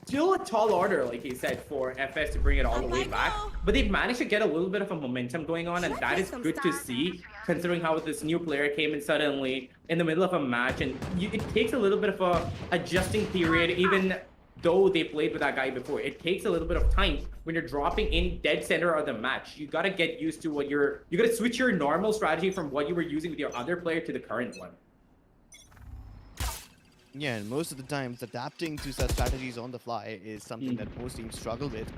still a tall order, like he said, for FS to bring it all the way back. But they've managed to get a little bit of a momentum going on, and that is good to see, considering how this new player came in suddenly in the middle of a match. And it takes a little bit of a adjusting period, even though they played with that guy before. It takes a little bit of time when you're dropping in dead center of the match. You gotta get used to what you gotta switch your normal strategy from what you were using with your other player to the current one. Yeah, and most of the times adapting to such strategies on the fly is something that most teams struggle with.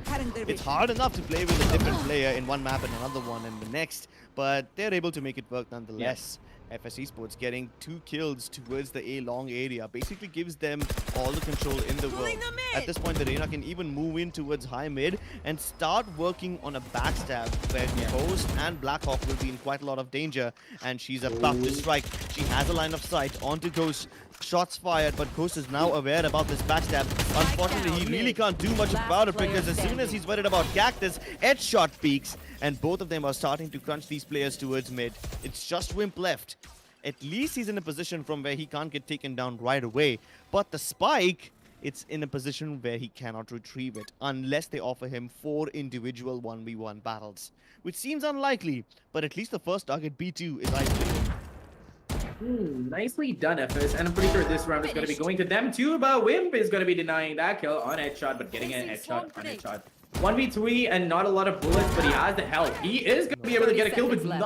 It's hard enough to play with a different player in one map and another one in the next, but they're able to make it work nonetheless. FS Esports getting 2 kills towards the A long area basically gives them all the control in the world. At this point, the Reyna can even move in towards high mid and start working on a backstab where Ghost and Blackhawk will be in quite a lot of danger, and she's about to strike. She has a line of sight onto Ghost. Shots fired, but Ghost is now aware about this backstab. Unfortunately, he really can't do much about it because as soon as he's worried about Cactus, headshot peaks, and both of them are starting to crunch these players towards mid. It's just Wimp left. At least he's in a position from where he can't get taken down right away. But the Spike, it's in a position where he cannot retrieve it unless they offer him 4 individual 1v1 battles, which seems unlikely, but at least the first target, B2, is isolated. Nicely done, FS, and I'm pretty sure this round is going to be going to them too, but Wimp is going to be denying that kill on headshot, but getting a headshot on headshot. 1v3 and not a lot of bullets, but he has the health. He is going to be able to get a kill with 9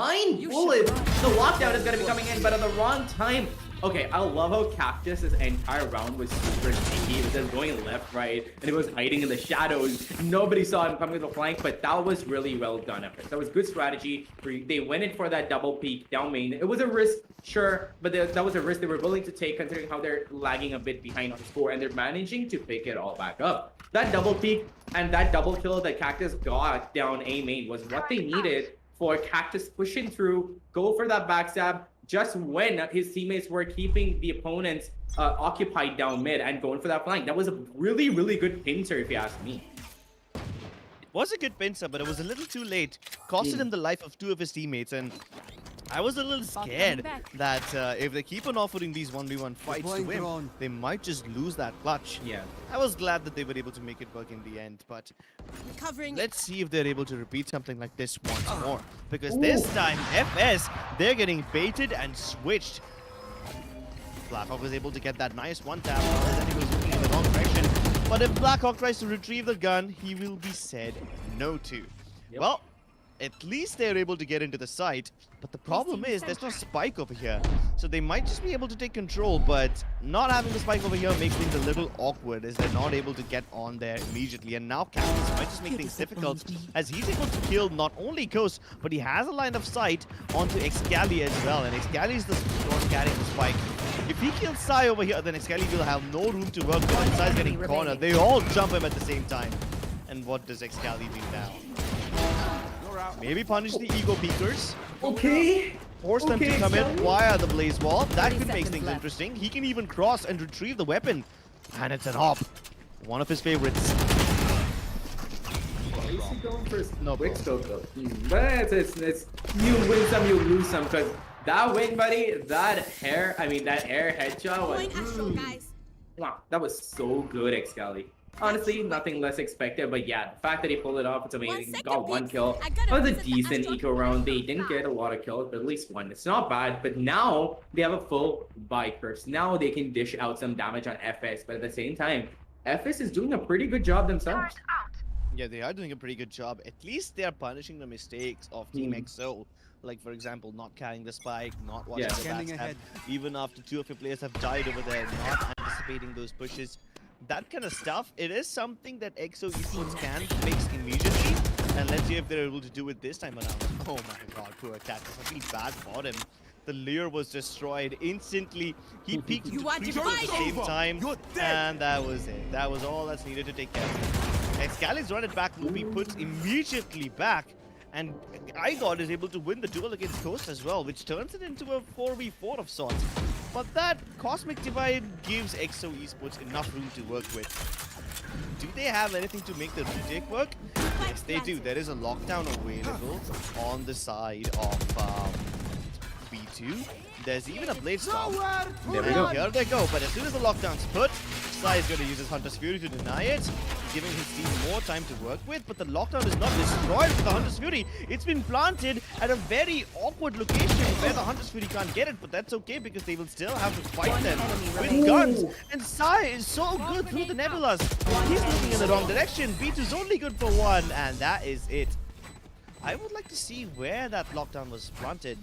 bullets. The lockdown is going to be coming in, but at the wrong time. Okay, I love how Cactus's entire round was super sneaky. He was just going left, right, and he was hiding in the shadows. Nobody saw him coming to the flank, but that was really well done effort. That was good strategy. They went in for that double peek down main. It was a risk, sure, but that was a risk they were willing to take considering how they're lagging a bit behind on score, and they're managing to pick it all back up. That double peek and that double kill that Cactus got down A main was what they needed for Cactus pushing through, go for that backstab, just when his teammates were keeping the opponents occupied down mid and going for that flank. That was a really, really good pincer, if you ask me. It was a good pincer, but it was a little too late. Costed him the life of 2 of his teammates, and I was a little scared that if they keep on offering these 1v1 fights to win, they might just lose that clutch. Yeah. I was glad that they were able to make it work in the end, but let's see if they're able to repeat something like this once more. Because this time, FS, they're getting baited and switched. Blackhawk was able to get that nice one tap, and then he was looking in the wrong direction. But if Blackhawk tries to retrieve the gun, he will be said no to. Yep. Well, at least they're able to get into the site, but the problem is there's no spike over here. So they might just be able to take control, but not having the spike over here makes things a little awkward as they're not able to get on there immediately. And now Cactus might just make things difficult as he's able to kill not only Ghost, but he has a line of sight onto Excali as well. And Excali is the one carrying the spike. If he kills Sai over here, then Excali will have no room to work with, and Sai's getting cornered. They all jump him at the same time. And what does Excali do now? Maybe punish the ego peekers. Okay. Force them to come in via the blaze wall. That could make things left. interesting. He can even cross and retrieve the weapon. And it's an op. One of his favorites. Is he going for No, quick scope though? But it's you win some, you lose some, because that win, buddy, that air headshot was wow, that was so good, Excali. Honestly, nothing less expected, but yeah, the fact that he pulled it off, it's amazing. He got 1 kill. That was a decent eco round. They didn't get a lot of kills, but at least 1. It's not bad, but now they have a full buy curse. Now they can dish out some damage on FS, but at the same time, FS is doing a pretty good job themselves. Yeah, they are doing a pretty good job. At least they are punishing the mistakes of Team XO. Like, for example, not carrying the spike, not watching the backstab. Even after 2 of your players have died over there, not anticipating those pushes. That kind of stuff, it is something that EXO Esports can fix immediately. And let's see if they're able to do it this time around. Oh my god, poor Cactus. I feel bad for him. The Lear was destroyed instantly. He peeked into 3 people at the same time. And that was it. That was all that's needed to take care of him. Excali's run it back will be put immediately back. And iGod is able to win the duel against Ghost as well, which turns it into a 4v4 of sorts. But that Cosmic Divide gives EXO Esports enough room to work with. Do they have anything to make the retake work? Yes, they do. There is a lockdown available on the side of B2. There's even a blade storm. There we go. Here they go. But as soon as the lockdown's put, Sai is going to use his Hunter's Fury to deny it, giving his team more time to work with. But the lockdown is not destroyed with the Hunter's Fury. It's been planted at a very awkward location where the Hunter's Fury can't get it. But that's okay because they will still have to fight them with guns. And Sai is so good through the Nebulas. He's looking in the wrong direction. B2's only good for 1, and that is it. I would like to see where that lockdown was planted.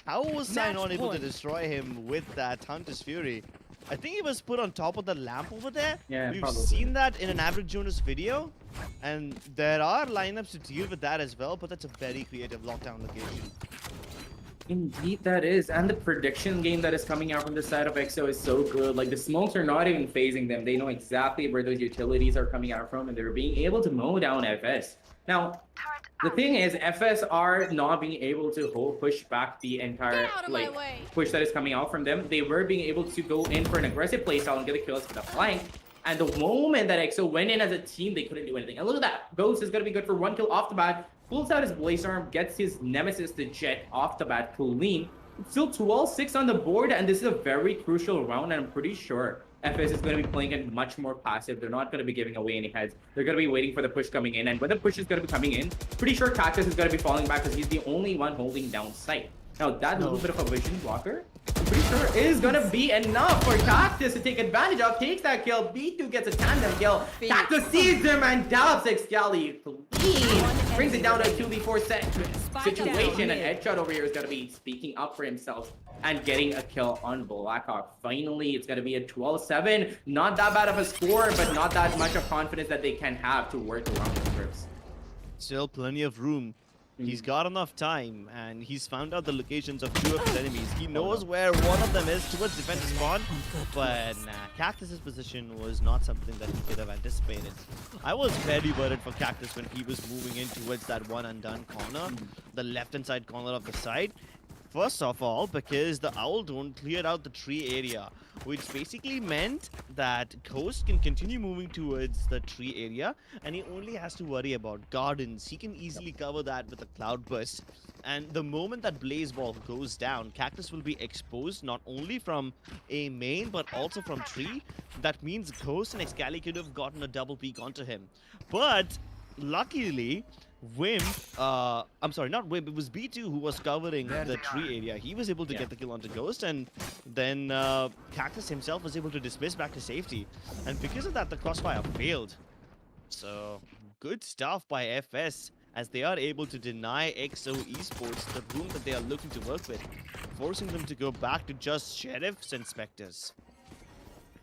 How was Sai not able to destroy him with that Hunter's Fury? I think he was put on top of the lamp over there. Yeah, We've probably. seen that in an Average Jonas video. And there are lineups to deal with that as well, but that's a very creative lockdown location. Indeed, that is. And the prediction game that is coming out from the side of EXO is so good. Like, the smokes are not even phasing them. They know exactly where those utilities are coming out from, and they're being able to mow down FS. Now, the thing is, FS are not being able to push back the entire push that is coming out from them. They were being able to go in for an aggressive playstyle and get the kills for the flank. And the moment that EXO went in as a team, they couldn't do anything. And look at that. Ghost is going to be good for 1 kill off the bat. Pulls out his Blaze Arm, gets his Nemesis, the Jet, off the bat. Clean. It's still 12-6 on the board, and this is a very crucial round, and I'm pretty sure FS is going to be playing it much more passive. They're not going to be giving away any heads. They're going to be waiting for the push coming in, and when the push is going to be coming in, pretty sure Cactus is going to be falling back because he's the only one holding down sight. Now, that little bit of a vision blocker, I'm pretty sure is going to be enough for Cactus to take advantage of. Takes that kill. B2 gets a tandem kill. Cactus sees him and dabs Excali. Clean. brings it enemy down to a remaining. 2v4 set situation, down. and Headshot over here is going to be speaking up for himself and getting a kill on Blackhawk. Finally, it's going to be a 12-7. Not that bad of a score, but not that much of confidence that they can have to work around the scripts. Still plenty of room. He's got enough time, and he's found out the locations of 2 of his enemies. He knows where one of them is towards defense spawn, but nah, Cactus's position was not something that he could have anticipated. I was very worried for Cactus when he was moving in towards that one undone corner, the left-hand side corner of the side. First of all, because the Owl Drone cleared out the tree area, which basically meant that Ghost can continue moving towards the tree area, and he only has to worry about gardens. He can easily cover that with a cloud burst. And the moment that Blaze Ball goes down, Cactus will be exposed not only from a main, but also from tree. That means Ghost and Excali could have gotten a double peek onto him. But luckily, Wimp, I'm sorry, not Wimp, it was B2 who was covering the tree area. He was able to get the kill onto Ghost, and then Cactus himself was able to dismiss back to safety. And because of that, the crossfire failed. So, good stuff by FS, as they are able to deny XO Esports the room that they are looking to work with, forcing them to go back to just Sheriffs and Spectres.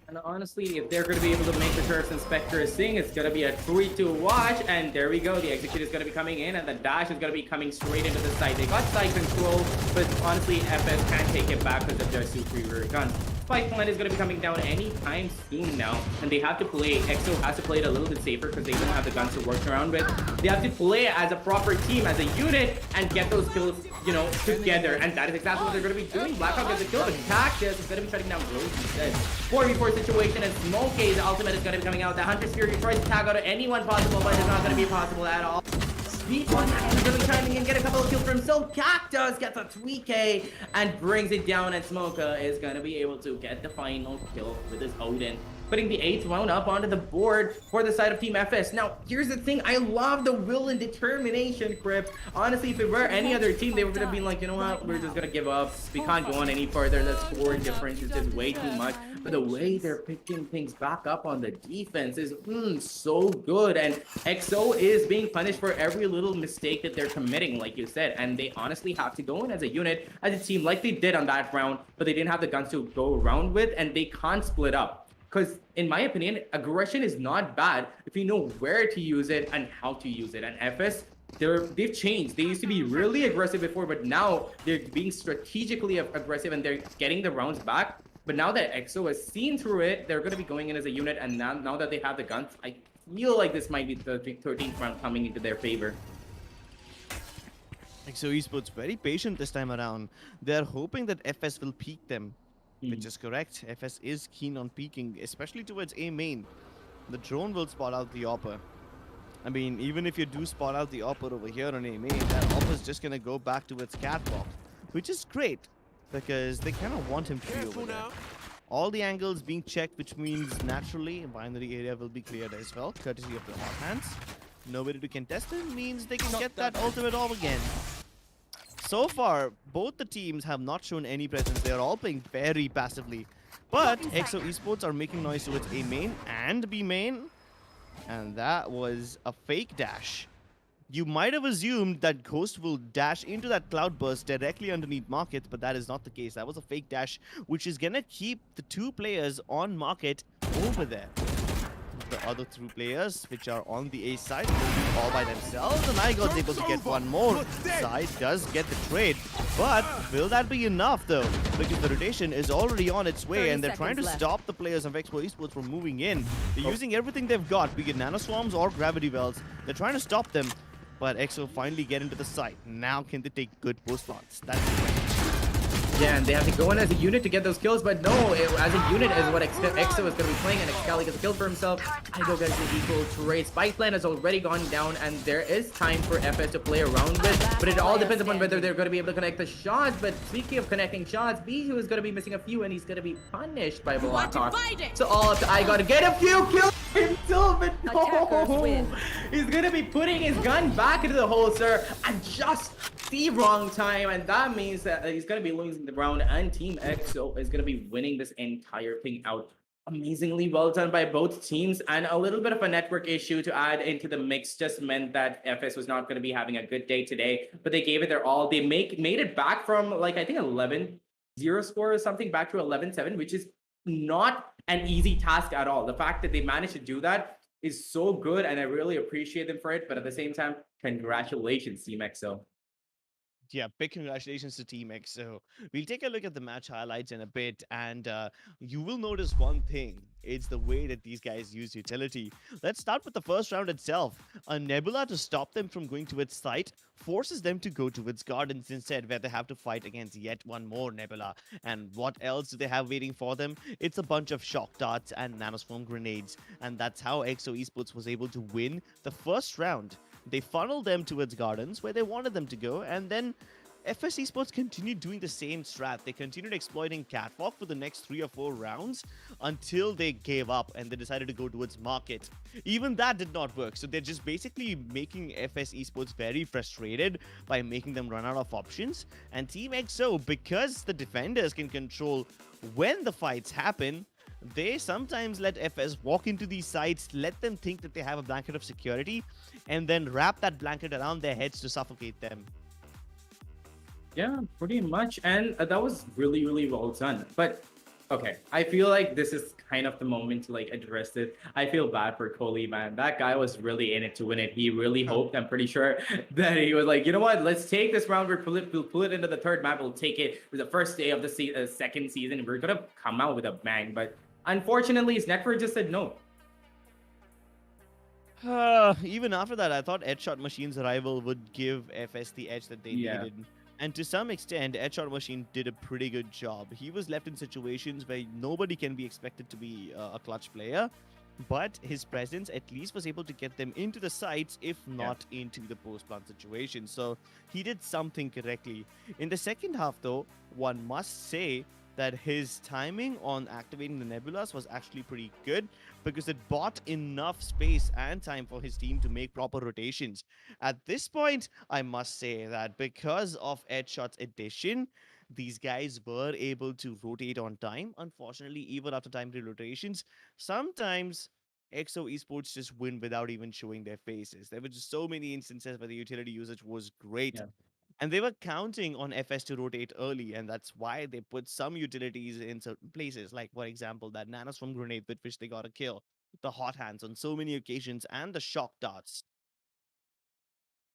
And honestly, if they're going to be able to make the Sheriff's Inspector sing, it's going to be a 3-2 watch. And there we go. The Execute is going to be coming in, and the Dash is going to be coming straight into the site. They got side control, but honestly, FS can't take it back because of their superior guns. Spike Plan is going to be coming down anytime soon now, and they have to play. EXO has to play it a little bit safer because they don't have the guns to work around with. They have to play as a proper team, as a unit, and get those kills, you know, together. And that is exactly what they're going to be doing. Blackhawk gets a kill, but Cactus is going to be shutting down Rose instead. 4v4 situation, and Smokey's ultimate is going to be coming out. The Hunter Spear tries to tag out at anyone possible, but it's not going to be possible at all. Speed one is going to be trying to get a couple of kills for himself. Cactus gets a 3K and brings it down, and Smoka is going to be able to get the final kill with his Odin, putting the 8th round up onto the board for the side of Team FS. Now, here's the thing. I love the will and determination, Crip. Honestly, if it were any other team, they would have been like, you know what? We're just going to give up. We can't go on any further. The score difference is just way too much. But the way they're picking things back up on the defense is so good. And EXO is being punished for every little mistake that they're committing, like you said. And they honestly have to go in as a unit, as a team, like they did on that round. But they didn't have the guns to go around with, and they can't split up. Because in my opinion, aggression is not bad if you know where to use it and how to use it. And FS, they've changed. They used to be really aggressive before, but now they're being strategically aggressive and they're getting the rounds back. But now that EXO has seen through it, they're going to be going in as a unit. And now that they have the guns, I feel like this might be the 13th round coming into their favor. EXO Esports very patient this time around. They're hoping that FS will peek them. Which is correct. FS is keen on peeking, especially towards A main. The drone will spot out the Opper. I mean, even if you do spot out the Opper over here on A main, that Opper is just gonna go back to its catwalk, which is great because they kind of want him to be over there. All the angles being checked, which means naturally binary area will be cleared as well, courtesy of the hot hands. Nobody to contest it means they can get that ultimate orb again. So far, both the teams have not shown any presence. They are all playing very passively. But EXO Esports are making noise towards A main and B main. And that was a fake dash. You might have assumed that Ghost will dash into that cloud burst directly underneath Market, but that is not the case. That was a fake dash, which is gonna keep the 2 players on Market over there. The other 2 players, which are on the A side, will be all by themselves, and Igor's able to get one more. Side does get the trade, but will that be enough though? Because the rotation is already on its way, and they're trying to stop the players of EXO Esports from moving in. They're using everything they've got, be it nanoswarms or gravity wells. They're trying to stop them, but EXO finally get into the site. Now can they take good post plots? That's the question. Yeah, and they have to go in as a unit to get those kills, but no, as a unit is what EXO is going to be playing, and Excali gets a kill for himself. Igo gets the equal trade. Spike plan has already gone down, and there is time for FS to play around with, but it all depends upon whether they're going to be able to connect the shots. But speaking of connecting shots, Bijou is going to be missing a few, and he's going to be punished by Blackhawk. So all up to Igo to get a few kills himself, but no! He's going to be putting his gun back into the holster at just the wrong time, and that means that he's going to be losing the round, and Team EXO is going to be winning this entire thing out amazingly well done by both teams, and a little bit of a network issue to add into the mix just meant that FS was not going to be having a good day today, but they gave it their all. They made it back from like I think 11-0 score or something back to 11-7, which is not an easy task at all. The fact that they managed to do that is so good, and I really appreciate them for it. But at the same time, congratulations, Team EXO. Yeah, big congratulations to Team X. So we'll take a look at the match highlights in a bit, and you will notice one thing. It's the way that these guys use utility. Let's start with the first round itself. A Nebula, to stop them from going to its site, forces them to go to its gardens instead, where they have to fight against yet one more Nebula. And what else do they have waiting for them? It's a bunch of shock darts and nanoswarm grenades. And that's how EXO Esports was able to win the first round. They funneled them towards gardens where they wanted them to go, and then FS Esports continued doing the same strat. They continued exploiting Catwalk for the next 3 or 4 rounds until they gave up and they decided to go towards Market. Even that did not work, so they're just basically making FS Esports very frustrated by making them run out of options. And Team EXO, because the defenders can control when the fights happen, they sometimes let FS walk into these sites, let them think that they have a blanket of security, and then wrap that blanket around their heads to suffocate them. Yeah, pretty much. And that was really, really well done. But okay, I feel like this is kind of the moment to like address it. I feel bad for Kohli, man. That guy was really in it to win it. He really hoped, I'm pretty sure, that he was like, you know what, let's take this round. We'll pull it into the third map. We'll take it for the first day of the second season. We're going to come out with a bang. But unfortunately, his network just said no. Even after that, I thought Headshot Machine's arrival would give FS the edge that they needed. And to some extent, Headshot Machine did a pretty good job. He was left in situations where nobody can be expected to be a clutch player, but his presence at least was able to get them into the sites, if not into the post-plant situation. So he did something correctly. In the second half, though, one must say that his timing on activating the Nebulas was actually pretty good, because it bought enough space and time for his team to make proper rotations. At this point, I must say that because of Headshot's addition, these guys were able to rotate on time. Unfortunately, even after time rotations, sometimes EXO Esports just win without even showing their faces. There were just so many instances where the utility usage was great. And they were counting on FS to rotate early, and that's why they put some utilities in certain places, like, for example, that nanoswarm grenade with which they got a kill, the hot hands on so many occasions, and the shock darts.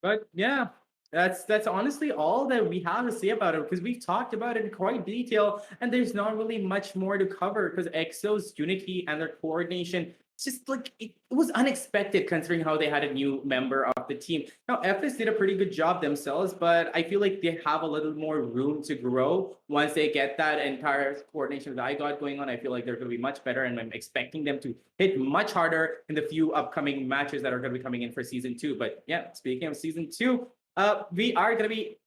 But yeah, that's honestly all that we have to say about it, because we've talked about it in quite detail, and there's not really much more to cover, because EXO's unity and their coordination, it's just like it was unexpected considering how they had a new member of the team. Now, FS did a pretty good job themselves, but I feel like they have a little more room to grow once they get that entire coordination that I got going on. I feel like they're going to be much better, and I'm expecting them to hit much harder in the few upcoming matches that are going to be coming in for season 2. But yeah, speaking of season 2, we are going to be,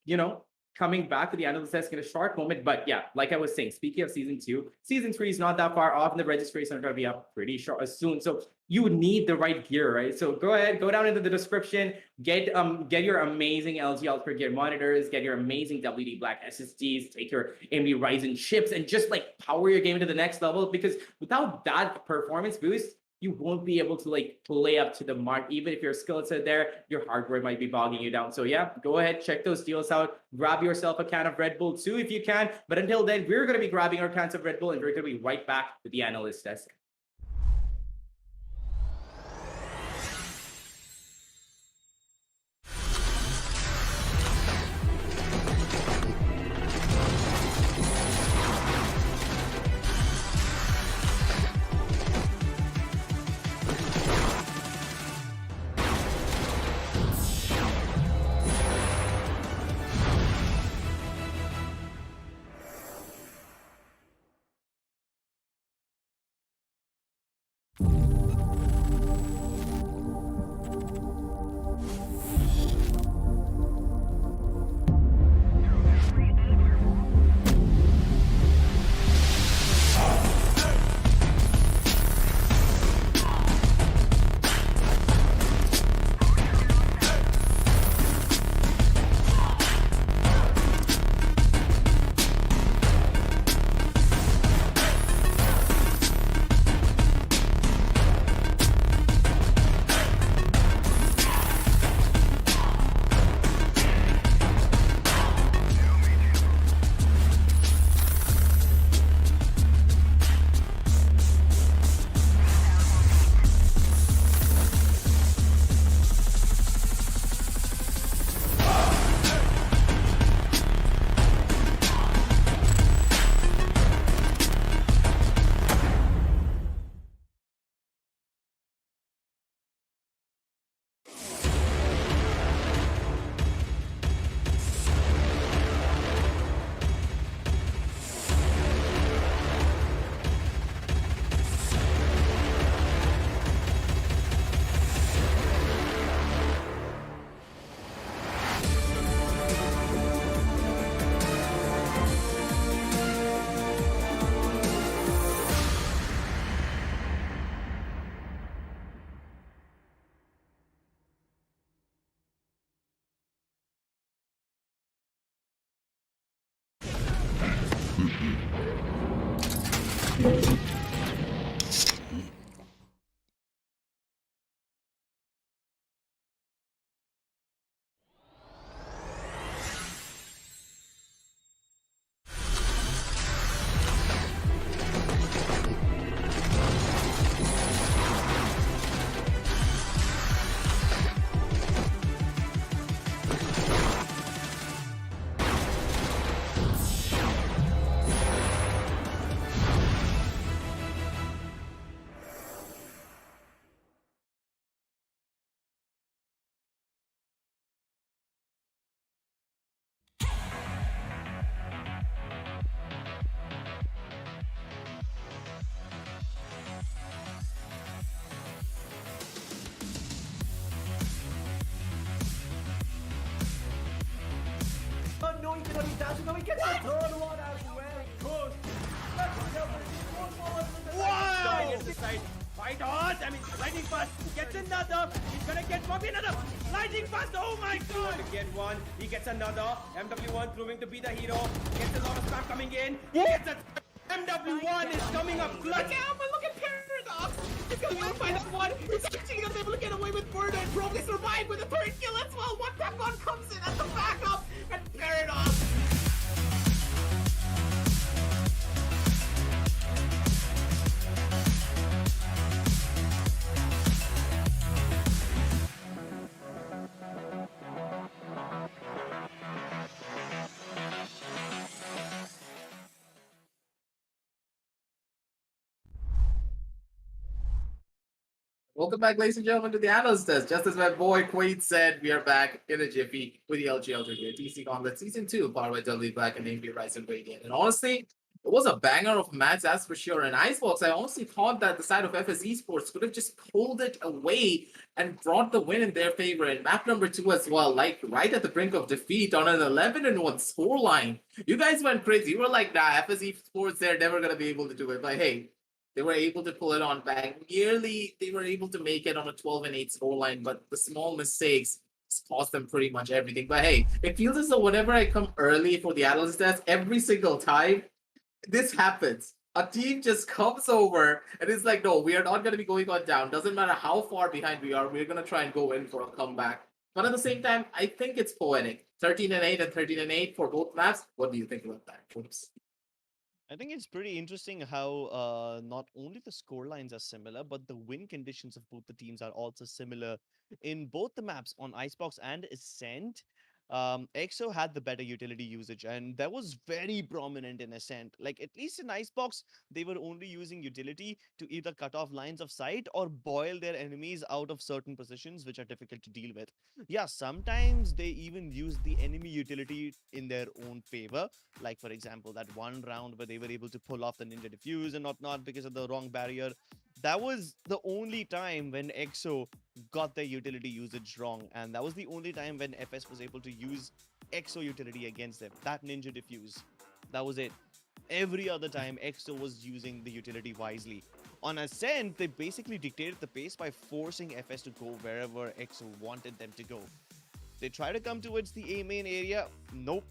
coming back to the analyst desk in a short moment. But yeah, like I was saying, speaking of season 2, season 3 is not that far off, and the registration are going to be up pretty short soon. So you need the right gear, right? So go ahead, go down into the description, get your amazing LG Ultragear monitors, get your amazing WD Black SSDs, take your AMD Ryzen chips, and just like power your game to the next level. Because without that performance boost, you won't be able to like play up to the mark. Even if your skill set there, your hardware might be bogging you down. So yeah, go ahead, check those deals out. Grab yourself a can of Red Bull too if you can. But until then, we're going to be grabbing our cans of Red Bull, and we're going to be right back with the analyst desk. No, he cannot be dashing. No, he gets the third one as well. Wow! Gets the side. Fight on! I mean, lightning fast gets another. He's gonna get probably another. Lightning fast! Oh my god! To get one, he gets another. MW1 proving to be the hero. Gets a lot of spam coming in. He gets a. MW1 is coming up clutch. Look out, but look at Paradox! He's gonna go find that one! He's actually gonna be able to get away with murder and probably survive with a third kill as well! One tap on comes in as the backup, and Paradox! Welcome back, ladies and gentlemen, to the Analyst Test. Just as my boy Quaid said, we are back in a jiffy with the LG Ultragear TEC Gauntlet Season 2, powered by W Black and AMD Ryzen Radiant. And honestly, it was a banger of a match, that's for sure. And Icebox, I honestly thought that the side of FS Esports could have just pulled it away and brought the win in their favor. And map number 2 as well, like right at the brink of defeat on an 11-1 scoreline. You guys went crazy. You were like, nah, FS Esports, they're never going to be able to do it. But hey, they were able to pull it on back. Nearly, they were able to make it on a 12-8 scoreline, but the small mistakes cost them pretty much everything. But hey, it feels as though whenever I come early for the analyst test, every single time, this happens. A team just comes over and it's like, no, we are not going to be going on down. Doesn't matter how far behind we are, we're going to try and go in for a comeback. But at the same time, I think it's poetic. 13-8 and 13-8 for both maps. What do you think about that? Oops. I think it's pretty interesting how not only the score lines are similar, but the win conditions of both the teams are also similar in both the maps on Icebox and Ascent. EXO had the better utility usage, and that was very prominent in Ascent. Like, at least in Icebox, they were only using utility to either cut off lines of sight or boil their enemies out of certain positions, which are difficult to deal with. Yeah, sometimes they even use the enemy utility in their own favor. Like, for example, that one round where they were able to pull off the ninja diffuse and whatnot because of the wrong barrier. That was the only time when EXO got their utility usage wrong, and that was the only time when FS was able to use EXO utility against them. That ninja diffuse. That was it. Every other time, EXO was using the utility wisely. On Ascent, they basically dictated the pace by forcing FS to go wherever EXO wanted them to go. They try to come towards the A main area. Nope.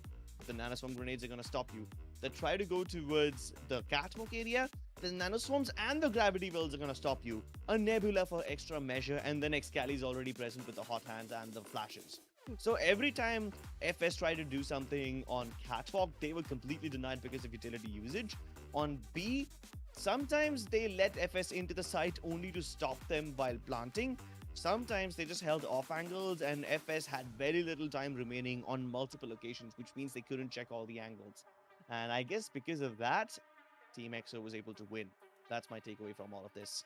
The nanoswarm grenades are going to stop you. They try to go towards the catwalk area. The nanoswarms and the gravity wells are going to stop you. A nebula for extra measure, and then Excali is already present with the hot hands and the flashes. So every time FS tried to do something on catwalk, they were completely denied because of utility usage. On B, sometimes they let FS into the site only to stop them while planting. Sometimes they just held off angles, and FS had very little time remaining on multiple occasions, which means they couldn't check all the angles. And I guess because of that, Team EXO was able to win. That's my takeaway from all of this.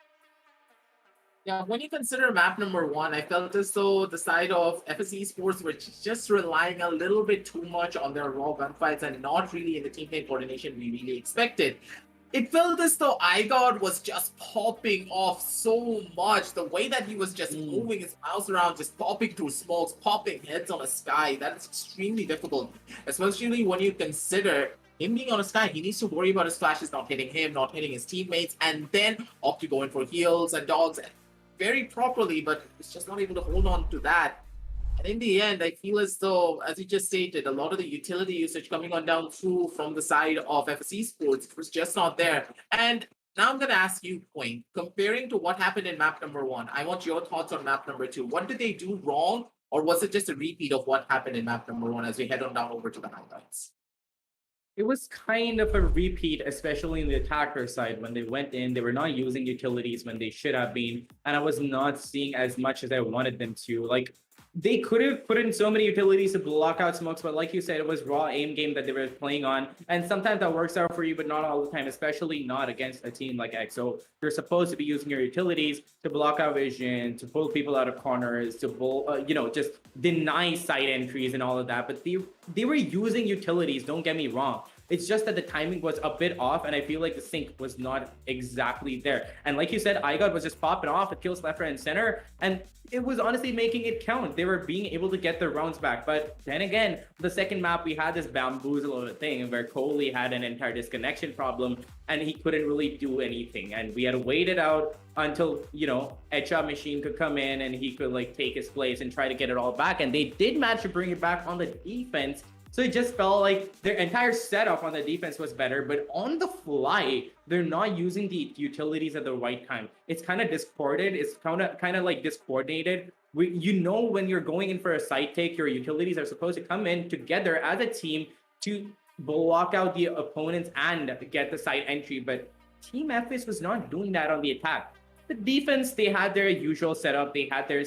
Yeah, when you consider map number 1, I felt as though the side of FS Esports were just relying a little bit too much on their raw gunfights and not really in the teammate coordination we really expected. It felt as though iGod was just popping off so much. The way that he was just moving his mouse around, just popping through smokes, popping heads on a sky, that is extremely difficult. Especially when you consider him being on a sky, he needs to worry about his flashes not hitting him, not hitting his teammates, and then opt to go in for heals and dogs very properly, but he's just not able to hold on to that. And in the end, I feel as though, as you just stated, a lot of the utility usage coming on down through from the side of FS Esports was just not there. And Now I'm going to ask you, Point, comparing to what happened in map number 1, I want your thoughts on map number 2. What did they do wrong, or was it just a repeat of what happened in map number 1 as we head on down over to the highlights? It was kind of a repeat, especially in the attacker side. When they went in, they were not using utilities when they should have been, and I was not seeing as much as I wanted them to. Like, they could have put in so many utilities to block out smokes, but like you said, it was raw aim game that they were playing on, and sometimes that works out for you, but not all the time, especially not against a team like EXO. You're supposed to be using your utilities to block out vision, to pull people out of corners, to just deny side entries and all of that. But they were using utilities. Don't get me wrong. It's just that the timing was a bit off, and I feel like the sync was not exactly there. And like you said, iGod was just popping off with kills left, right, and center, and it was honestly making it count. They were being able to get their rounds back. But then again, the second map, we had this bamboozle thing where Coley had an entire disconnection problem, and he couldn't really do anything. And we had to wait it out until, Echa Machine could come in and he could like take his place and try to get it all back. And they did manage to bring it back on the defense. So it just felt like their entire setup on the defense was better, but on the fly, they're not using the utilities at the right time. It's kind of discorded. It's kind of like discoordinated. When you're going in for a side take, your utilities are supposed to come in together as a team to block out the opponents and get the side entry. But Team FS was not doing that on the attack. The defense, they had their usual setup. They had their,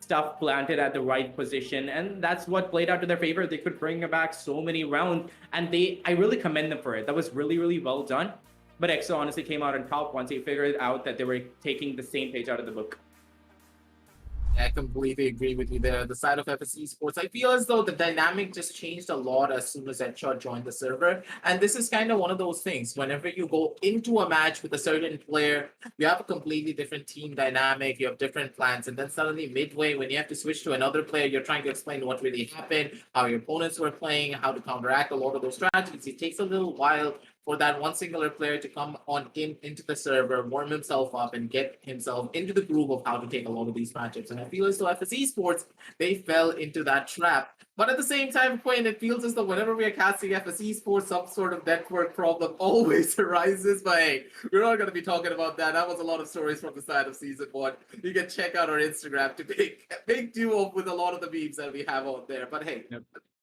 stuff planted at the right position, and that's what played out to their favor. They could bring back so many rounds, and I really commend them for it. That was really, really well done. But EXO honestly came out on top once they figured out that they were taking the same page out of the book. I completely agree with you there. The side of FS Esports, I feel as though the dynamic just changed a lot as soon as Headshot joined the server. And this is kind of one of those things. Whenever you go into a match with a certain player, you have a completely different team dynamic, you have different plans. And then suddenly midway, when you have to switch to another player, you're trying to explain what really happened, how your opponents were playing, how to counteract a lot of those strategies. It takes a little while for that one singular player to come on into the server, warm himself up, and get himself into the groove of how to take a lot of these matchups. And I feel as though FS Esports, they fell into that trap. But at the same time, Quinn, it feels as though whenever we are casting FS Esports, some sort of network problem always arises. But hey, we're not going to be talking about that. That was a lot of stories from the side of Season 1. You can check out our Instagram to make do up with a lot of the memes that we have out there. But hey,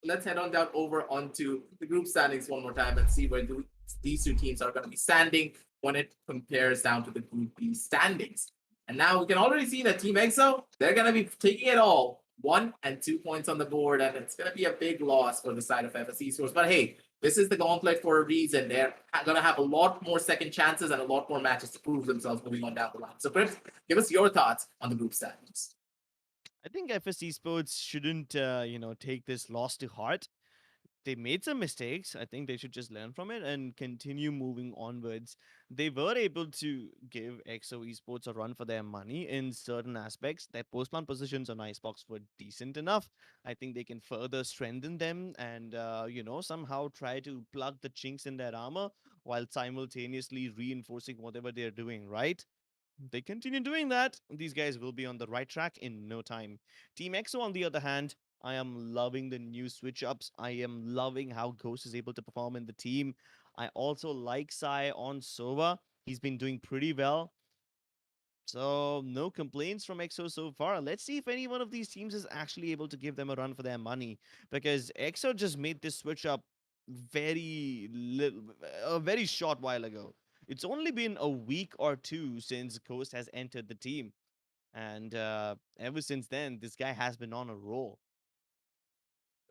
let's head on down over onto the group standings one more time and see where these two teams are going to be standing when it compares down to the Group B standings. And now we can already see that Team EXO, they're going to be taking it all. 1 and 2 points on the board, and it's going to be a big loss for the side of FS Esports. But hey, this is the gauntlet for a reason. They're going to have a lot more second chances and a lot more matches to prove themselves moving on down the line. So Chris, give us your thoughts on the group standings. I think FS Esports shouldn't, take this loss to heart. They made some mistakes. I think they should just learn from it and continue moving onwards. They were able to give EXO Esports a run for their money in certain aspects. Their post-plant positions on Icebox were decent enough. I think they can further strengthen them and, somehow try to plug the chinks in their armor while simultaneously reinforcing whatever they're doing, right? They continue doing that, these guys will be on the right track in no time. Team EXO, on the other hand, I am loving the new switch ups. I am loving how Ghost is able to perform in the team. I also like Sai on Sova. He's been doing pretty well. So no complaints from EXO so far. Let's see if any one of these teams is actually able to give them a run for their money, because EXO just made this switch up a very short while ago. It's only been a week or two since Ghost has entered the team. And ever since then, this guy has been on a roll.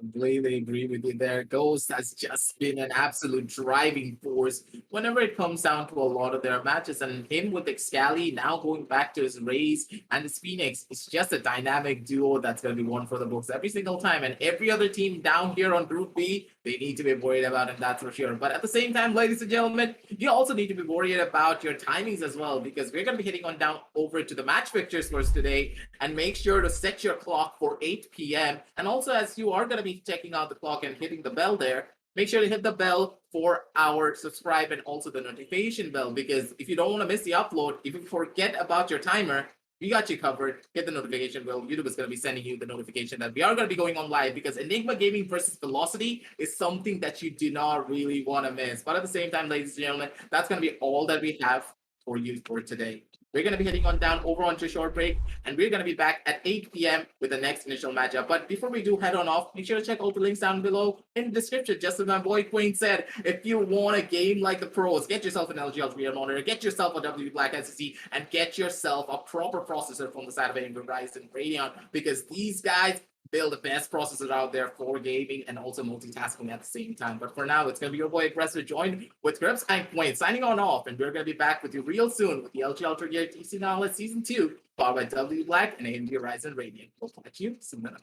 Completely agree with you there. Ghost has just been an absolute driving force whenever it comes down to a lot of their matches. And him with Excali now going back to his Raze and his Phoenix, it's just a dynamic duo that's going to be one for the books every single time. And every other team down here on Group B, they need to be worried about it, that's for sure. But at the same time, ladies and gentlemen, you also need to be worried about your timings as well, because we're going to be heading on down over to the match fixtures for today. And make sure to set your clock for 8 p.m. And also, as you are going to be checking out the clock and hitting the bell there, make sure to hit the bell for our subscribe and also the notification bell, because if you don't want to miss the upload, if you forget about your timer, We got you covered. Get the notification bell. YouTube is going to be sending you the notification that we are going to be going on live, because Enigma Gaming versus Velocity is something that you do not really want to miss. But at the same time, ladies and gentlemen, that's going to be all that we have for you for today. We're going to be heading on down over onto a short break, and we're going to be back at 8 p.m. with the next initial matchup. But before we do head on off, make sure to check all the links down below in the description. Just as my boy Queen said, if you want a game like the pros, get yourself an LG Ultragear monitor, get yourself a W Black SSD, and get yourself a proper processor from the side of AMD Ryzen Radeon, because these guys build the best processors out there for gaming and also multitasking at the same time. But for now, it's going to be your boy Aggressor joined with Grips and Quain signing on off, and we're going to be back with you real soon with the LG Ultragear TEC Gauntlet Season 2, followed by W Black and AMD Ryzen Radeon. We'll catch you soon enough.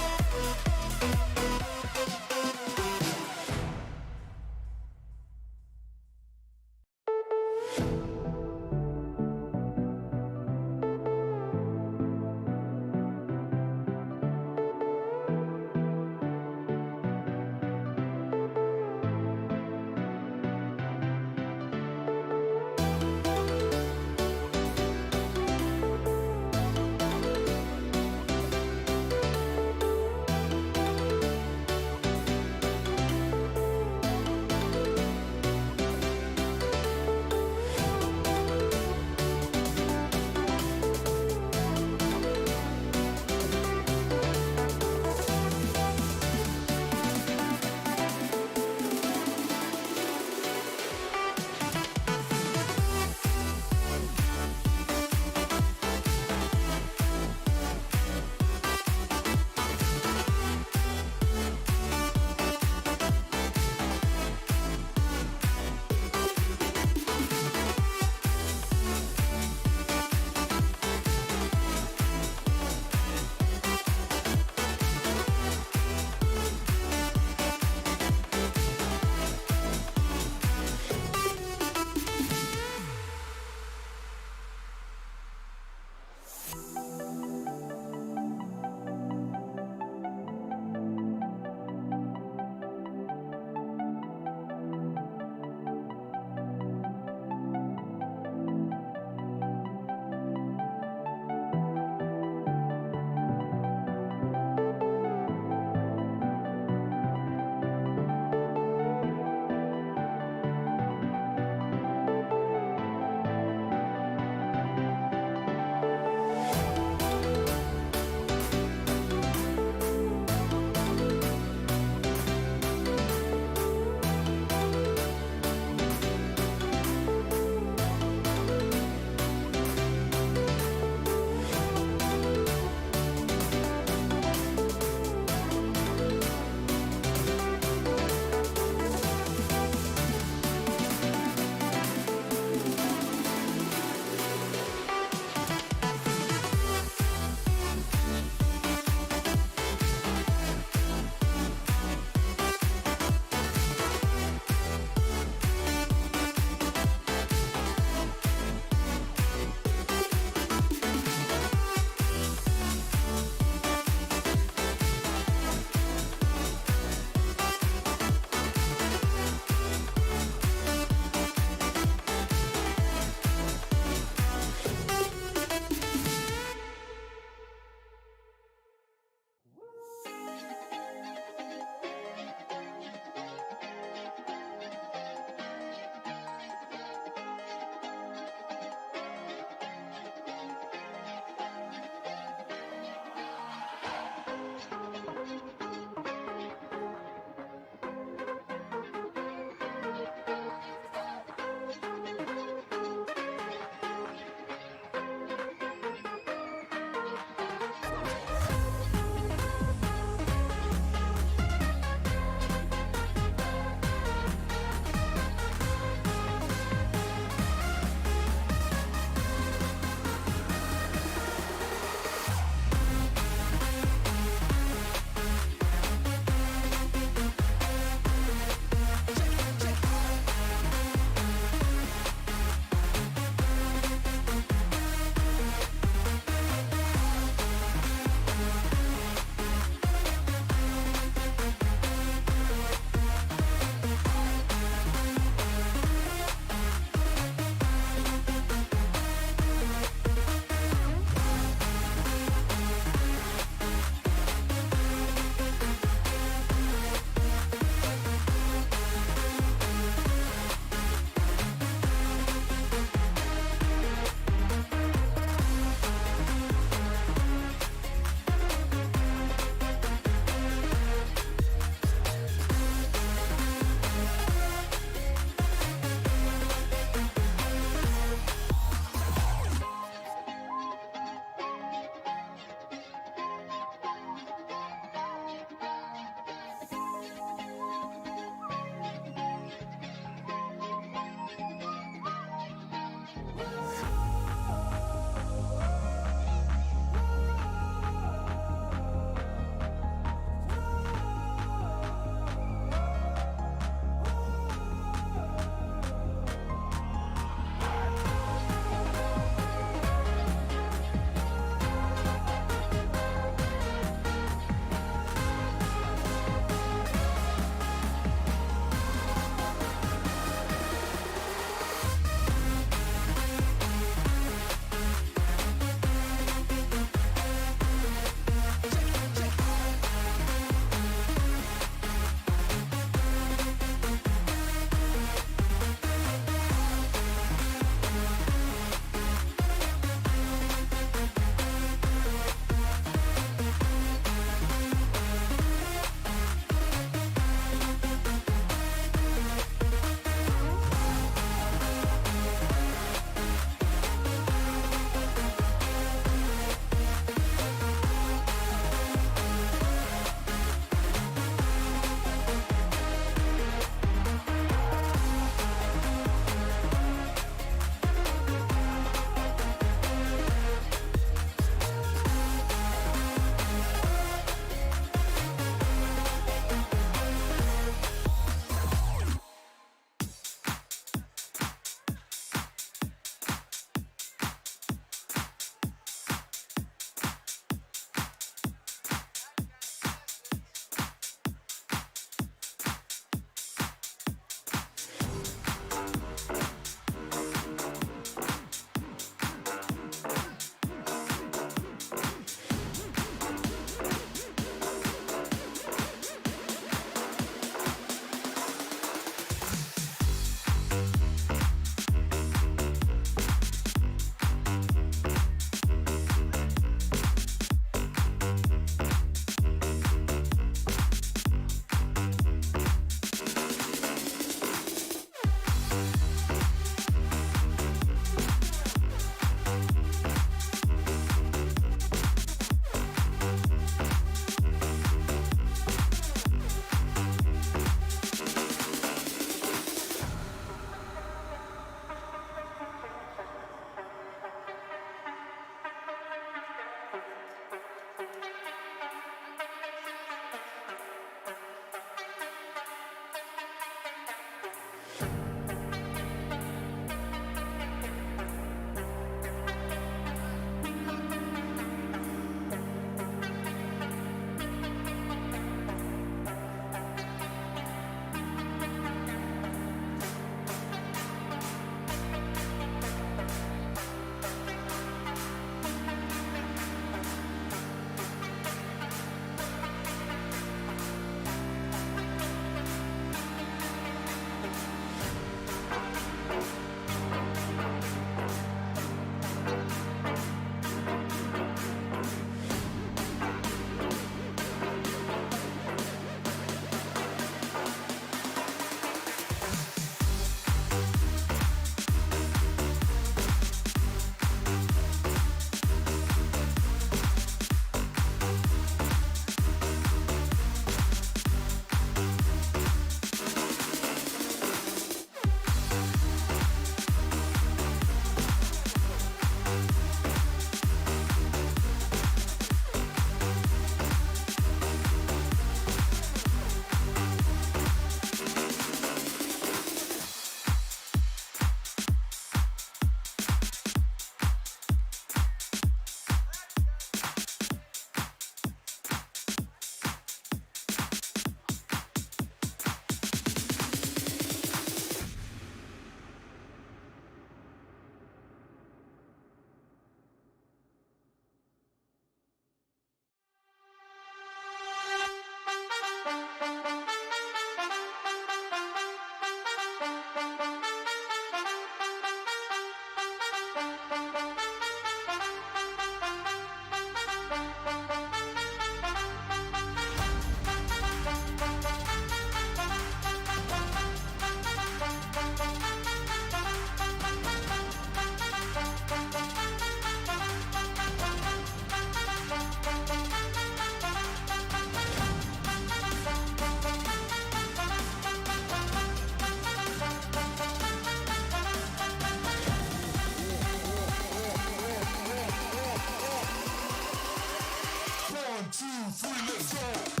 Let's go.